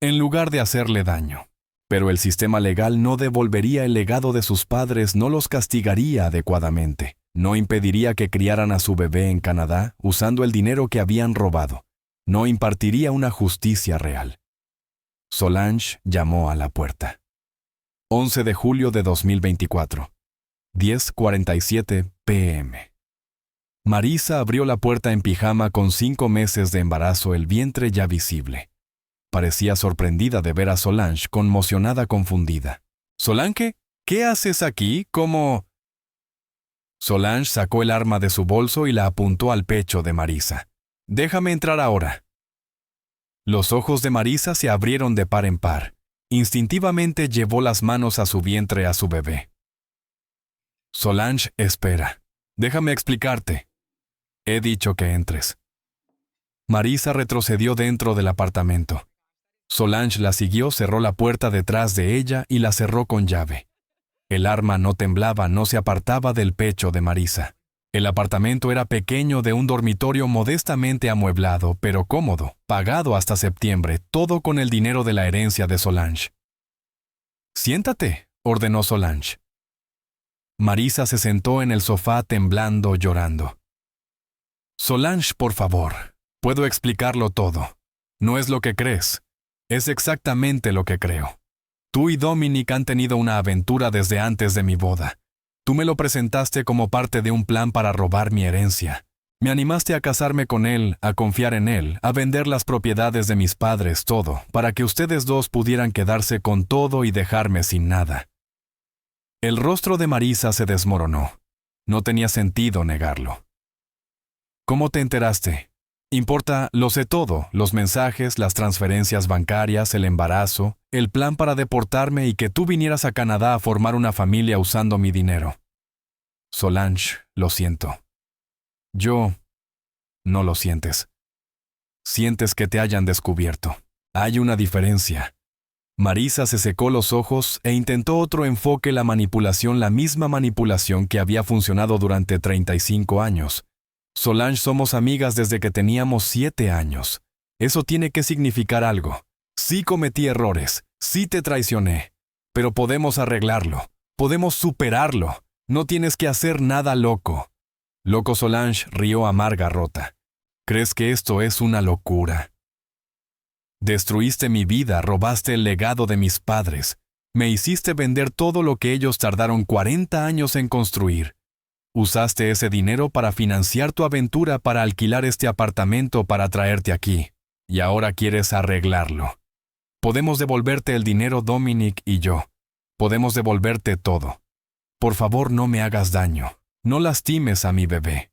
en lugar de hacerle daño. Pero el sistema legal no devolvería el legado de sus padres, no los castigaría adecuadamente, no impediría que criaran a su bebé en Canadá usando el dinero que habían robado, no impartiría una justicia real. Solange llamó a la puerta. 11 de julio de 2024, 10:47 p.m. Marisa abrió la puerta en pijama con 5 meses de embarazo, el vientre ya visible. Parecía sorprendida de ver a Solange, conmocionada, confundida. «¿Solange? ¿Qué haces aquí? ¿Cómo...?» Solange sacó el arma de su bolso y la apuntó al pecho de Marisa. «Déjame entrar ahora». Los ojos de Marisa se abrieron de par en par. Instintivamente llevó las manos a su vientre, a su bebé. «Solange, espera. Déjame explicarte. He dicho que entres». Marisa retrocedió dentro del apartamento. Solange la siguió, cerró la puerta detrás de ella y la cerró con llave. El arma no temblaba, no se apartaba del pecho de Marisa. El apartamento era pequeño, de un dormitorio modestamente amueblado, pero cómodo, pagado hasta septiembre, todo con el dinero de la herencia de Solange. «Siéntate», ordenó Solange. Marisa se sentó en el sofá temblando, llorando. «Solange, por favor, puedo explicarlo todo. No es lo que crees. Es exactamente lo que creo. Tú y Dominic han tenido una aventura desde antes de mi boda. Tú me lo presentaste como parte de un plan para robar mi herencia. Me animaste a casarme con él, a confiar en él, a vender las propiedades de mis padres, todo, para que ustedes dos pudieran quedarse con todo y dejarme sin nada. El rostro de Marisa se desmoronó. No tenía sentido negarlo. ¿Cómo te enteraste? Importa, lo sé todo, los mensajes, las transferencias bancarias, el embarazo, el plan para deportarme y que tú vinieras a Canadá a formar una familia usando mi dinero. Solange, lo siento. No lo sientes. Sientes que te hayan descubierto. Hay una diferencia. Marisa se secó los ojos e intentó otro enfoque, la misma manipulación que había funcionado durante 35 años. Solange, somos amigas desde que teníamos 7 años. Eso tiene que significar algo. Sí cometí errores, sí te traicioné, pero podemos arreglarlo, podemos superarlo. No tienes que hacer nada loco. Loco, Solange rió amarga rota. ¿Crees que esto es una locura? Destruiste mi vida, robaste el legado de mis padres. Me hiciste vender todo lo que ellos tardaron 40 años en construir. Usaste ese dinero para financiar tu aventura, para alquilar este apartamento, para traerte aquí. Y ahora quieres arreglarlo. Podemos devolverte el dinero, Dominic y yo. Podemos devolverte todo. Por favor, no me hagas daño. No lastimes a mi bebé.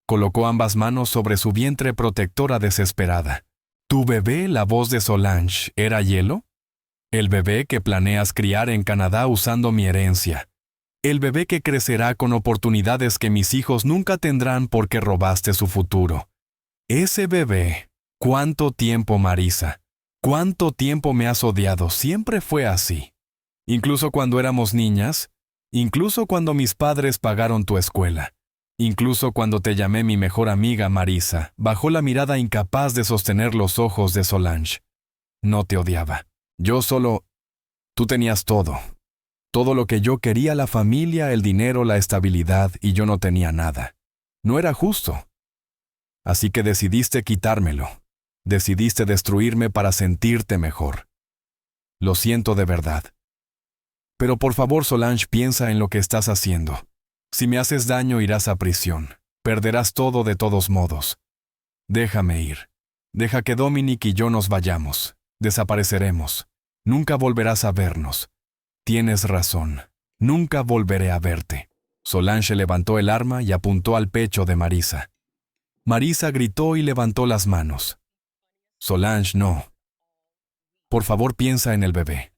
Colocó ambas manos sobre su vientre protectora desesperada. ¿Tu bebé, la voz de Solange, era hielo? El bebé que planeas criar en Canadá usando mi herencia. El bebé que crecerá con oportunidades que mis hijos nunca tendrán porque robaste su futuro. Ese bebé. ¿Cuánto tiempo, Marisa? ¿Cuánto tiempo me has odiado? Siempre fue así. Incluso cuando éramos niñas. Incluso cuando mis padres pagaron tu escuela. Incluso cuando te llamé mi mejor amiga, Marisa, bajó la mirada incapaz de sostener los ojos de Solange. No te odiaba. Tú tenías todo. Todo lo que yo quería, la familia, el dinero, la estabilidad, y yo no tenía nada. No era justo. Así que decidiste quitármelo. Decidiste destruirme para sentirte mejor. Lo siento de verdad. Pero por favor, Solange, piensa en lo que estás haciendo. Si me haces daño, irás a prisión. Perderás todo de todos modos. Déjame ir. Deja que Dominic y yo nos vayamos. Desapareceremos. Nunca volverás a vernos. Tienes razón. Nunca volveré a verte. Solange levantó el arma y apuntó al pecho de Marisa. Marisa gritó y levantó las manos. Solange, no. Por favor, piensa en el bebé.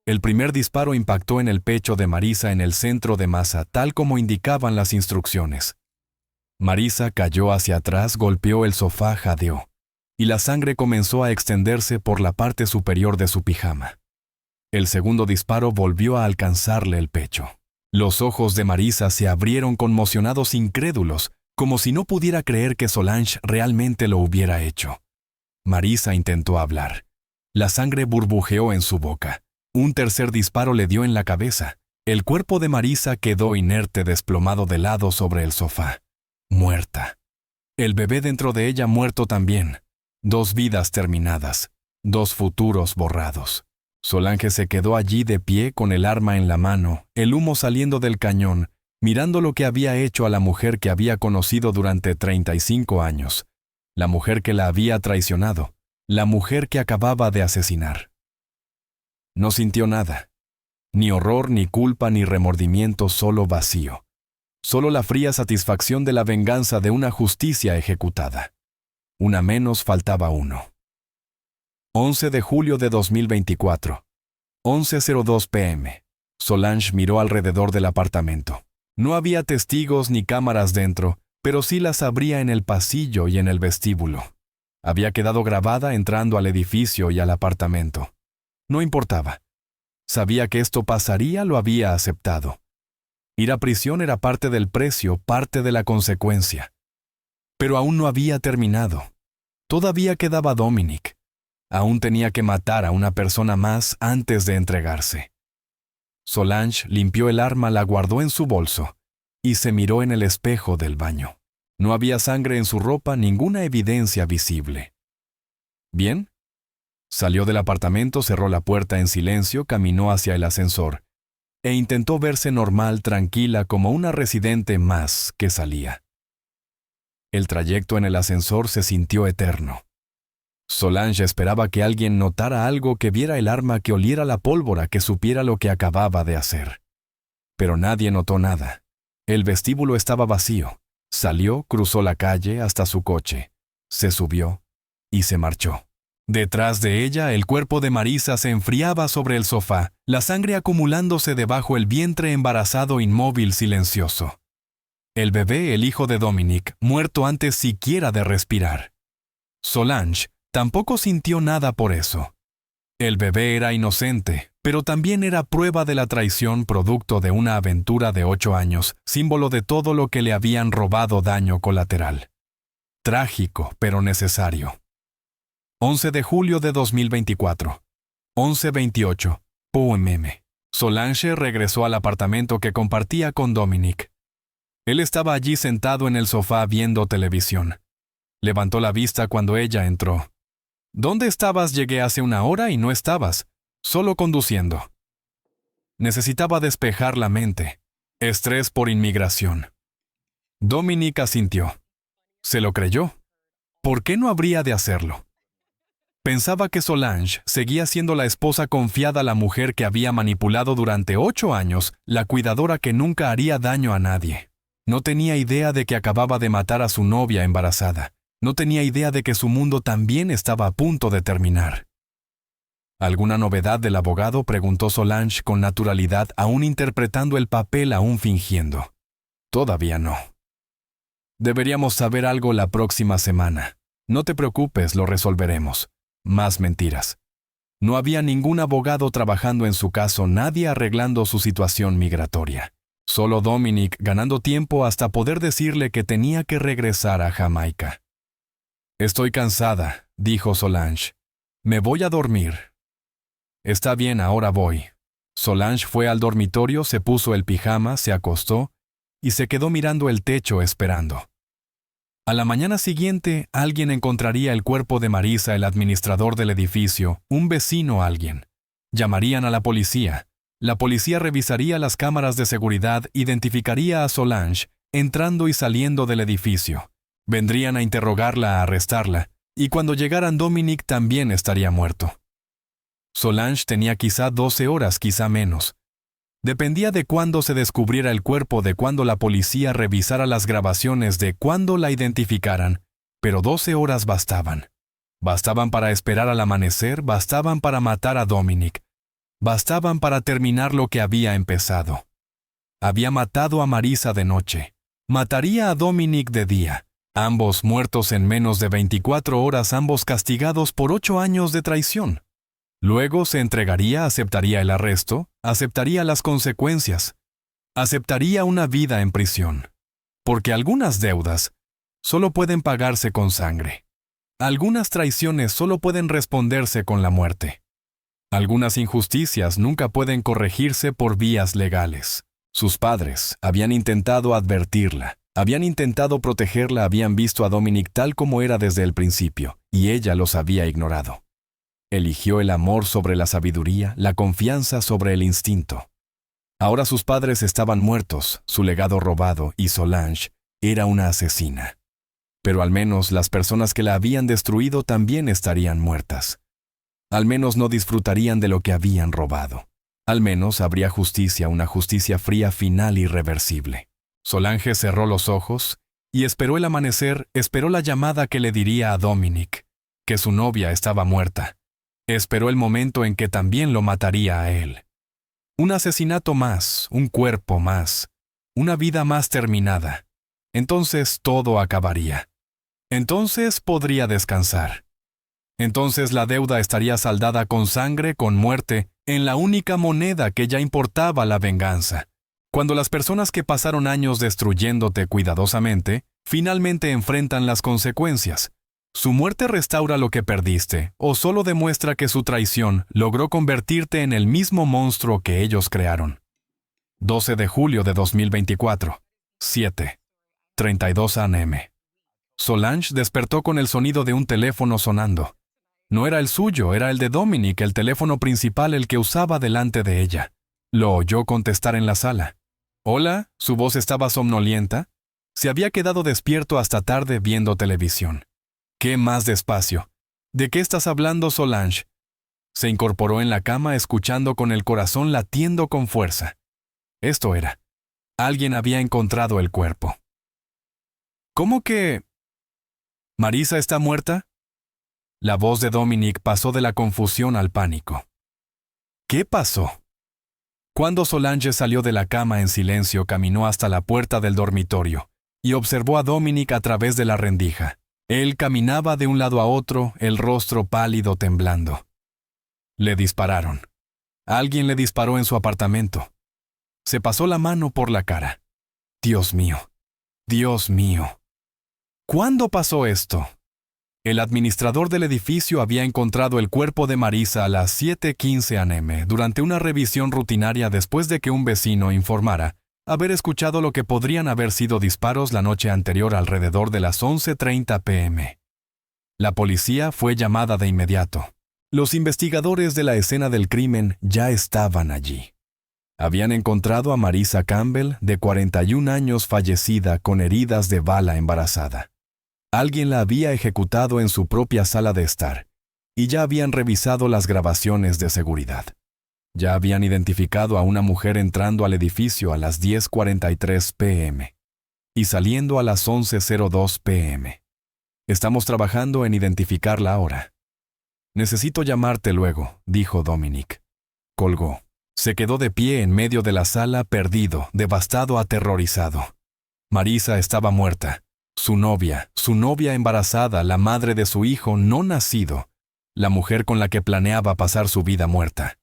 El primer disparo impactó en el pecho de Marisa en el centro de masa, tal como indicaban las instrucciones. Marisa cayó hacia atrás, golpeó el sofá, jadeó, y la sangre comenzó a extenderse por la parte superior de su pijama. El segundo disparo volvió a alcanzarle el pecho. Los ojos de Marisa se abrieron conmocionados, incrédulos, como si no pudiera creer que Solange realmente lo hubiera hecho. Marisa intentó hablar. La sangre burbujeó en su boca. Un tercer disparo le dio en la cabeza. El cuerpo de Marisa quedó inerte, desplomado de lado sobre el sofá. Muerta. El bebé dentro de ella muerto también. 2 vidas terminadas. 2 futuros borrados. Solange se quedó allí de pie con el arma en la mano, el humo saliendo del cañón, mirando lo que había hecho a la mujer que había conocido durante 35 años. La mujer que la había traicionado. La mujer que acababa de asesinar. No sintió nada. Ni horror, ni culpa, ni remordimiento, solo vacío. Solo la fría satisfacción de la venganza de una justicia ejecutada. Una menos, faltaba uno. 11 de julio de 2024. 11:02 p.m. Solange miró alrededor del apartamento. No había testigos ni cámaras dentro, pero sí las habría en el pasillo y en el vestíbulo. Había quedado grabada entrando al edificio y al apartamento. No importaba. Sabía que esto pasaría, lo había aceptado. Ir a prisión era parte del precio, parte de la consecuencia. Pero aún no había terminado. Todavía quedaba Dominic. Aún tenía que matar a una persona más antes de entregarse. Solange limpió el arma, la guardó en su bolso y se miró en el espejo del baño. No había sangre en su ropa, ninguna evidencia visible. ¿Bien? Salió del apartamento, cerró la puerta en silencio, caminó hacia el ascensor e intentó verse normal, tranquila, como una residente más que salía. El trayecto en el ascensor se sintió eterno. Solange esperaba que alguien notara algo, que viera el arma, que oliera la pólvora, que supiera lo que acababa de hacer. Pero nadie notó nada. El vestíbulo estaba vacío. Salió, cruzó la calle hasta su coche, se subió y se marchó. Detrás de ella, el cuerpo de Marisa se enfriaba sobre el sofá, la sangre acumulándose debajo el vientre embarazado, inmóvil, silencioso. El bebé, el hijo de Dominic, muerto antes siquiera de respirar. Solange tampoco sintió nada por eso. El bebé era inocente, pero también era prueba de la traición, producto de una aventura de 8 años, símbolo de todo lo que le habían robado, daño colateral. Trágico, pero necesario. 11 de julio de 2024. 11:28 p.m. Solange regresó al apartamento que compartía con Dominic. Él estaba allí sentado en el sofá viendo televisión. Levantó la vista cuando ella entró. ¿Dónde estabas? Llegué hace 1 hora y no estabas, solo conduciendo. Necesitaba despejar la mente. Estrés por inmigración. Dominic asintió. ¿Se lo creyó? ¿Por qué no habría de hacerlo? Pensaba que Solange seguía siendo la esposa confiada, la mujer que había manipulado durante 8 años, la cuidadora que nunca haría daño a nadie. No tenía idea de que acababa de matar a su novia embarazada. No tenía idea de que su mundo también estaba a punto de terminar. ¿Alguna novedad del abogado?, preguntó Solange con naturalidad, aún interpretando el papel, aún fingiendo. Todavía no. Deberíamos saber algo la próxima semana. No te preocupes, lo resolveremos. Más mentiras. No había ningún abogado trabajando en su caso, nadie arreglando su situación migratoria. Solo Dominic ganando tiempo hasta poder decirle que tenía que regresar a Jamaica. Estoy cansada, dijo Solange. Me voy a dormir. Está bien, ahora voy. Solange fue al dormitorio, se puso el pijama, se acostó y se quedó mirando el techo esperando. A la mañana siguiente, alguien encontraría el cuerpo de Marisa, el administrador del edificio, un vecino, alguien. Llamarían a la policía. La policía revisaría las cámaras de seguridad, identificaría a Solange entrando y saliendo del edificio. Vendrían a interrogarla, a arrestarla, y cuando llegaran Dominic también estaría muerto. Solange tenía quizá 12 horas, quizá menos. Dependía de cuándo se descubriera el cuerpo, de cuándo la policía revisara las grabaciones, de cuándo la identificaran, pero 12 horas bastaban. Bastaban para esperar al amanecer, bastaban para matar a Dominic, bastaban para terminar lo que había empezado. Había matado a Marisa de noche, mataría a Dominic de día, ambos muertos en menos de 24 horas, ambos castigados por 8 años de traición. Luego se entregaría, aceptaría el arresto, aceptaría las consecuencias, aceptaría una vida en prisión. Porque algunas deudas solo pueden pagarse con sangre. Algunas traiciones solo pueden responderse con la muerte. Algunas injusticias nunca pueden corregirse por vías legales. Sus padres habían intentado advertirla, habían intentado protegerla, habían visto a Dominic tal como era desde el principio, y ella los había ignorado. Eligió el amor sobre la sabiduría, la confianza sobre el instinto. Ahora sus padres estaban muertos, su legado robado, y Solange era una asesina. Pero al menos las personas que la habían destruido también estarían muertas. Al menos no disfrutarían de lo que habían robado. Al menos habría justicia, una justicia fría, final, irreversible. Solange cerró los ojos y esperó el amanecer, esperó la llamada que le diría a Dominic, que su novia estaba muerta. Esperó el momento en que también lo mataría a él. Un asesinato más, un cuerpo más, una vida más terminada. Entonces todo acabaría. Entonces podría descansar. Entonces la deuda estaría saldada con sangre, con muerte, en la única moneda que ya importaba, la venganza. Cuando las personas que pasaron años destruyéndote cuidadosamente, finalmente enfrentan las consecuencias, ¿su muerte restaura lo que perdiste o solo demuestra que su traición logró convertirte en el mismo monstruo que ellos crearon? 12 de julio de 2024, 7:32 a.m. Solange despertó con el sonido de un teléfono sonando. No era el suyo, era el de Dominic, el teléfono principal, el que usaba delante de ella. Lo oyó contestar en la sala. «Hola», su voz estaba somnolienta. Se había quedado despierto hasta tarde viendo televisión. «¿Qué más despacio? ¿De qué estás hablando, Solange?» Se incorporó en la cama escuchando con el corazón latiendo con fuerza. Esto era. Alguien había encontrado el cuerpo. «¿Cómo que...? ¿Marisa está muerta?» La voz de Dominic pasó de la confusión al pánico. ¿Qué pasó? Cuando Solange salió de la cama en silencio, caminó hasta la puerta del dormitorio y observó a Dominic a través de la rendija. Él caminaba de un lado a otro, el rostro pálido temblando. Le dispararon. Alguien le disparó en su apartamento. Se pasó la mano por la cara. Dios mío. Dios mío. ¿Cuándo pasó esto? El administrador del edificio había encontrado el cuerpo de Marisa a las 7:15 a.m. durante una revisión rutinaria después de que un vecino informara haber escuchado lo que podrían haber sido disparos la noche anterior alrededor de las 11:30 p.m. La policía fue llamada de inmediato. Los investigadores de la escena del crimen ya estaban allí. Habían encontrado a Marisa Campbell, de 41 años, fallecida con heridas de bala embarazada. Alguien la había ejecutado en su propia sala de estar, y ya habían revisado las grabaciones de seguridad. Ya habían identificado a una mujer entrando al edificio a las 10:43 p.m. y saliendo a las 11:02 p.m. Estamos trabajando en identificarla ahora. «Necesito llamarte luego», dijo Dominic. Colgó. Se quedó de pie en medio de la sala, perdido, devastado, aterrorizado. Marisa estaba muerta. Su novia embarazada, la madre de su hijo no nacido, la mujer con la que planeaba pasar su vida muerta.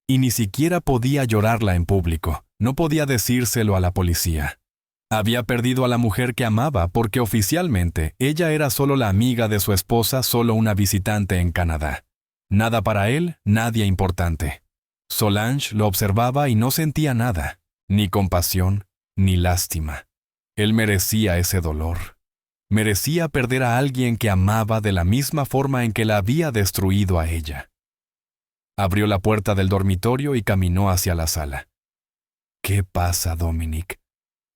Y ni siquiera podía llorarla en público, no podía decírselo a la policía. Había perdido a la mujer que amaba porque oficialmente ella era solo la amiga de su esposa, solo una visitante en Canadá. Nada para él, nadie importante. Solange lo observaba y no sentía nada, ni compasión, ni lástima. Él merecía ese dolor. Merecía perder a alguien que amaba de la misma forma en que la había destruido a ella. Abrió la puerta del dormitorio y caminó hacia la sala. «¿Qué pasa, Dominic?»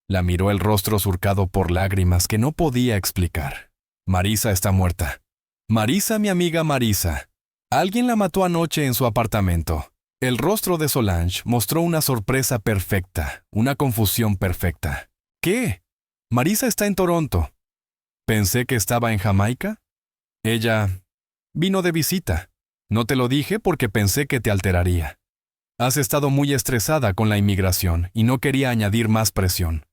La miró, el rostro surcado por lágrimas que no podía explicar. «Marisa está muerta. Marisa, mi amiga Marisa. Alguien la mató anoche en su apartamento». El rostro de Solange mostró una sorpresa perfecta, una confusión perfecta. «¿Qué? Marisa está en Toronto. Pensé que estaba en Jamaica. Ella vino de visita. No te lo dije porque pensé que te alteraría. Has estado muy estresada con la inmigración y no quería añadir más presión.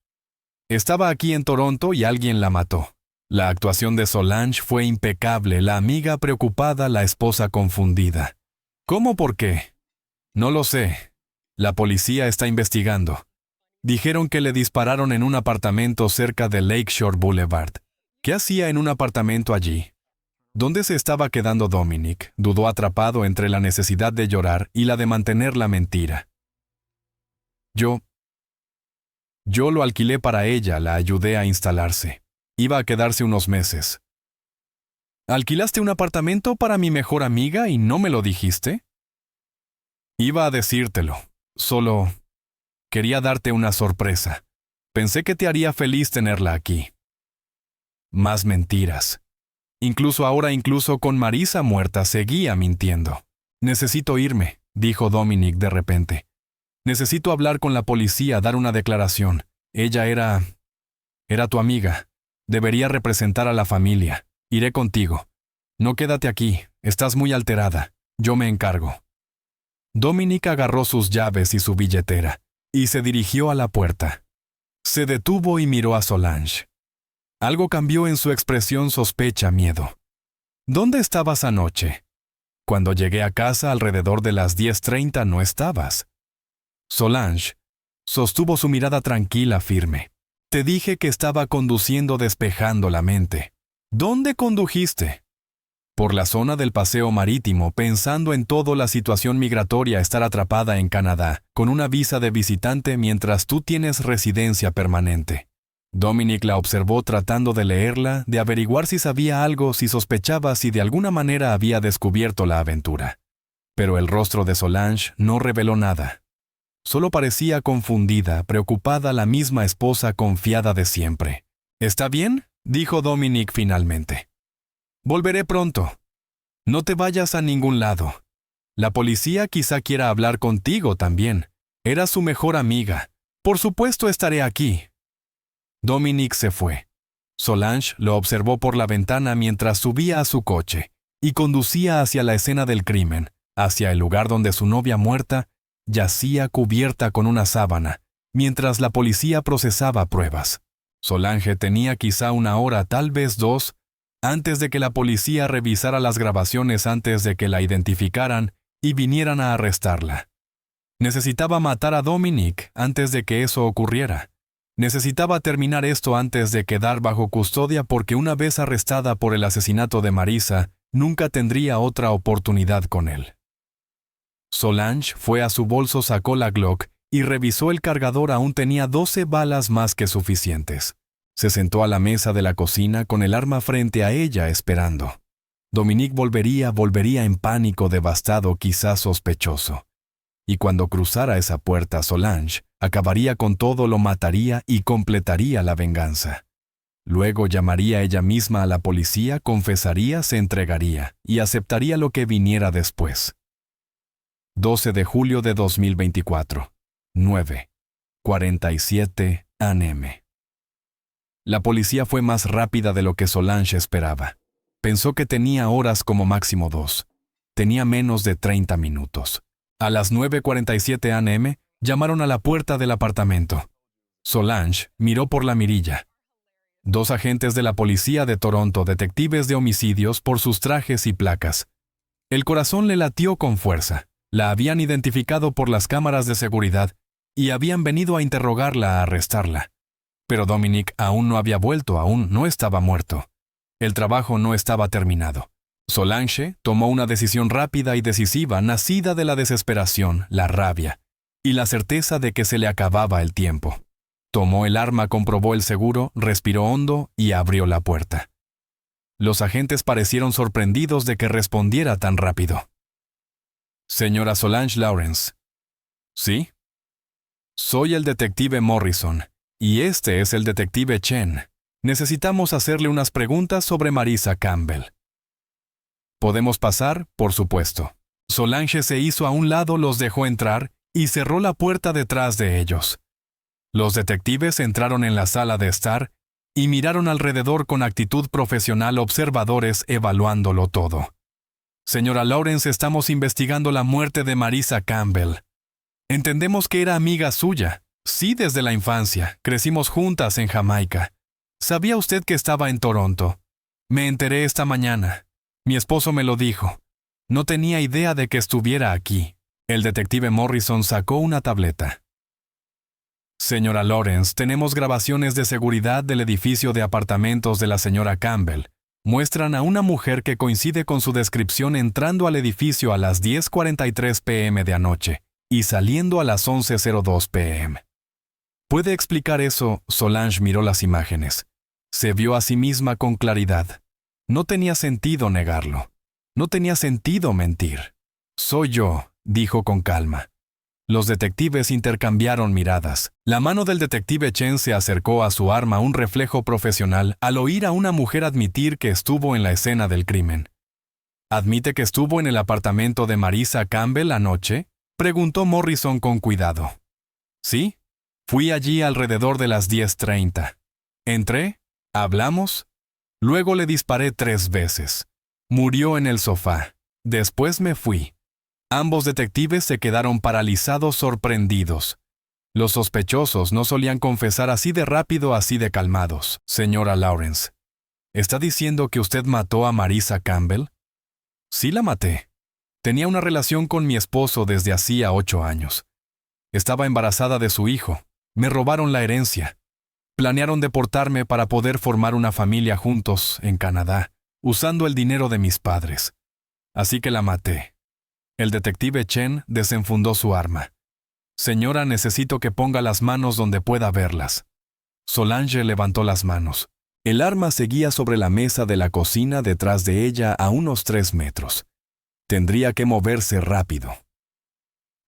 Estaba aquí en Toronto y alguien la mató». La actuación de Solange fue impecable, la amiga preocupada, la esposa confundida. «¿Cómo por qué?» «No lo sé. La policía está investigando. Dijeron que le dispararon en un apartamento cerca de Lakeshore Boulevard. ¿Qué hacía en un apartamento allí?» ¿Dónde se estaba quedando Dominic? Dudó, atrapado entre la necesidad de llorar y la de mantener la mentira. Yo lo alquilé para ella, la ayudé a instalarse. Iba a quedarse unos meses. ¿Alquilaste un apartamento para mi mejor amiga y no me lo dijiste? Iba a decírtelo. Solo quería darte una sorpresa. Pensé que te haría feliz tenerla aquí. Más mentiras. Incluso ahora, incluso con Marisa muerta, seguía mintiendo. «Necesito irme», dijo Dominic de repente. «Necesito hablar con la policía, dar una declaración. Ella era tu amiga. Debería representar a la familia. Iré contigo. No, quédate aquí. Estás muy alterada. Yo me encargo». Dominic agarró sus llaves y su billetera y se dirigió a la puerta. Se detuvo y miró a Solange. Algo cambió en su expresión, sospecha, miedo. «¿Dónde estabas anoche?» «Cuando llegué a casa alrededor de las 10:30 no estabas». Solange sostuvo su mirada tranquila, firme. «Te dije que estaba conduciendo, despejando la mente». «¿Dónde condujiste?» «Por la zona del paseo marítimo, pensando en toda la situación migratoria, estar atrapada en Canadá, con una visa de visitante mientras tú tienes residencia permanente». Dominic la observó tratando de leerla, de averiguar si sabía algo, si sospechaba si de alguna manera había descubierto la aventura. Pero el rostro de Solange no reveló nada. Solo parecía confundida, preocupada, la misma esposa confiada de siempre. «¿Está bien?», dijo Dominic finalmente. «Volveré pronto. No te vayas a ningún lado. La policía quizá quiera hablar contigo también. Eras su mejor amiga. Por supuesto estaré aquí». Dominic se fue. Solange lo observó por la ventana mientras subía a su coche y conducía hacia la escena del crimen, hacia el lugar donde su novia muerta yacía cubierta con una sábana, mientras la policía procesaba pruebas. Solange tenía quizá 1 hora, tal vez 2, antes de que la policía revisara las grabaciones antes de que la identificaran y vinieran a arrestarla. Necesitaba matar a Dominic antes de que eso ocurriera. Necesitaba terminar esto antes de quedar bajo custodia porque una vez arrestada por el asesinato de Marisa, nunca tendría otra oportunidad con él. Solange fue a su bolso, sacó la Glock y revisó el cargador. Aún tenía 12 balas más que suficientes. Se sentó a la mesa de la cocina con el arma frente a ella esperando. Dominic volvería en pánico, devastado, quizás sospechoso. Y cuando cruzara esa puerta, Solange acabaría con todo, lo mataría y completaría la venganza. Luego llamaría ella misma a la policía, confesaría, se entregaría y aceptaría lo que viniera después. 12 de julio de 2024, 9:47 a.m. La policía fue más rápida de lo que Solange esperaba. Pensó que tenía horas, como máximo 2. Tenía menos de 30 minutos. A las 9:47 a.m. llamaron a la puerta del apartamento. Solange miró por la mirilla. 2 agentes de la policía de Toronto, detectives de homicidios, por sus trajes y placas. El corazón le latió con fuerza. La habían identificado por las cámaras de seguridad y habían venido a interrogarla, a arrestarla. Pero Dominic aún no había vuelto, aún no estaba muerto. El trabajo no estaba terminado. Solange tomó una decisión rápida y decisiva, nacida de la desesperación, la rabia y la certeza de que se le acababa el tiempo. Tomó el arma, comprobó el seguro, respiró hondo y abrió la puerta. Los agentes parecieron sorprendidos de que respondiera tan rápido. «Señora Solange Lawrence». «¿Sí?» «Soy el detective Morrison, y este es el detective Chen. Necesitamos hacerle unas preguntas sobre Marisa Campbell». «¿Podemos pasar?», por supuesto. Solange se hizo a un lado, los dejó entrar y cerró la puerta detrás de ellos. Los detectives entraron en la sala de estar y miraron alrededor con actitud profesional, observadores evaluándolo todo. «Señora Lawrence, estamos investigando la muerte de Marisa Campbell. Entendemos que era amiga suya. Sí, desde la infancia. Crecimos juntas en Jamaica. ¿Sabía usted que estaba en Toronto? Me enteré esta mañana. Mi esposo me lo dijo. No tenía idea de que estuviera aquí». El detective Morrison sacó una tableta. «Señora Lawrence, tenemos grabaciones de seguridad del edificio de apartamentos de la señora Campbell. Muestran a una mujer que coincide con su descripción entrando al edificio a las 10:43 p.m. de anoche y saliendo a las 11:02 p.m. ¿Puede explicar eso?». Solange miró las imágenes. Se vio a sí misma con claridad. No tenía sentido negarlo. No tenía sentido mentir. «Soy yo», dijo con calma. Los detectives intercambiaron miradas. La mano del detective Chen se acercó a su arma, un reflejo profesional, al oír a una mujer admitir que estuvo en la escena del crimen. «¿Admite que estuvo en el apartamento de Marisa Campbell anoche?», preguntó Morrison con cuidado. «Sí, fui allí alrededor de las 10:30. Entré, hablamos, luego le disparé 3 veces. Murió en el sofá. Después me fui». Ambos detectives se quedaron paralizados, sorprendidos. Los sospechosos no solían confesar así de rápido, así de calmados. «Señora Lawrence, ¿está diciendo que usted mató a Marisa Campbell?». «Sí, la maté. Tenía una relación con mi esposo desde hacía 8 años. Estaba embarazada de su hijo. Me robaron la herencia. Planearon deportarme para poder formar una familia juntos en Canadá, usando el dinero de mis padres. Así que la maté». El detective Chen desenfundó su arma. «Señora, necesito que ponga las manos donde pueda verlas». Solange levantó las manos. El arma seguía sobre la mesa de la cocina detrás de ella a unos 3 metros. Tendría que moverse rápido.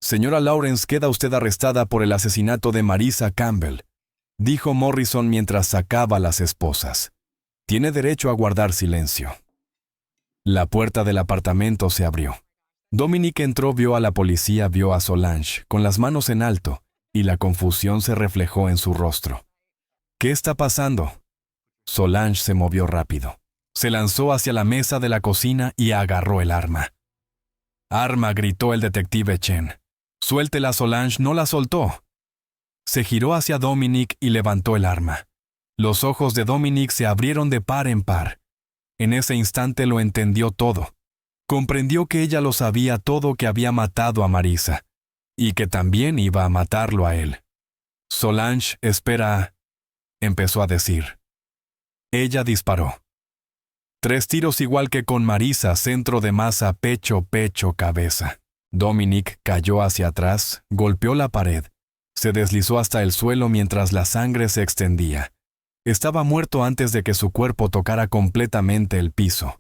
Señora Lawrence, queda usted arrestada por el asesinato de Marisa Campbell, dijo Morrison mientras sacaba las esposas. Tiene derecho a guardar silencio. La puerta del apartamento se abrió. Dominic entró, vio a la policía, vio a Solange, con las manos en alto, y la confusión se reflejó en su rostro. ¿Qué está pasando? Solange se movió rápido. Se lanzó hacia la mesa de la cocina y agarró el arma. «¡Arma!», gritó el detective Chen. «Suéltela, Solange», no la soltó. Se giró hacia Dominic y levantó el arma. Los ojos de Dominic se abrieron de par en par. En ese instante lo entendió todo. Comprendió que ella lo sabía todo, que había matado a Marisa, y que también iba a matarlo a él. «Solange, espera», empezó a decir. Ella disparó. 3 tiros, igual que con Marisa, centro de masa, pecho, pecho, cabeza. Dominic cayó hacia atrás, golpeó la pared. Se deslizó hasta el suelo mientras la sangre se extendía. Estaba muerto antes de que su cuerpo tocara completamente el piso.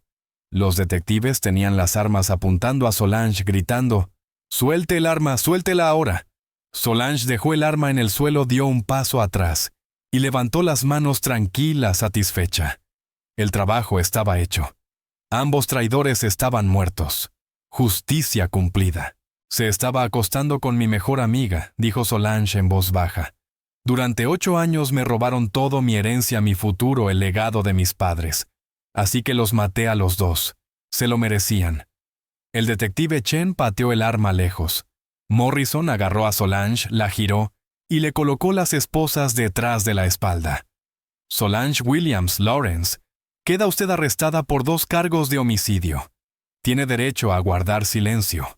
Los detectives tenían las armas apuntando a Solange, gritando: «¡Suelte el arma, suéltela ahora!». Solange dejó el arma en el suelo, dio un paso atrás y levantó las manos tranquila, satisfecha. El trabajo estaba hecho. Ambos traidores estaban muertos. Justicia cumplida. «Se estaba acostando con mi mejor amiga», dijo Solange en voz baja. «Durante 8 años me robaron todo, mi herencia, mi futuro, el legado de mis padres. Así que los maté a los 2. Se lo merecían». El detective Chen pateó el arma lejos. Morrison agarró a Solange, la giró y le colocó las esposas detrás de la espalda. «Solange Williams Lawrence, queda usted arrestada por 2 cargos de homicidio. Tiene derecho a guardar silencio.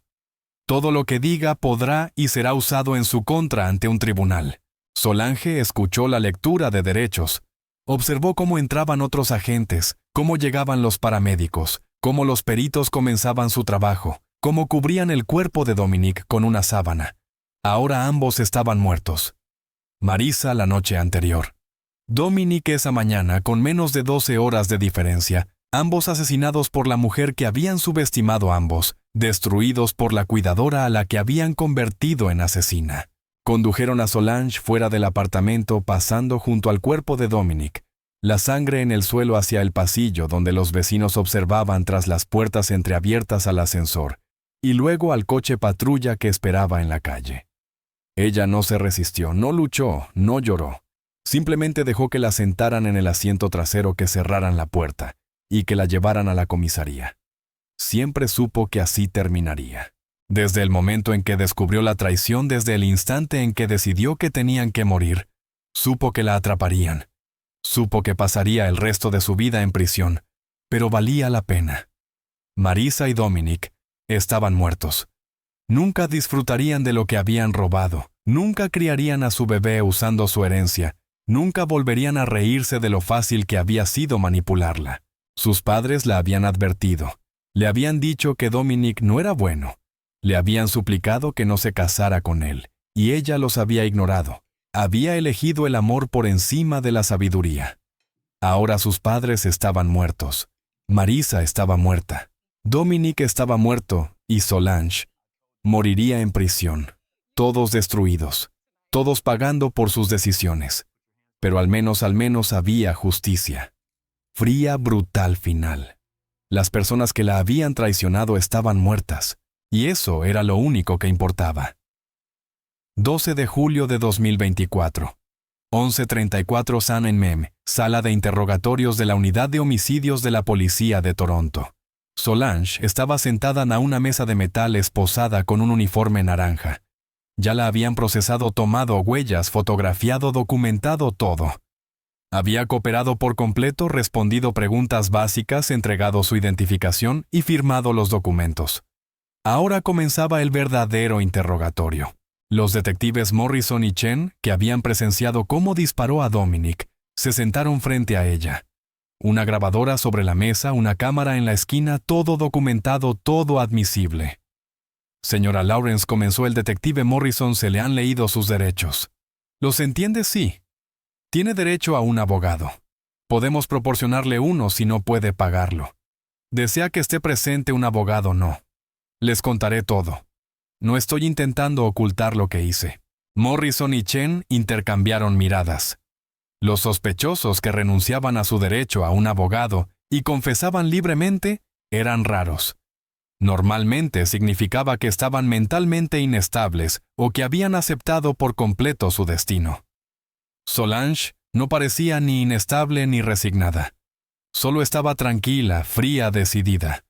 Todo lo que diga podrá y será usado en su contra ante un tribunal». Solange escuchó la lectura de derechos. Observó cómo entraban otros agentes, cómo llegaban los paramédicos, cómo los peritos comenzaban su trabajo, cómo cubrían el cuerpo de Dominic con una sábana. Ahora ambos estaban muertos. Marisa la noche anterior. Dominic esa mañana, con menos de 12 horas de diferencia, ambos asesinados por la mujer que habían subestimado ambos, destruidos por la cuidadora a la que habían convertido en asesina. Condujeron a Solange fuera del apartamento, pasando junto al cuerpo de Dominic, la sangre en el suelo, hacia el pasillo donde los vecinos observaban tras las puertas entreabiertas al ascensor, y luego al coche patrulla que esperaba en la calle. Ella no se resistió, no luchó, no lloró. Simplemente dejó que la sentaran en el asiento trasero, que cerraran la puerta y que la llevaran a la comisaría. Siempre supo que así terminaría. Desde el momento en que descubrió la traición, desde el instante en que decidió que tenían que morir, supo que la atraparían. Supo que pasaría el resto de su vida en prisión, pero valía la pena. Marisa y Dominic estaban muertos. Nunca disfrutarían de lo que habían robado, nunca criarían a su bebé usando su herencia, nunca volverían a reírse de lo fácil que había sido manipularla. Sus padres la habían advertido, le habían dicho que Dominic no era bueno. Le habían suplicado que no se casara con él, y ella los había ignorado. Había elegido el amor por encima de la sabiduría. Ahora sus padres estaban muertos. Marisa estaba muerta. Dominic estaba muerto, y Solange moriría en prisión. Todos destruidos, todos pagando por sus decisiones. Pero al menos había justicia. Fría, brutal final. Las personas que la habían traicionado estaban muertas. Y eso era lo único que importaba. 12 de julio de 2024. 11:34 San Mem, sala de interrogatorios de la Unidad de Homicidios de la Policía de Toronto. Solange estaba sentada en una mesa de metal esposada con un uniforme naranja. Ya la habían procesado, tomado huellas, fotografiado, documentado todo. Había cooperado por completo, respondido preguntas básicas, entregado su identificación y firmado los documentos. Ahora comenzaba el verdadero interrogatorio. Los detectives Morrison y Chen, que habían presenciado cómo disparó a Dominic, se sentaron frente a ella. Una grabadora sobre la mesa, una cámara en la esquina, todo documentado, todo admisible. «Señora Lawrence», comenzó el detective Morrison, «se le han leído sus derechos». «¿Los entiende? Sí». Tiene derecho a un abogado. Podemos proporcionarle uno si no puede pagarlo. ¿Desea que esté presente un abogado? No. Les contaré todo. No estoy intentando ocultar lo que hice. Morrison y Chen intercambiaron miradas. Los sospechosos que renunciaban a su derecho a un abogado y confesaban libremente eran raros. Normalmente significaba que estaban mentalmente inestables o que habían aceptado por completo su destino. Solange no parecía ni inestable ni resignada. Solo estaba tranquila, fría, decidida.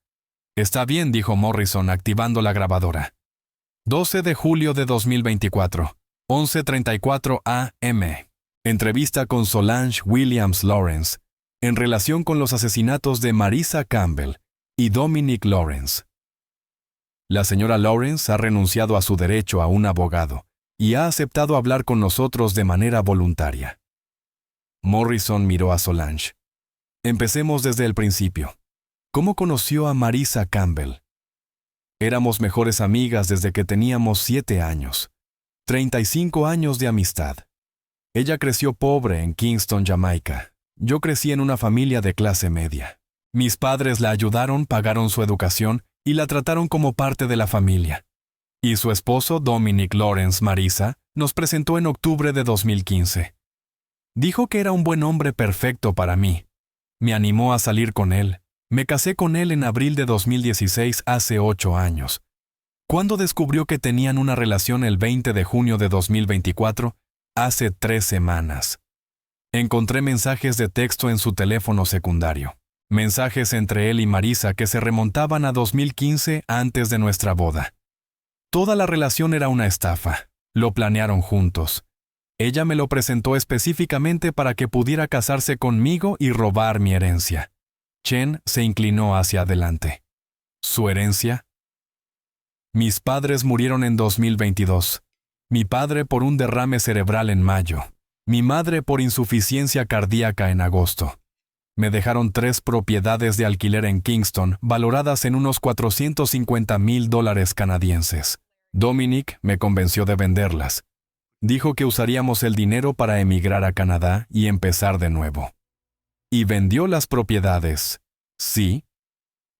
«Está bien», dijo Morrison activando la grabadora. 12 de julio de 2024, 11:34 a.m. Entrevista con Solange Williams Lawrence en relación con los asesinatos de Marisa Campbell y Dominic Lawrence. La señora Lawrence ha renunciado a su derecho a un abogado y ha aceptado hablar con nosotros de manera voluntaria. Morrison miró a Solange. Empecemos desde el principio. ¿Cómo conoció a Marisa Campbell? Éramos mejores amigas desde que teníamos 7 años. 35 años de amistad. Ella creció pobre en Kingston, Jamaica. Yo crecí en una familia de clase media. Mis padres la ayudaron, pagaron su educación y la trataron como parte de la familia. Y su esposo, Dominic Lawrence Marisa, nos presentó en octubre de 2015. Dijo que era un buen hombre perfecto para mí. Me animó a salir con él. Me casé con él en abril de 2016, hace 8 años. ¿Cuándo descubrió que tenían una relación el 20 de junio de 2024? Hace 3 semanas. Encontré mensajes de texto en su teléfono secundario. Mensajes entre él y Marisa que se remontaban a 2015 antes de nuestra boda. Toda la relación era una estafa. Lo planearon juntos. Ella me lo presentó específicamente para que pudiera casarse conmigo y robar mi herencia. Chen se inclinó hacia adelante. ¿Su herencia? Mis padres murieron en 2022. Mi padre por un derrame cerebral en mayo. Mi madre por insuficiencia cardíaca en agosto. Me dejaron 3 propiedades de alquiler en Kingston, valoradas en unos $450,000 canadienses. Dominic me convenció de venderlas. Dijo que usaríamos el dinero para emigrar a Canadá y empezar de nuevo. Y vendió las propiedades. Sí.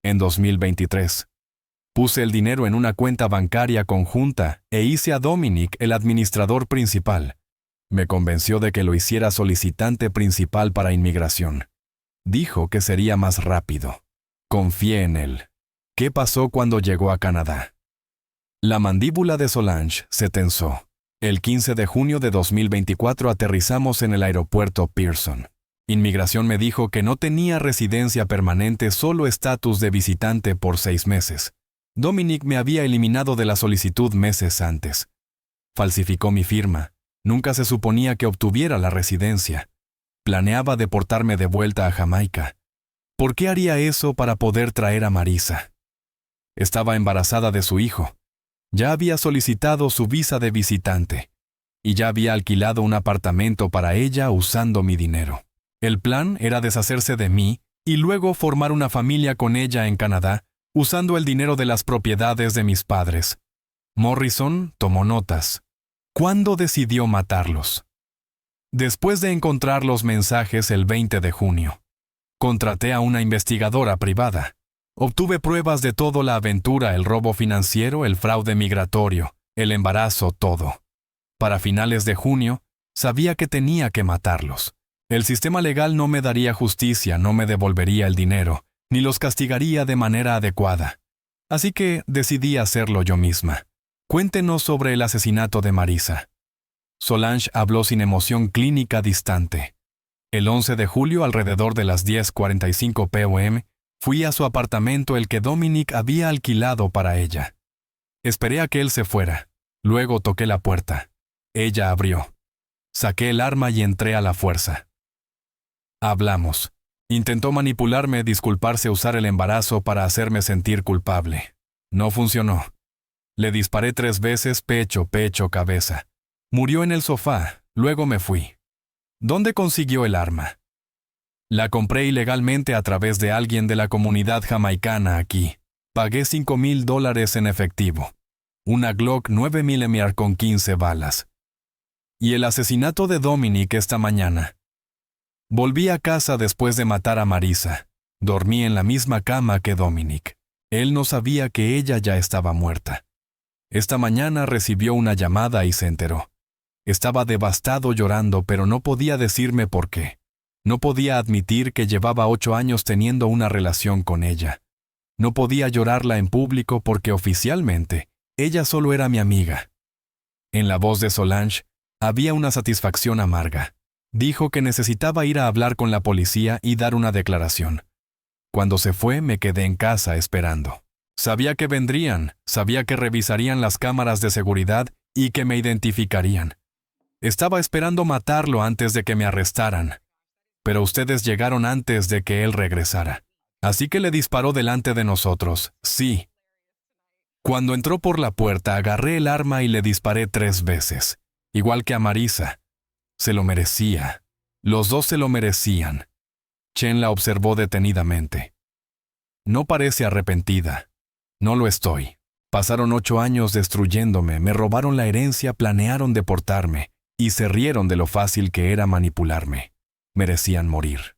En 2023. Puse el dinero en una cuenta bancaria conjunta e hice a Dominic el administrador principal. Me convenció de que lo hiciera solicitante principal para inmigración. Dijo que sería más rápido. Confié en él. ¿Qué pasó cuando llegó a Canadá? La mandíbula de Solange se tensó. El 15 de junio de 2024 aterrizamos en el aeropuerto Pearson. Inmigración me dijo que no tenía residencia permanente, solo estatus de visitante por 6 meses. Dominic me había eliminado de la solicitud meses antes. Falsificó mi firma. Nunca se suponía que obtuviera la residencia. Planeaba deportarme de vuelta a Jamaica. ¿Por qué haría eso para poder traer a Marisa? Estaba embarazada de su hijo. Ya había solicitado su visa de visitante. Y ya había alquilado un apartamento para ella usando mi dinero. El plan era deshacerse de mí y luego formar una familia con ella en Canadá, usando el dinero de las propiedades de mis padres. Morrison tomó notas. ¿Cuándo decidió matarlos? Después de encontrar los mensajes el 20 de junio. Contraté a una investigadora privada. Obtuve pruebas de toda la aventura, el robo financiero, el fraude migratorio, el embarazo, todo. Para finales de junio, sabía que tenía que matarlos. El sistema legal no me daría justicia, no me devolvería el dinero, ni los castigaría de manera adecuada. Así que decidí hacerlo yo misma. Cuéntenos sobre el asesinato de Marisa. Solange habló sin emoción clínica distante. El 11 de julio, alrededor de las 10:45 p.m., fui a su apartamento, el que Dominic había alquilado para ella. Esperé a que él se fuera. Luego toqué la puerta. Ella abrió. Saqué el arma y entré a la fuerza. Hablamos. Intentó manipularme, disculparse, usar el embarazo para hacerme sentir culpable. No funcionó. Le disparé 3 veces, pecho, cabeza. Murió en el sofá, luego me fui. ¿Dónde consiguió el arma? La compré ilegalmente a través de alguien de la comunidad jamaicana aquí. Pagué $5,000 en efectivo. Una Glock 9 mm con 15 balas. Y el asesinato de Dominic esta mañana. Volví a casa después de matar a Marisa. Dormí en la misma cama que Dominic. Él no sabía que ella ya estaba muerta. Esta mañana recibió una llamada y se enteró. Estaba devastado llorando, pero no podía decirme por qué. No podía admitir que llevaba 8 años teniendo una relación con ella. No podía llorarla en público porque oficialmente ella solo era mi amiga. En la voz de Solange había una satisfacción amarga. Dijo que necesitaba ir a hablar con la policía y dar una declaración. Cuando se fue, me quedé en casa esperando. Sabía que vendrían, sabía que revisarían las cámaras de seguridad y que me identificarían. Estaba esperando matarlo antes de que me arrestaran. Pero ustedes llegaron antes de que él regresara. Así que le disparó delante de nosotros, sí. Cuando entró por la puerta, agarré el arma y le disparé 3 veces. Igual que a Marisa. Se lo merecía. Los dos se lo merecían. Chen la observó detenidamente. No parece arrepentida. No lo estoy. Pasaron 8 años destruyéndome, me robaron la herencia, planearon deportarme, y se rieron de lo fácil que era manipularme. Merecían morir.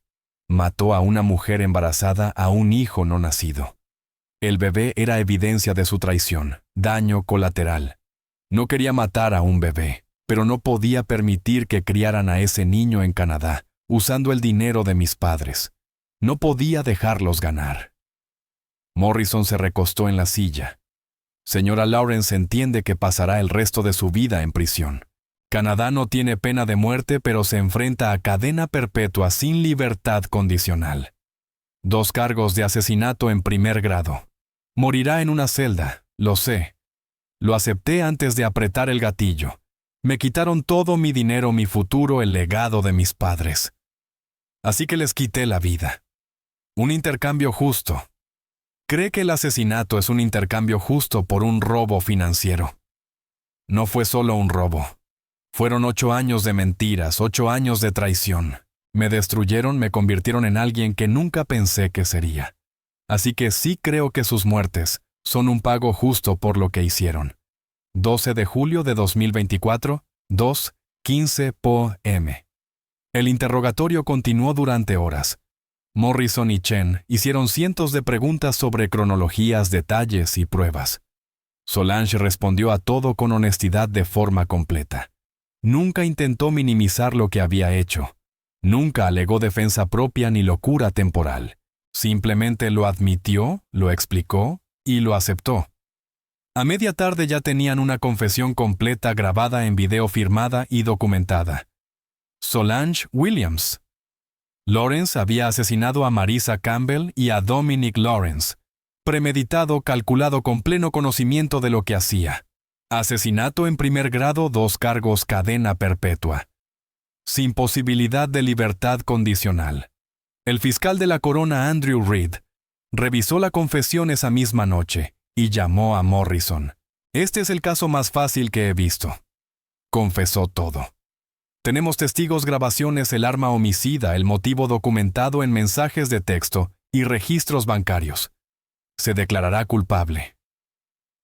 Mató a una mujer embarazada, a un hijo no nacido. El bebé era evidencia de su traición, daño colateral. No quería matar a un bebé, pero no podía permitir que criaran a ese niño en Canadá, usando el dinero de mis padres. No podía dejarlos ganar. Morrison se recostó en la silla. Señora Lawrence entiende que pasará el resto de su vida en prisión. Canadá no tiene pena de muerte, pero se enfrenta a cadena perpetua sin libertad condicional. 2 cargos de asesinato en primer grado. Morirá en una celda, lo sé. Lo acepté antes de apretar el gatillo. Me quitaron todo mi dinero, mi futuro, el legado de mis padres. Así que les quité la vida. Un intercambio justo. ¿Cree que el asesinato es un intercambio justo por un robo financiero? No fue solo un robo. Fueron 8 años de mentiras, 8 años de traición. Me destruyeron, me convirtieron en alguien que nunca pensé que sería. Así que sí creo que sus muertes son un pago justo por lo que hicieron. 12 de julio de 2024, 2:15 p.m. El interrogatorio continuó durante horas. Morrison y Chen hicieron cientos de preguntas sobre cronologías, detalles y pruebas. Solange respondió a todo con honestidad de forma completa. Nunca intentó minimizar lo que había hecho. Nunca alegó defensa propia ni locura temporal. Simplemente lo admitió, lo explicó y lo aceptó. A media tarde ya tenían una confesión completa grabada en video, firmada y documentada. Solange Williams. Lawrence había asesinado a Marisa Campbell y a Dominic Lawrence. Premeditado, calculado, con pleno conocimiento de lo que hacía. Asesinato en primer grado, 2 cargos, cadena perpetua. Sin posibilidad de libertad condicional. El fiscal de la corona, Andrew Reed, revisó la confesión esa misma noche y llamó a Morrison. Este es el caso más fácil que he visto. Confesó todo. Tenemos testigos, grabaciones, el arma homicida, el motivo documentado en mensajes de texto y registros bancarios. Se declarará culpable.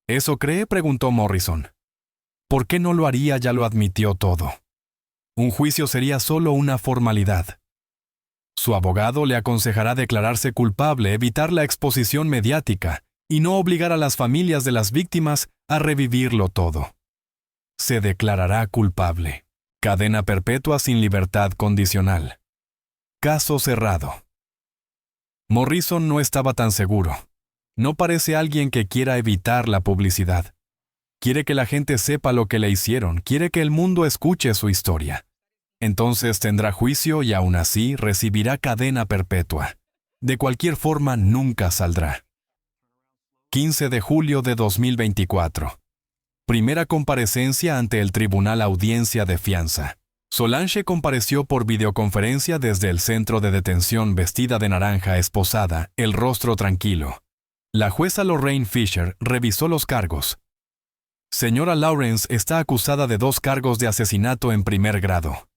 ¿Eso cree?, preguntó Morrison. ¿Por qué no lo haría? Ya lo admitió todo. Un juicio sería solo una formalidad. Su abogado le aconsejará declararse culpable, evitar la exposición mediática y no obligar a las familias de las víctimas a revivirlo todo. Se declarará culpable. Cadena perpetua sin libertad condicional. Caso cerrado. Morrison no estaba tan seguro. No parece alguien que quiera evitar la publicidad. Quiere que la gente sepa lo que le hicieron, quiere que el mundo escuche su historia. Entonces tendrá juicio y aún así recibirá cadena perpetua. De cualquier forma, nunca saldrá. 15 de julio de 2024. Primera comparecencia ante el tribunal, audiencia de fianza. Solange compareció por videoconferencia desde el centro de detención, vestida de naranja, esposada, el rostro tranquilo. La jueza Lorraine Fisher revisó los cargos. Señora Lawrence está acusada de 2 cargos de asesinato en primer grado.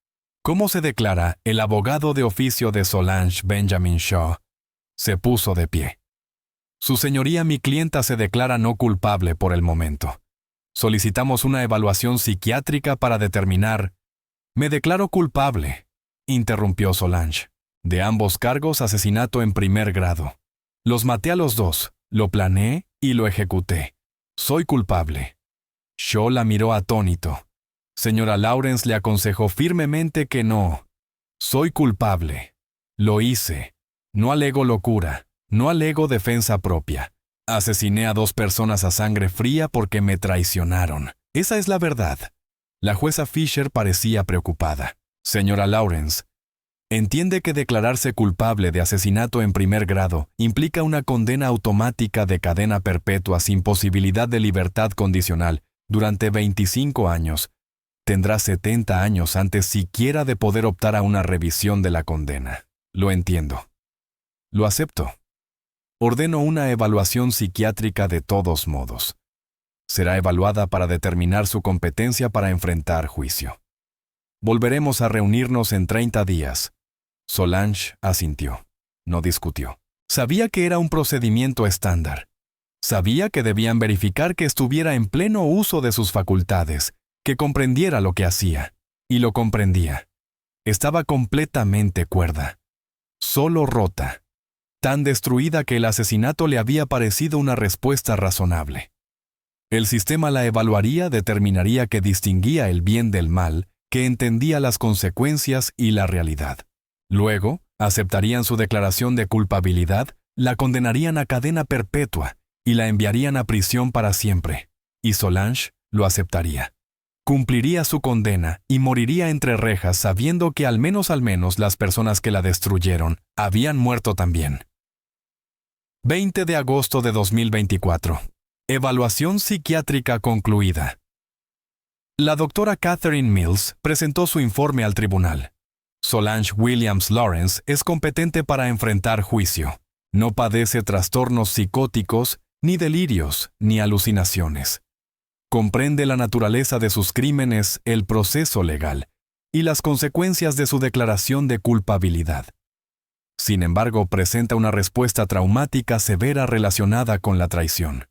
¿Cómo se declara? El abogado de oficio de Solange, Benjamin Shaw, se puso de pie. Su señoría, mi clienta se declara no culpable por el momento. Solicitamos una evaluación psiquiátrica para determinar Me declaro culpable, interrumpió Solange. De ambos cargos, asesinato en primer grado. Los maté a los dos, lo planeé y lo ejecuté. Soy culpable. Shaw la miró atónito. Señora Lawrence le aconsejó firmemente que no. Soy culpable. Lo hice. No alego locura. No alego defensa propia. Asesiné a 2 personas a sangre fría porque me traicionaron. Esa es la verdad. La jueza Fisher parecía preocupada. Señora Lawrence, entiende que declararse culpable de asesinato en primer grado implica una condena automática de cadena perpetua sin posibilidad de libertad condicional durante 25 años. Tendrá 70 años antes siquiera de poder optar a una revisión de la condena. Lo entiendo. Lo acepto. Ordeno una evaluación psiquiátrica de todos modos. Será evaluada para determinar su competencia para enfrentar juicio. Volveremos a reunirnos en 30 días. Solange asintió. No discutió. Sabía que era un procedimiento estándar. Sabía que debían verificar que estuviera en pleno uso de sus facultades, que comprendiera lo que hacía. Y lo comprendía. Estaba completamente cuerda. Solo rota. Tan destruida que el asesinato le había parecido una respuesta razonable. El sistema la evaluaría, determinaría que distinguía el bien del mal, que entendía las consecuencias y la realidad. Luego, aceptarían su declaración de culpabilidad, la condenarían a cadena perpetua y la enviarían a prisión para siempre. Y Solange lo aceptaría. Cumpliría su condena y moriría entre rejas sabiendo que al menos las personas que la destruyeron habían muerto también. 20 de agosto de 2024. Evaluación psiquiátrica concluida. La doctora Catherine Mills presentó su informe al tribunal. Solange Williams Lawrence es competente para enfrentar juicio. No padece trastornos psicóticos, ni delirios, ni alucinaciones. Comprende la naturaleza de sus crímenes, el proceso legal y las consecuencias de su declaración de culpabilidad. Sin embargo, presenta una respuesta traumática severa relacionada con la traición.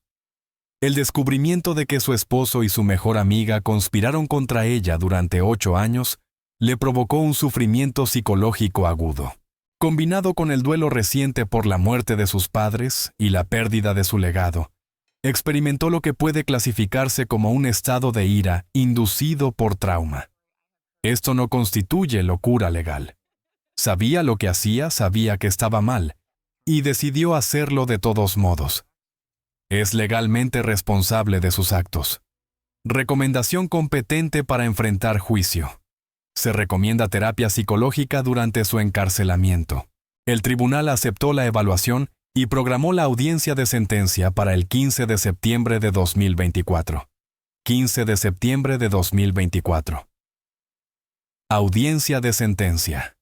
El descubrimiento de que su esposo y su mejor amiga conspiraron contra ella durante 8 años le provocó un sufrimiento psicológico agudo. Combinado con el duelo reciente por la muerte de sus padres y la pérdida de su legado, experimentó lo que puede clasificarse como un estado de ira inducido por trauma. Esto no constituye locura legal. Sabía lo que hacía, sabía que estaba mal, y decidió hacerlo de todos modos. Es legalmente responsable de sus actos. Recomendación competente para enfrentar juicio. Se recomienda terapia psicológica durante su encarcelamiento. El tribunal aceptó la evaluación y programó la audiencia de sentencia para el 15 de septiembre de 2024. 15 de septiembre de 2024. Audiencia de sentencia.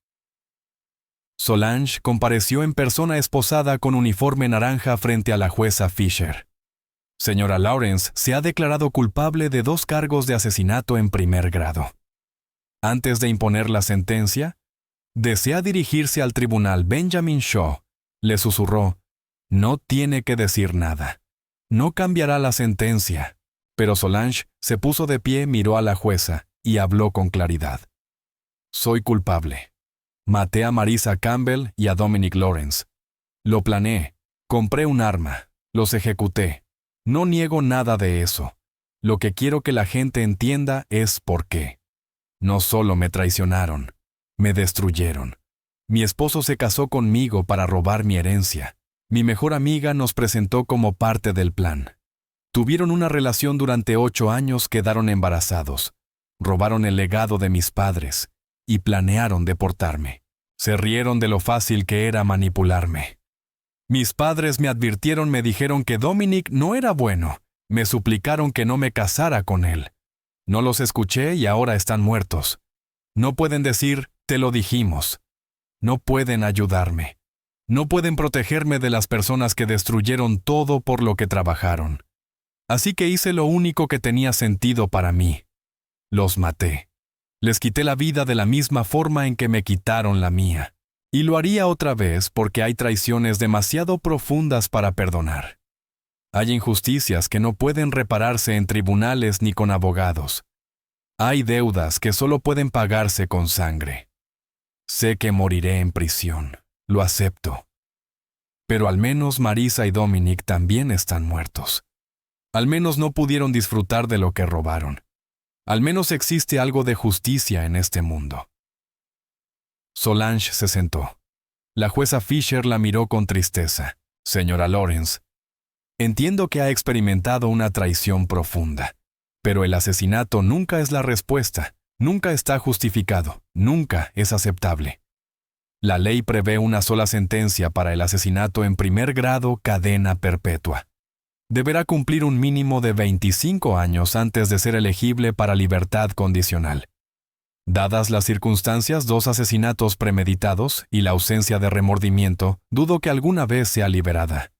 Solange compareció en persona esposada con uniforme naranja frente a la jueza Fisher. Señora Lawrence se ha declarado culpable de 2 cargos de asesinato en primer grado. Antes de imponer la sentencia, desea dirigirse al tribunal. Benjamin Shaw le susurró: no tiene que decir nada. No cambiará la sentencia. Pero Solange se puso de pie, miró a la jueza y habló con claridad. Soy culpable. Maté a Marisa Campbell y a Dominic Lawrence. Lo planeé. Compré un arma. Los ejecuté. No niego nada de eso. Lo que quiero que la gente entienda es por qué. No solo me traicionaron, me destruyeron. Mi esposo se casó conmigo para robar mi herencia. Mi mejor amiga nos presentó como parte del plan. Tuvieron una relación durante 8 años, quedaron embarazados. Robaron el legado de mis padres y planearon deportarme. Se rieron de lo fácil que era manipularme. Mis padres me advirtieron, me dijeron que Dominic no era bueno. Me suplicaron que no me casara con él. No los escuché y ahora están muertos. No pueden decir, te lo dijimos. No pueden ayudarme. No pueden protegerme de las personas que destruyeron todo por lo que trabajaron. Así que hice lo único que tenía sentido para mí. Los maté. Les quité la vida de la misma forma en que me quitaron la mía. Y lo haría otra vez porque hay traiciones demasiado profundas para perdonar. Hay injusticias que no pueden repararse en tribunales ni con abogados. Hay deudas que solo pueden pagarse con sangre. Sé que moriré en prisión, lo acepto. Pero al menos Marisa y Dominic también están muertos. Al menos no pudieron disfrutar de lo que robaron. Al menos existe algo de justicia en este mundo. Solange se sentó. La jueza Fisher la miró con tristeza. Señora Lawrence, entiendo que ha experimentado una traición profunda, pero el asesinato nunca es la respuesta, nunca está justificado, nunca es aceptable. La ley prevé una sola sentencia para el asesinato en primer grado, cadena perpetua. Deberá cumplir un mínimo de 25 años antes de ser elegible para libertad condicional. Dadas las circunstancias, 2 asesinatos premeditados y la ausencia de remordimiento, dudo que alguna vez sea liberada.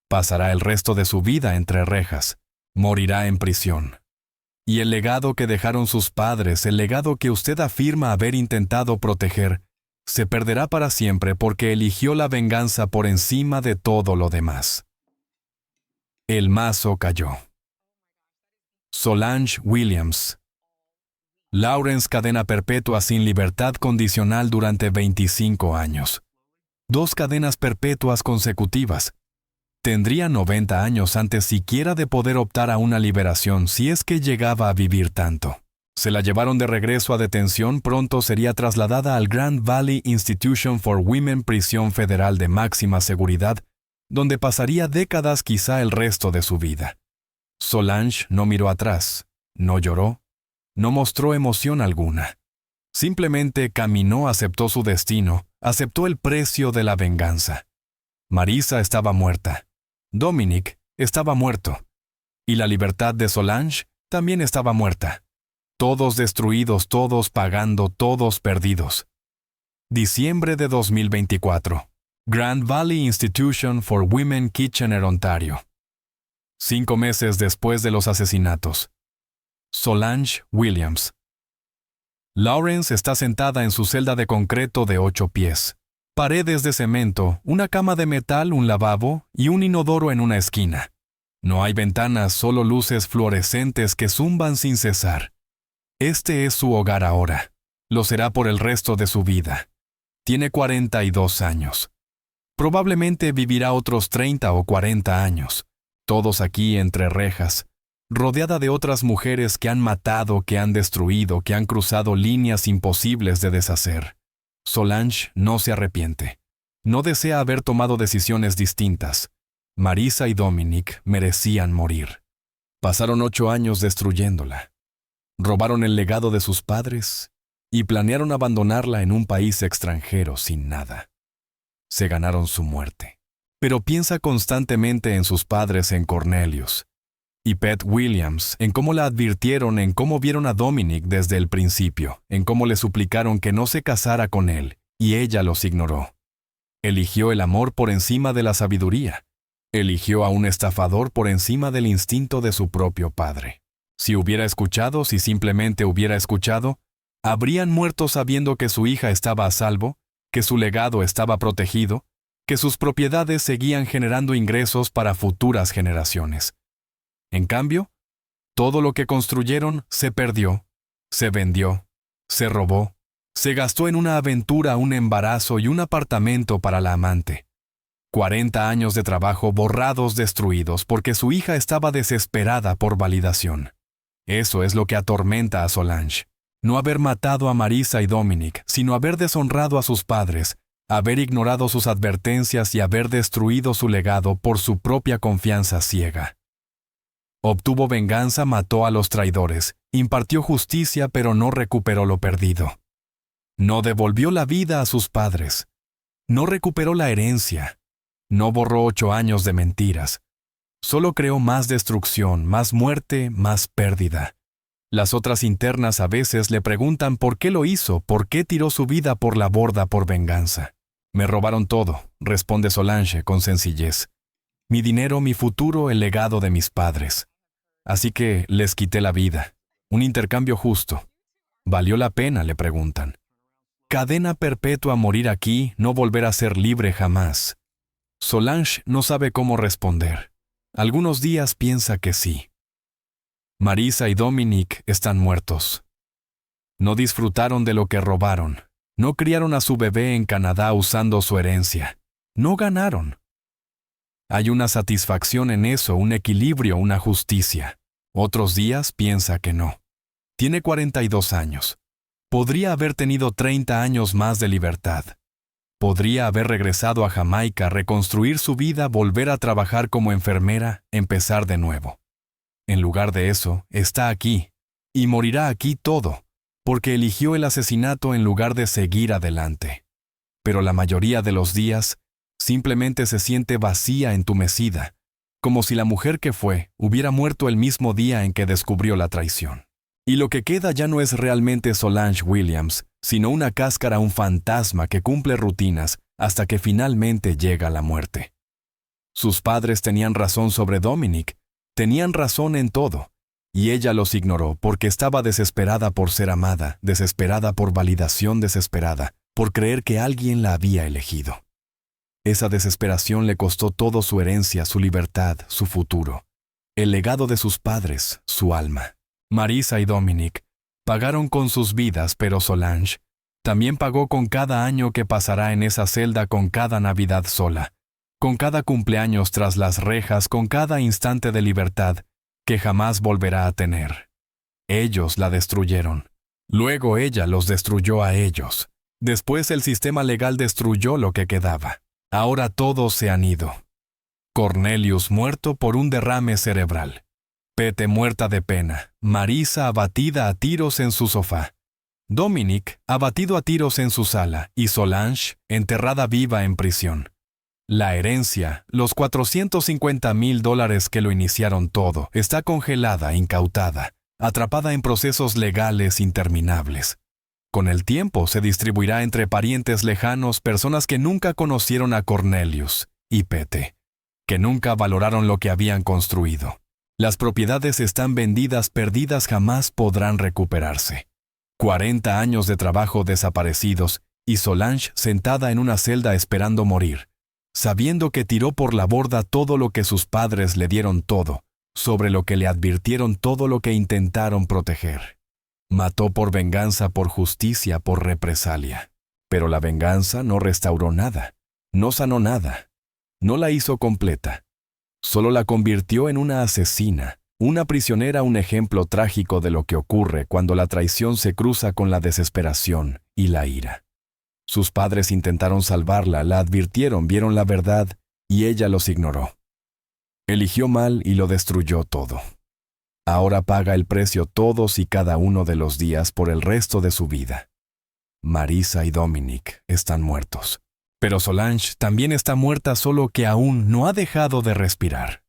Pasará el resto de su vida entre rejas. Morirá en prisión. Y el legado que dejaron sus padres, el legado que usted afirma haber intentado proteger, se perderá para siempre porque eligió la venganza por encima de todo lo demás. El mazo cayó. Solange Williams. Lawrence, cadena perpetua sin libertad condicional durante 25 años. 2 cadenas perpetuas consecutivas. Tendría 90 años antes siquiera de poder optar a una liberación si es que llegaba a vivir tanto. Se la llevaron de regreso a detención, pronto sería trasladada al Grand Valley Institution for Women, prisión federal de máxima seguridad, donde pasaría décadas, quizá el resto de su vida. Solange no miró atrás, no lloró, no mostró emoción alguna. Simplemente caminó, aceptó su destino, aceptó el precio de la venganza. Marisa estaba muerta. Dominic estaba muerto. Y la libertad de Solange también estaba muerta. Todos destruidos, todos pagando, todos perdidos. Diciembre de 2024. Grand Valley Institution for Women, Kitchener, Ontario. 5 meses después de los asesinatos. Solange Williams. Lawrence está sentada en su celda de concreto de 8 pies. Paredes de cemento, una cama de metal, un lavabo y un inodoro en una esquina. No hay ventanas, solo luces fluorescentes que zumban sin cesar. Este es su hogar ahora. Lo será por el resto de su vida. Tiene 42 años. Probablemente vivirá otros 30 o 40 años. Todos aquí entre rejas, rodeada de otras mujeres que han matado, que han destruido, que han cruzado líneas imposibles de deshacer. Solange no se arrepiente. No desea haber tomado decisiones distintas. Marisa y Dominic merecían morir. Pasaron 8 años destruyéndola. Robaron el legado de sus padres y planearon abandonarla en un país extranjero sin nada. Se ganaron su muerte. Pero piensa constantemente en sus padres, en Cornelius y Pet Williams, en cómo la advirtieron, en cómo vieron a Dominic desde el principio, en cómo le suplicaron que no se casara con él, y ella los ignoró. Eligió el amor por encima de la sabiduría. Eligió a un estafador por encima del instinto de su propio padre. Si hubiera escuchado, si simplemente hubiera escuchado, habrían muerto sabiendo que su hija estaba a salvo, que su legado estaba protegido, que sus propiedades seguían generando ingresos para futuras generaciones. En cambio, todo lo que construyeron se perdió, se vendió, se robó, se gastó en una aventura, un embarazo y un apartamento para la amante. 40 años de trabajo borrados, destruidos, porque su hija estaba desesperada por validación. Eso es lo que atormenta a Solange. No haber matado a Marisa y Dominic, sino haber deshonrado a sus padres, haber ignorado sus advertencias y haber destruido su legado por su propia confianza ciega. Obtuvo venganza, mató a los traidores, impartió justicia, pero no recuperó lo perdido. No devolvió la vida a sus padres. No recuperó la herencia. No borró 8 años de mentiras. Solo creó más destrucción, más muerte, más pérdida. Las otras internas a veces le preguntan por qué lo hizo, por qué tiró su vida por la borda por venganza. Me robaron todo, responde Solange con sencillez. Mi dinero, mi futuro, el legado de mis padres. Así que les quité la vida. Un intercambio justo. ¿Valió la pena?, le preguntan. Cadena perpetua, morir aquí, no volver a ser libre jamás. Solange no sabe cómo responder. Algunos días piensa que sí. Marisa y Dominic están muertos. No disfrutaron de lo que robaron. No criaron a su bebé en Canadá usando su herencia. No ganaron. Hay una satisfacción en eso, un equilibrio, una justicia. Otros días piensa que no. Tiene 42 años. Podría haber tenido 30 años más de libertad. Podría haber regresado a Jamaica, reconstruir su vida, volver a trabajar como enfermera, empezar de nuevo. En lugar de eso, está aquí, y morirá aquí todo, porque eligió el asesinato en lugar de seguir adelante. Pero la mayoría de los días, simplemente se siente vacía, entumecida, como si la mujer que fue hubiera muerto el mismo día en que descubrió la traición. Y lo que queda ya no es realmente Solange Williams, sino una cáscara, un fantasma que cumple rutinas hasta que finalmente llega la muerte. Sus padres tenían razón sobre Dominic, tenían razón en todo, y ella los ignoró porque estaba desesperada por ser amada, desesperada por validación, desesperada por creer que alguien la había elegido. Esa desesperación le costó todo: su herencia, su libertad, su futuro, el legado de sus padres, su alma. Marisa y Dominic pagaron con sus vidas, pero Solange también pagó con cada año que pasará en esa celda, con cada Navidad sola, con cada cumpleaños tras las rejas, con cada instante de libertad que jamás volverá a tener. Ellos la destruyeron. Luego ella los destruyó a ellos. Después el sistema legal destruyó lo que quedaba. Ahora todos se han ido. Cornelius muerto por un derrame cerebral. Pete muerta de pena. Marisa abatida a tiros en su sofá. Dominic abatido a tiros en su sala. Y Solange enterrada viva en prisión. La herencia, los $450,000 que lo iniciaron todo, está congelada, incautada, atrapada en procesos legales interminables. Con el tiempo se distribuirá entre parientes lejanos, personas que nunca conocieron a Cornelius y Pete, que nunca valoraron lo que habían construido. Las propiedades están vendidas, perdidas, jamás podrán recuperarse. 40 años de trabajo desaparecidos y Solange sentada en una celda esperando morir, sabiendo que tiró por la borda todo lo que sus padres le dieron, todo, sobre lo que le advirtieron, todo lo que intentaron proteger. Mató por venganza, por justicia, por represalia. Pero la venganza no restauró nada, no sanó nada, no la hizo completa. Solo la convirtió en una asesina, una prisionera, un ejemplo trágico de lo que ocurre cuando la traición se cruza con la desesperación y la ira. Sus padres intentaron salvarla, la advirtieron, vieron la verdad, y ella los ignoró. Eligió mal y lo destruyó todo. Ahora paga el precio todos y cada uno de los días por el resto de su vida. Marisa y Dominic están muertos. Pero Solange también está muerta, solo que aún no ha dejado de respirar.